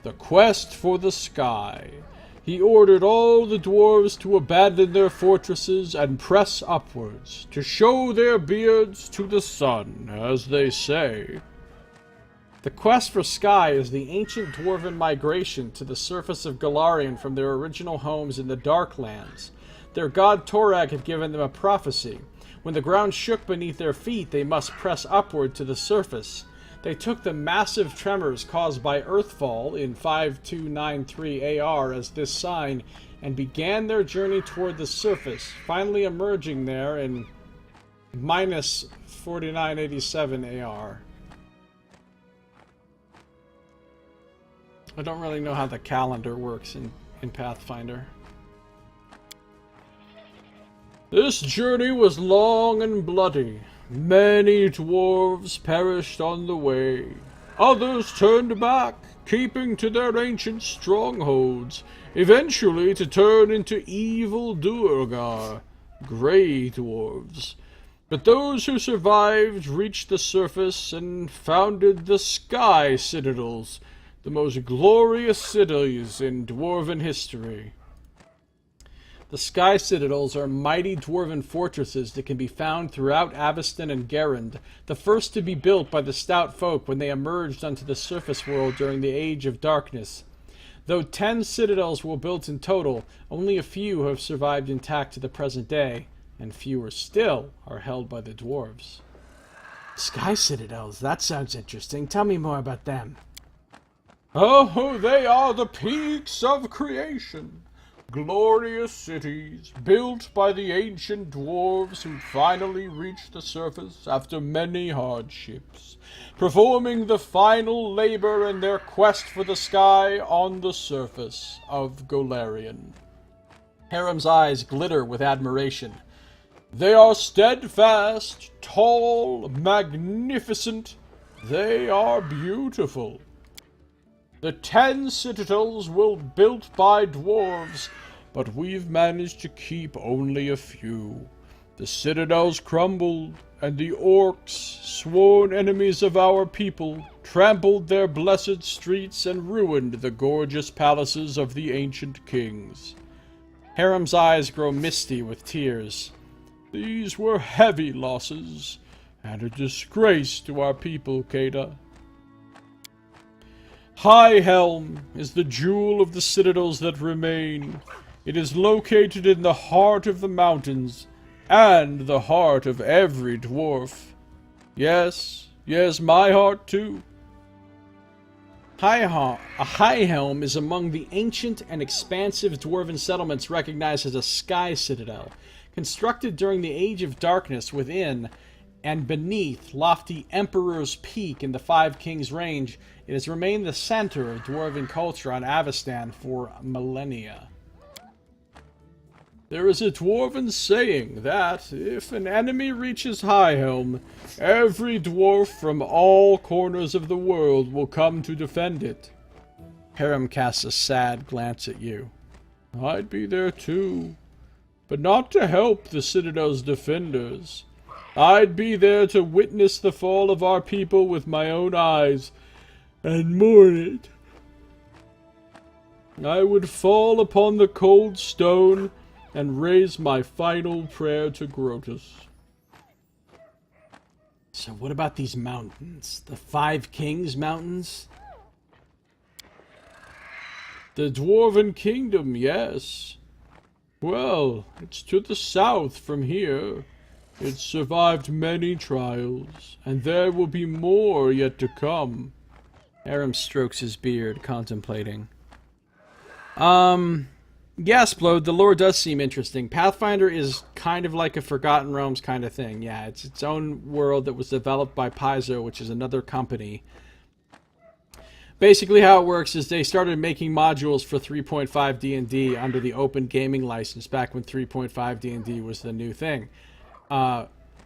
the quest for the sky. He ordered all the dwarves to abandon their fortresses and press upwards, to show their beards to the sun, as they say. The quest for sky is the ancient dwarven migration to the surface of Golarion from their original homes in the Darklands. Their god Torag had given them a prophecy. When the ground shook beneath their feet, they must press upward to the surface. They took the massive tremors caused by Earthfall in 5293 AR as this sign and began their journey toward the surface, finally emerging there in minus 4987 AR. I don't really know how the calendar works in Pathfinder. This journey was long and bloody. Many dwarves perished on the way. Others turned back, keeping to their ancient strongholds, eventually to turn into evil Duergar, grey dwarves. But those who survived reached the surface and founded the Sky Citadels, the most glorious cities in dwarven history. The Sky Citadels are mighty dwarven fortresses that can be found throughout Aveston and Gerund, the first to be built by the stout folk when they emerged onto the surface world during the Age of Darkness. Though 10 citadels were built in total, only a few have survived intact to the present day, and fewer still are held by the dwarves. Sky Citadels, that sounds interesting. Tell me more about them. Oh, they are the peaks of creation. Glorious cities, built by the ancient dwarves who finally reached the surface after many hardships, performing the final labor in their quest for the sky on the surface of Golarion. Harem's eyes glitter with admiration. They are steadfast, tall, magnificent. They are beautiful. The 10 citadels were built by dwarves, but we've managed to keep only a few. The citadels crumbled, and the orcs, sworn enemies of our people, trampled their blessed streets and ruined the gorgeous palaces of the ancient kings. Harem's eyes grow misty with tears. These were heavy losses, and a disgrace to our people, Keda. High Helm is the jewel of the citadels that remain. It is located in the heart of the mountains, and the heart of every dwarf. Yes, my heart too. High Helm is among the ancient and expansive dwarven settlements recognized as a sky citadel. Constructed during the Age of Darkness within and beneath lofty Emperor's Peak in the Five Kings Range, it has remained the center of dwarven culture on Avestan for millennia. There is a dwarven saying that, if an enemy reaches High Helm, every dwarf from all corners of the world will come to defend it. Harem casts a sad glance at you. I'd be there too, but not to help the Citadel's defenders. I'd be there to witness the fall of our people with my own eyes, and mourn it. I would fall upon the cold stone and raise my final prayer to Grotus. So what about these mountains? The Five Kings Mountains? The Dwarven Kingdom, yes. Well, it's to the south from here. It's survived many trials, and there will be more yet to come. Aram strokes his beard, contemplating. Yes, Blode, the lore does seem interesting. Pathfinder is kind of like a Forgotten Realms kind of thing. Yeah, it's its own world that was developed by Paizo, which is another company. Basically how it works is they started making modules for 3.5 D&D under the open gaming license back when 3.5 D&D was the new thing.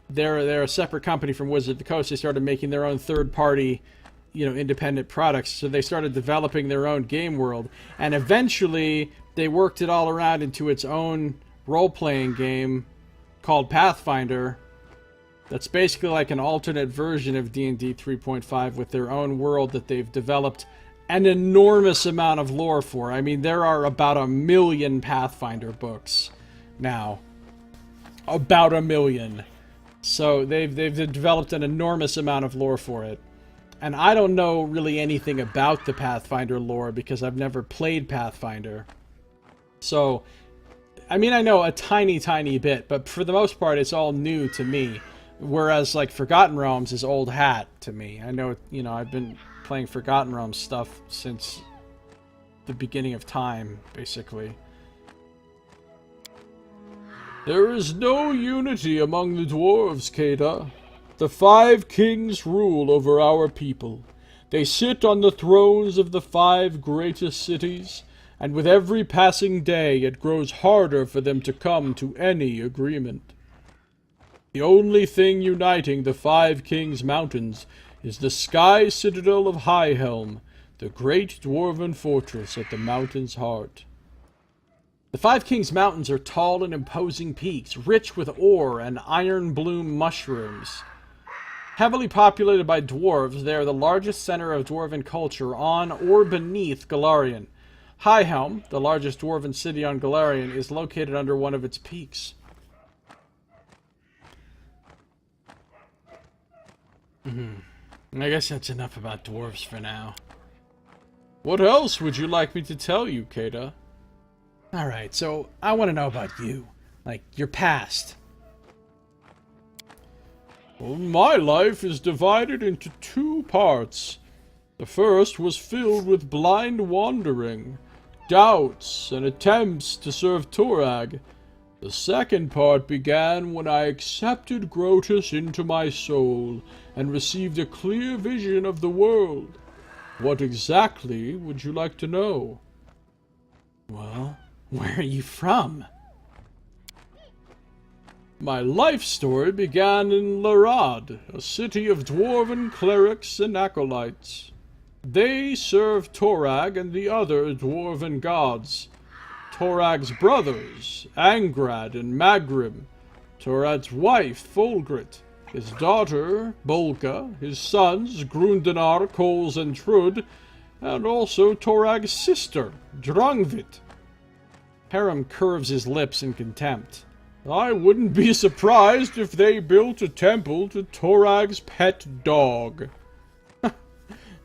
they're a separate company from Wizard of the Coast. They started making their own third-party, independent products. So they started developing their own game world, and eventually they worked it all around into its own role-playing game called Pathfinder. That's basically like an alternate version of D&D 3.5 with their own world that they've developed an enormous amount of lore for. I mean, there are about 1 million Pathfinder books now. About 1 million. So they've developed an enormous amount of lore for it. And I don't know really anything about the Pathfinder lore because I've never played Pathfinder. So, I mean, I know a tiny, tiny bit, but for the most part, it's all new to me. Whereas, like, Forgotten Realms is old hat to me. I know, I've been playing Forgotten Realms stuff since the beginning of time, basically. There is no unity among the dwarves, Keda. The 5 kings rule over our people. They sit on the thrones of the 5 greatest cities, and with every passing day it grows harder for them to come to any agreement. The only thing uniting the 5 kings' mountains is the sky citadel of Highhelm, the great dwarven fortress at the mountain's heart. The 5 Kings Mountains are tall and imposing peaks, rich with ore and iron bloom mushrooms. Heavily populated by dwarves, they are the largest center of dwarven culture on or beneath Golarion. Highhelm, the largest dwarven city on Golarion, is located under one of its peaks. I guess that's enough about dwarves for now. What else would you like me to tell you, Keda? Alright, so I want to know about you. Like, your past. Well, my life is divided into 2 parts. The first was filled with blind wandering, doubts, and attempts to serve Torag. The second part began when I accepted Grotus into my soul and received a clear vision of the world. What exactly would you like to know? Well, where are you from? My life story began in Larad, a city of dwarven clerics and acolytes. They serve Torag and the other dwarven gods. Torag's brothers, Angrad and Magrim, Torag's wife, Folgrit, his daughter, Bolka, his sons, Grundenar, Coles, and Trud, and also Torag's sister, Drangvit. Harem curves his lips in contempt. I wouldn't be surprised if they built a temple to Torag's pet dog.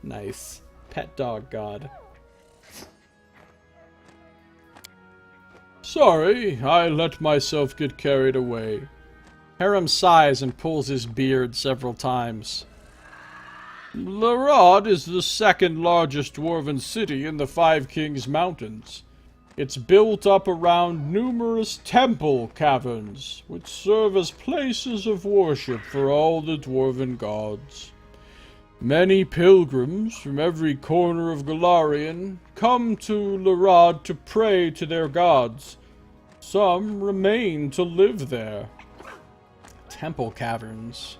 Nice. Pet dog god. Sorry, I let myself get carried away. Harem sighs and pulls his beard several times. Larad is the 2nd largest dwarven city in the 5 Kings Mountains. It's built up around numerous temple caverns, which serve as places of worship for all the dwarven gods. Many pilgrims from every corner of Golarion come to Larad to pray to their gods. Some remain to live there. Temple caverns.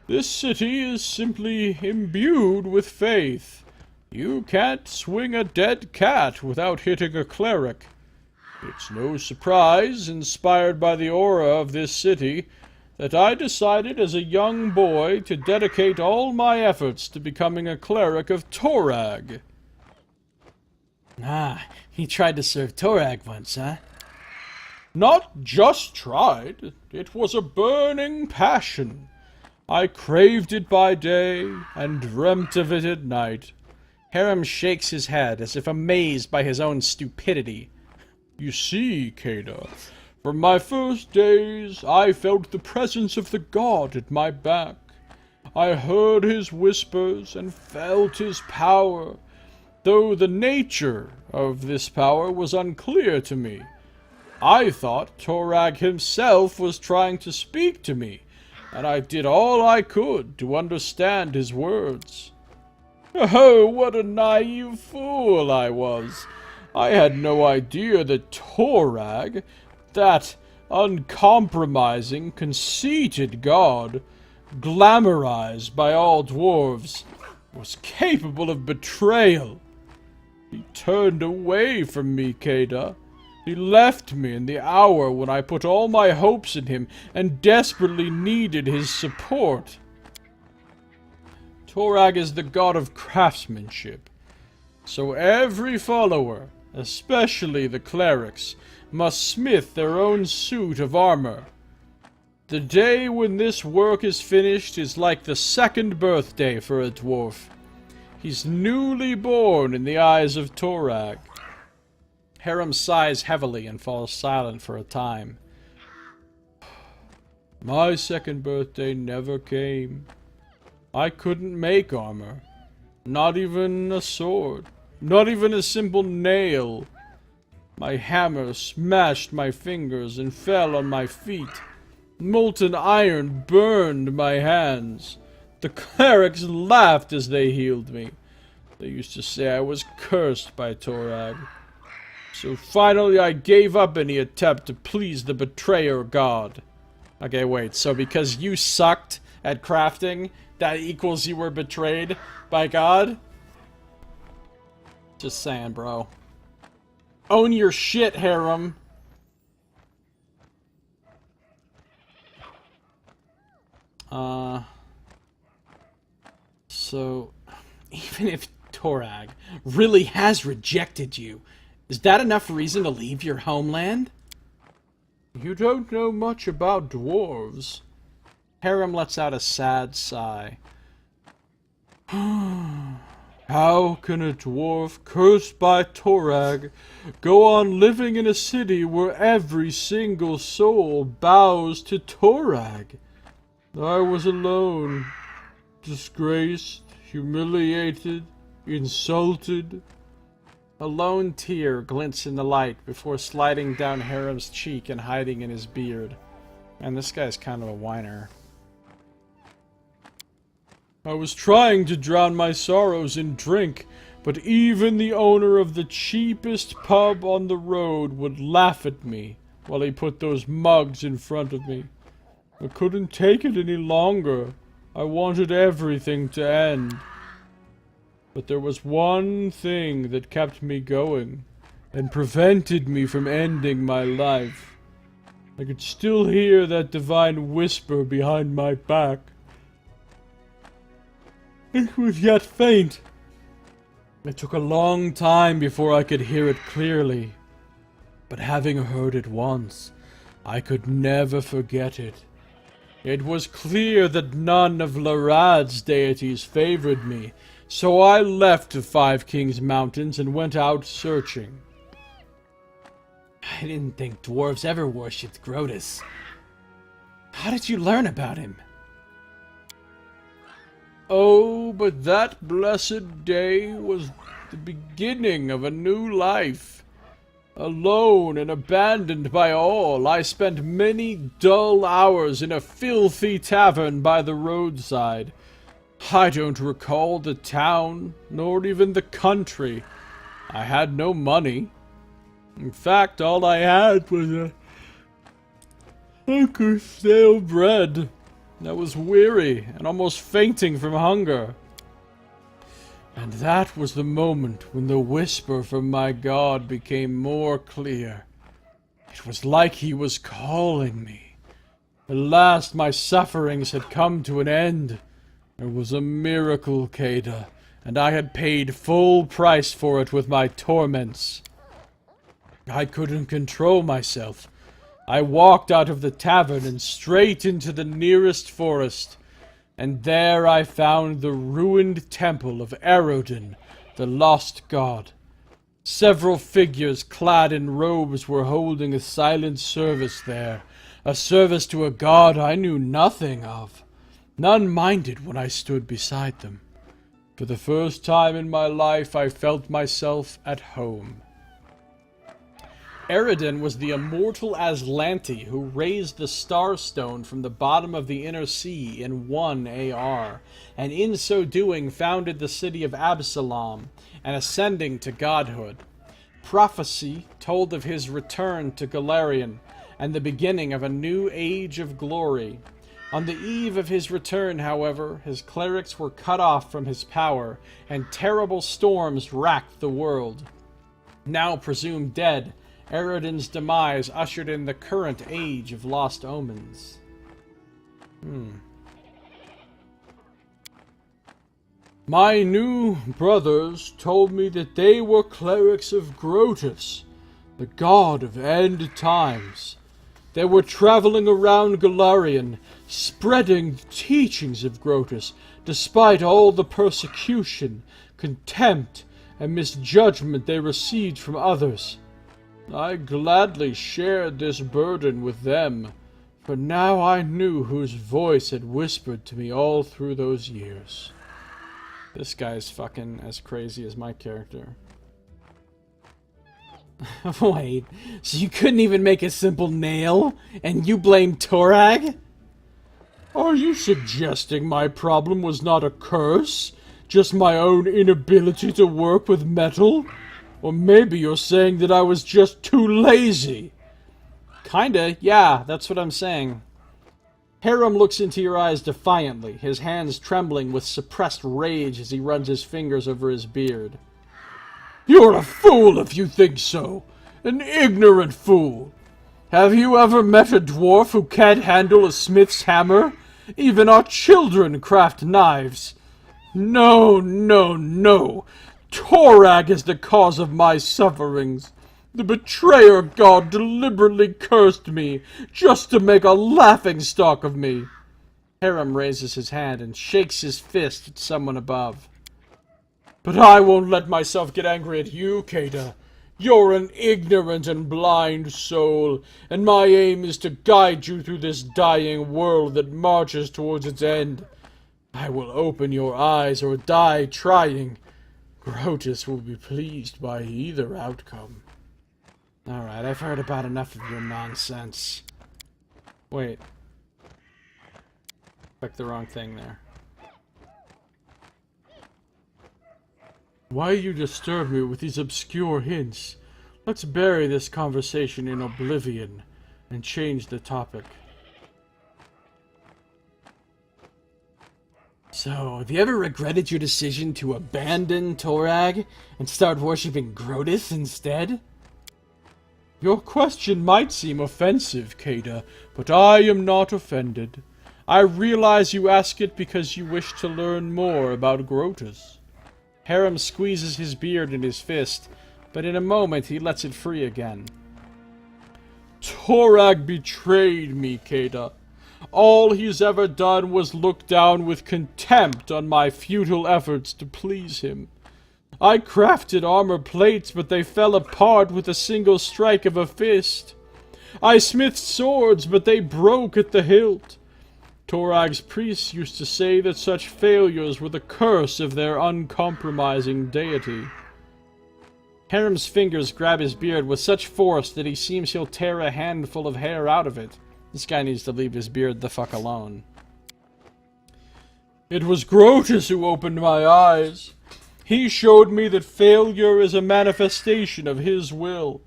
This city is simply imbued with faith. You can't swing a dead cat without hitting a cleric. It's no surprise, inspired by the aura of this city, that I decided as a young boy to dedicate all my efforts to becoming a cleric of Torag. Ah, he tried to serve Torag once, huh? Not just tried. It was a burning passion. I craved it by day and dreamt of it at night. Harem shakes his head as if amazed by his own stupidity. You see, Keda, from my first days, I felt the presence of the god at my back. I heard his whispers and felt his power, though the nature of this power was unclear to me. I thought Torag himself was trying to speak to me, and I did all I could to understand his words. Oh, what a naive fool I was! I had no idea that Torag, that uncompromising, conceited god, glamorized by all dwarves, was capable of betrayal. He turned away from me, Keda. He left me in the hour when I put all my hopes in him and desperately needed his support. Torag is the god of craftsmanship, so every follower, especially the clerics, must smith their own suit of armor. The day when this work is finished is like the second birthday for a dwarf. He's newly born in the eyes of Torag. Harem sighs heavily and falls silent for a time. My second birthday never came. I couldn't make armor. Not even a sword. Not even a simple nail. My hammer smashed my fingers and fell on my feet. Molten iron burned my hands. The clerics laughed as they healed me. They used to say I was cursed by Torag. So finally I gave up any attempt to please the betrayer god. Okay, wait, so because you sucked at crafting, that equals you were betrayed by God? Just saying, bro. Own your shit, Harem. So, even if Torag really has rejected you, is that enough reason to leave your homeland? You don't know much about dwarves. Harem lets out a sad sigh. How can a dwarf cursed by Torag go on living in a city where every single soul bows to Torag? I was alone, disgraced, humiliated, insulted. A lone tear glints in the light before sliding down Harem's cheek and hiding in his beard. Man, this guy's kind of a whiner. I was trying to drown my sorrows in drink, but even the owner of the cheapest pub on the road would laugh at me while he put those mugs in front of me. I couldn't take it any longer. I wanted everything to end. But there was one thing that kept me going and prevented me from ending my life. I could still hear that divine whisper behind my back. It was yet faint. It took a long time before I could hear it clearly. But having heard it once, I could never forget it. It was clear that none of Larad's deities favored me, so I left the Five Kings Mountains and went out searching. I didn't think dwarves ever worshipped Grotus. How did you learn about him? Oh, but that blessed day was the beginning of a new life. Alone and abandoned by all, I spent many dull hours in a filthy tavern by the roadside. I don't recall the town, nor even the country. I had no money. In fact, all I had was a hunk of stale bread. I was weary and almost fainting from hunger. And that was the moment when the whisper from my god became more clear. It was like he was calling me. At last my sufferings had come to an end. It was a miracle, Keda, and I had paid full price for it with my torments. I couldn't control myself. I walked out of the tavern and straight into the nearest forest, and there I found the ruined temple of Erodin, the lost god. Several figures clad in robes were holding a silent service there, a service to a god I knew nothing of. None minded when I stood beside them. For the first time in my life I felt myself at home. Eredin was the immortal Aslanti who raised the Star Stone from the bottom of the Inner Sea in 1 AR, and in so doing founded the city of Absalom, and ascending to godhood. Prophecy told of his return to Galarian, and the beginning of a new age of glory. On the eve of his return, however, his clerics were cut off from his power, and terrible storms racked the world. Now presumed dead, Eredin's demise ushered in the current age of lost omens. My new brothers told me that they were clerics of Grotus, the god of end times. They were traveling around Golarion, spreading the teachings of Grotus, despite all the persecution, contempt, and misjudgment they received from others. I gladly shared this burden with them, for now I knew whose voice had whispered to me all through those years. This guy's fucking as crazy as my character. Wait, so you couldn't even make a simple nail, and you blame Torag? Are you suggesting my problem was not a curse, just my own inability to work with metal? Or maybe you're saying that I was just too lazy? Kinda, yeah, that's what I'm saying. Harem looks into your eyes defiantly, his hands trembling with suppressed rage as he runs his fingers over his beard. You're a fool if you think so. An ignorant fool. Have you ever met a dwarf who can't handle a smith's hammer? Even our children craft knives. No, no, no. Torag is the cause of my sufferings. The betrayer god deliberately cursed me, just to make a laughingstock of me. Harem raises his hand and shakes his fist at someone above. But I won't let myself get angry at you, Kata. You're an ignorant and blind soul, and my aim is to guide you through this dying world that marches towards its end. I will open your eyes or die trying. Grotus will be pleased by either outcome. Alright, I've heard about enough of your nonsense. Wait. Clicked the wrong thing there. Why you disturb me with these obscure hints? Let's bury this conversation in oblivion and change the topic. So, have you ever regretted your decision to abandon Torag and start worshipping Grotus instead? Your question might seem offensive, Kata, but I am not offended. I realize you ask it because you wish to learn more about Grotus. Harem squeezes his beard in his fist, but in a moment he lets it free again. Torag betrayed me, Kata. All he's ever done was look down with contempt on my futile efforts to please him. I crafted armor plates, but they fell apart with a single strike of a fist. I smithed swords, but they broke at the hilt. Torag's priests used to say that such failures were the curse of their uncompromising deity. Harem's fingers grab his beard with such force that he seems he'll tear a handful of hair out of it. This guy needs to leave his beard the fuck alone. It was Grotus who opened my eyes. He showed me that failure is a manifestation of his will.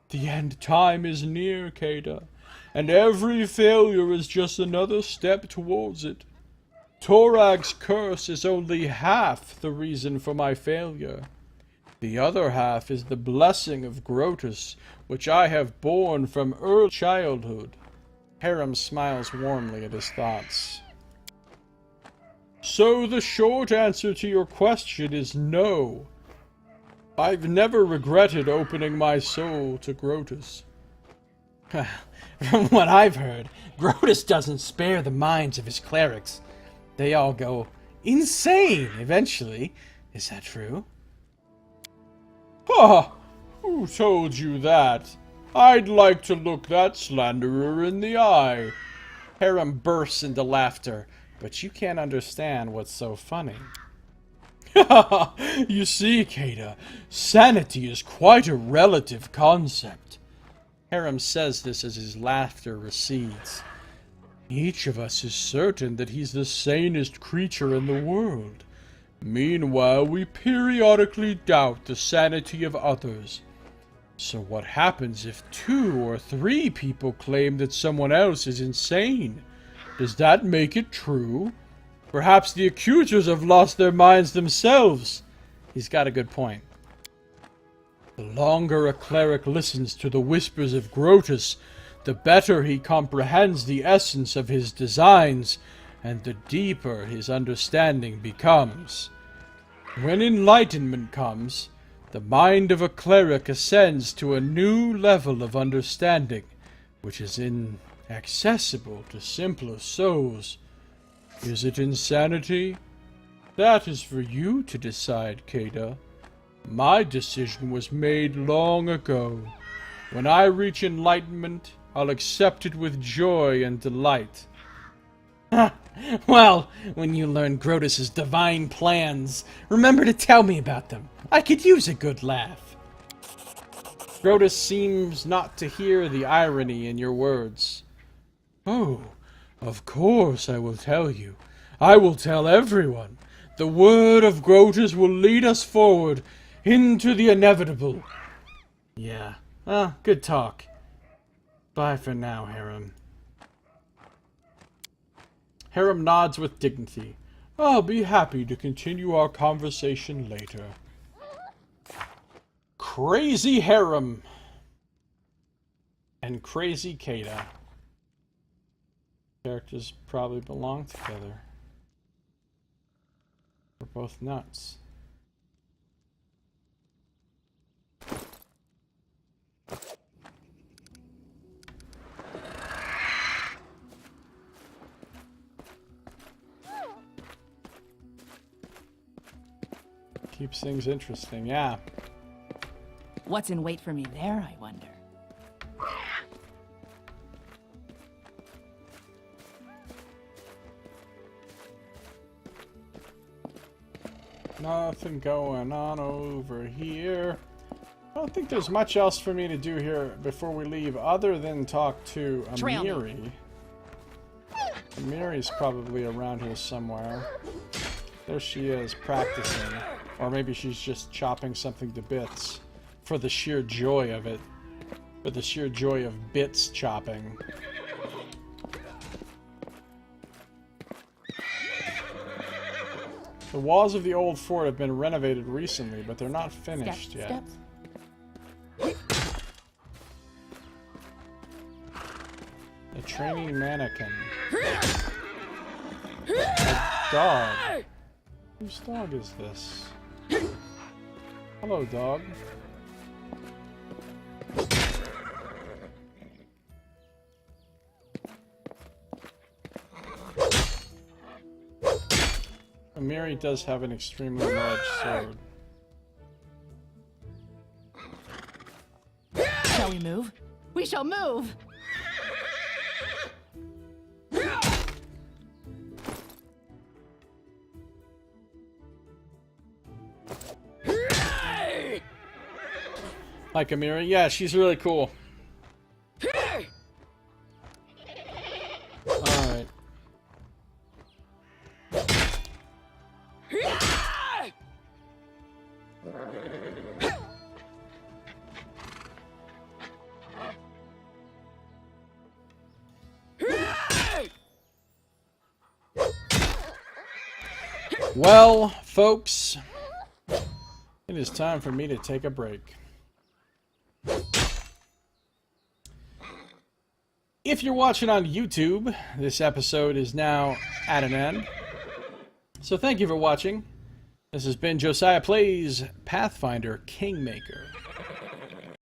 The end time is near, Kata, and every failure is just another step towards it. Torag's curse is only half the reason for my failure. The other half is the blessing of Grotus, which I have borne from early childhood. Harem smiles warmly at his thoughts. So the short answer to your question is no. I've never regretted opening my soul to Grotus. From what I've heard, Grotus doesn't spare the minds of his clerics. They all go insane eventually. Is that true? Ha! Who told you that? I'd like to look that slanderer in the eye. Harem bursts into laughter, but you can't understand what's so funny. You see, Kata, sanity is quite a relative concept. Harem says this as his laughter recedes. Each of us is certain that he's the sanest creature in the world. Meanwhile, we periodically doubt the sanity of others. So what happens if 2 or 3 people claim that someone else is insane? Does that make it true? Perhaps the accusers have lost their minds themselves. He's got a good point. The longer a cleric listens to the whispers of Grotus, the better he comprehends the essence of his designs, and the deeper his understanding becomes. When enlightenment comes, the mind of a cleric ascends to a new level of understanding, which is inaccessible to simpler souls. Is it insanity? That is for you to decide, Kada. My decision was made long ago. When I reach enlightenment, I'll accept it with joy and delight. Well, when you learn Grotus's divine plans, remember to tell me about them. I could use a good laugh. Grotus seems not to hear the irony in your words. Oh, of course I will tell you. I will tell everyone. The word of Grotus will lead us forward into the inevitable. Yeah, good talk. Bye for now, Harem. Harem nods with dignity. I'll be happy to continue our conversation later. Crazy Harem and Crazy Kada. Characters probably belong together. We're both nuts. Keeps things interesting, yeah. What's in wait for me there, I wonder? Nothing going on over here. I don't think there's much else for me to do here before we leave other than talk to Amiri. Amiri's probably around here somewhere. There she is, practicing. Or maybe she's just chopping something to bits for the sheer joy of it. For the sheer joy of bits chopping. The walls of the old fort have been renovated recently, but they're not finished yet. Steps. A training mannequin. A dog. Whose dog is this? Hello, dog. Amiri does have an extremely large sword. Shall we move? We shall move! Like Amiri? Yeah, she's really cool. Alright. Well, folks, it is time for me to take a break. If you're watching on YouTube, this episode is now at an end. So thank you for watching. This has been Josiah Plays Pathfinder Kingmaker.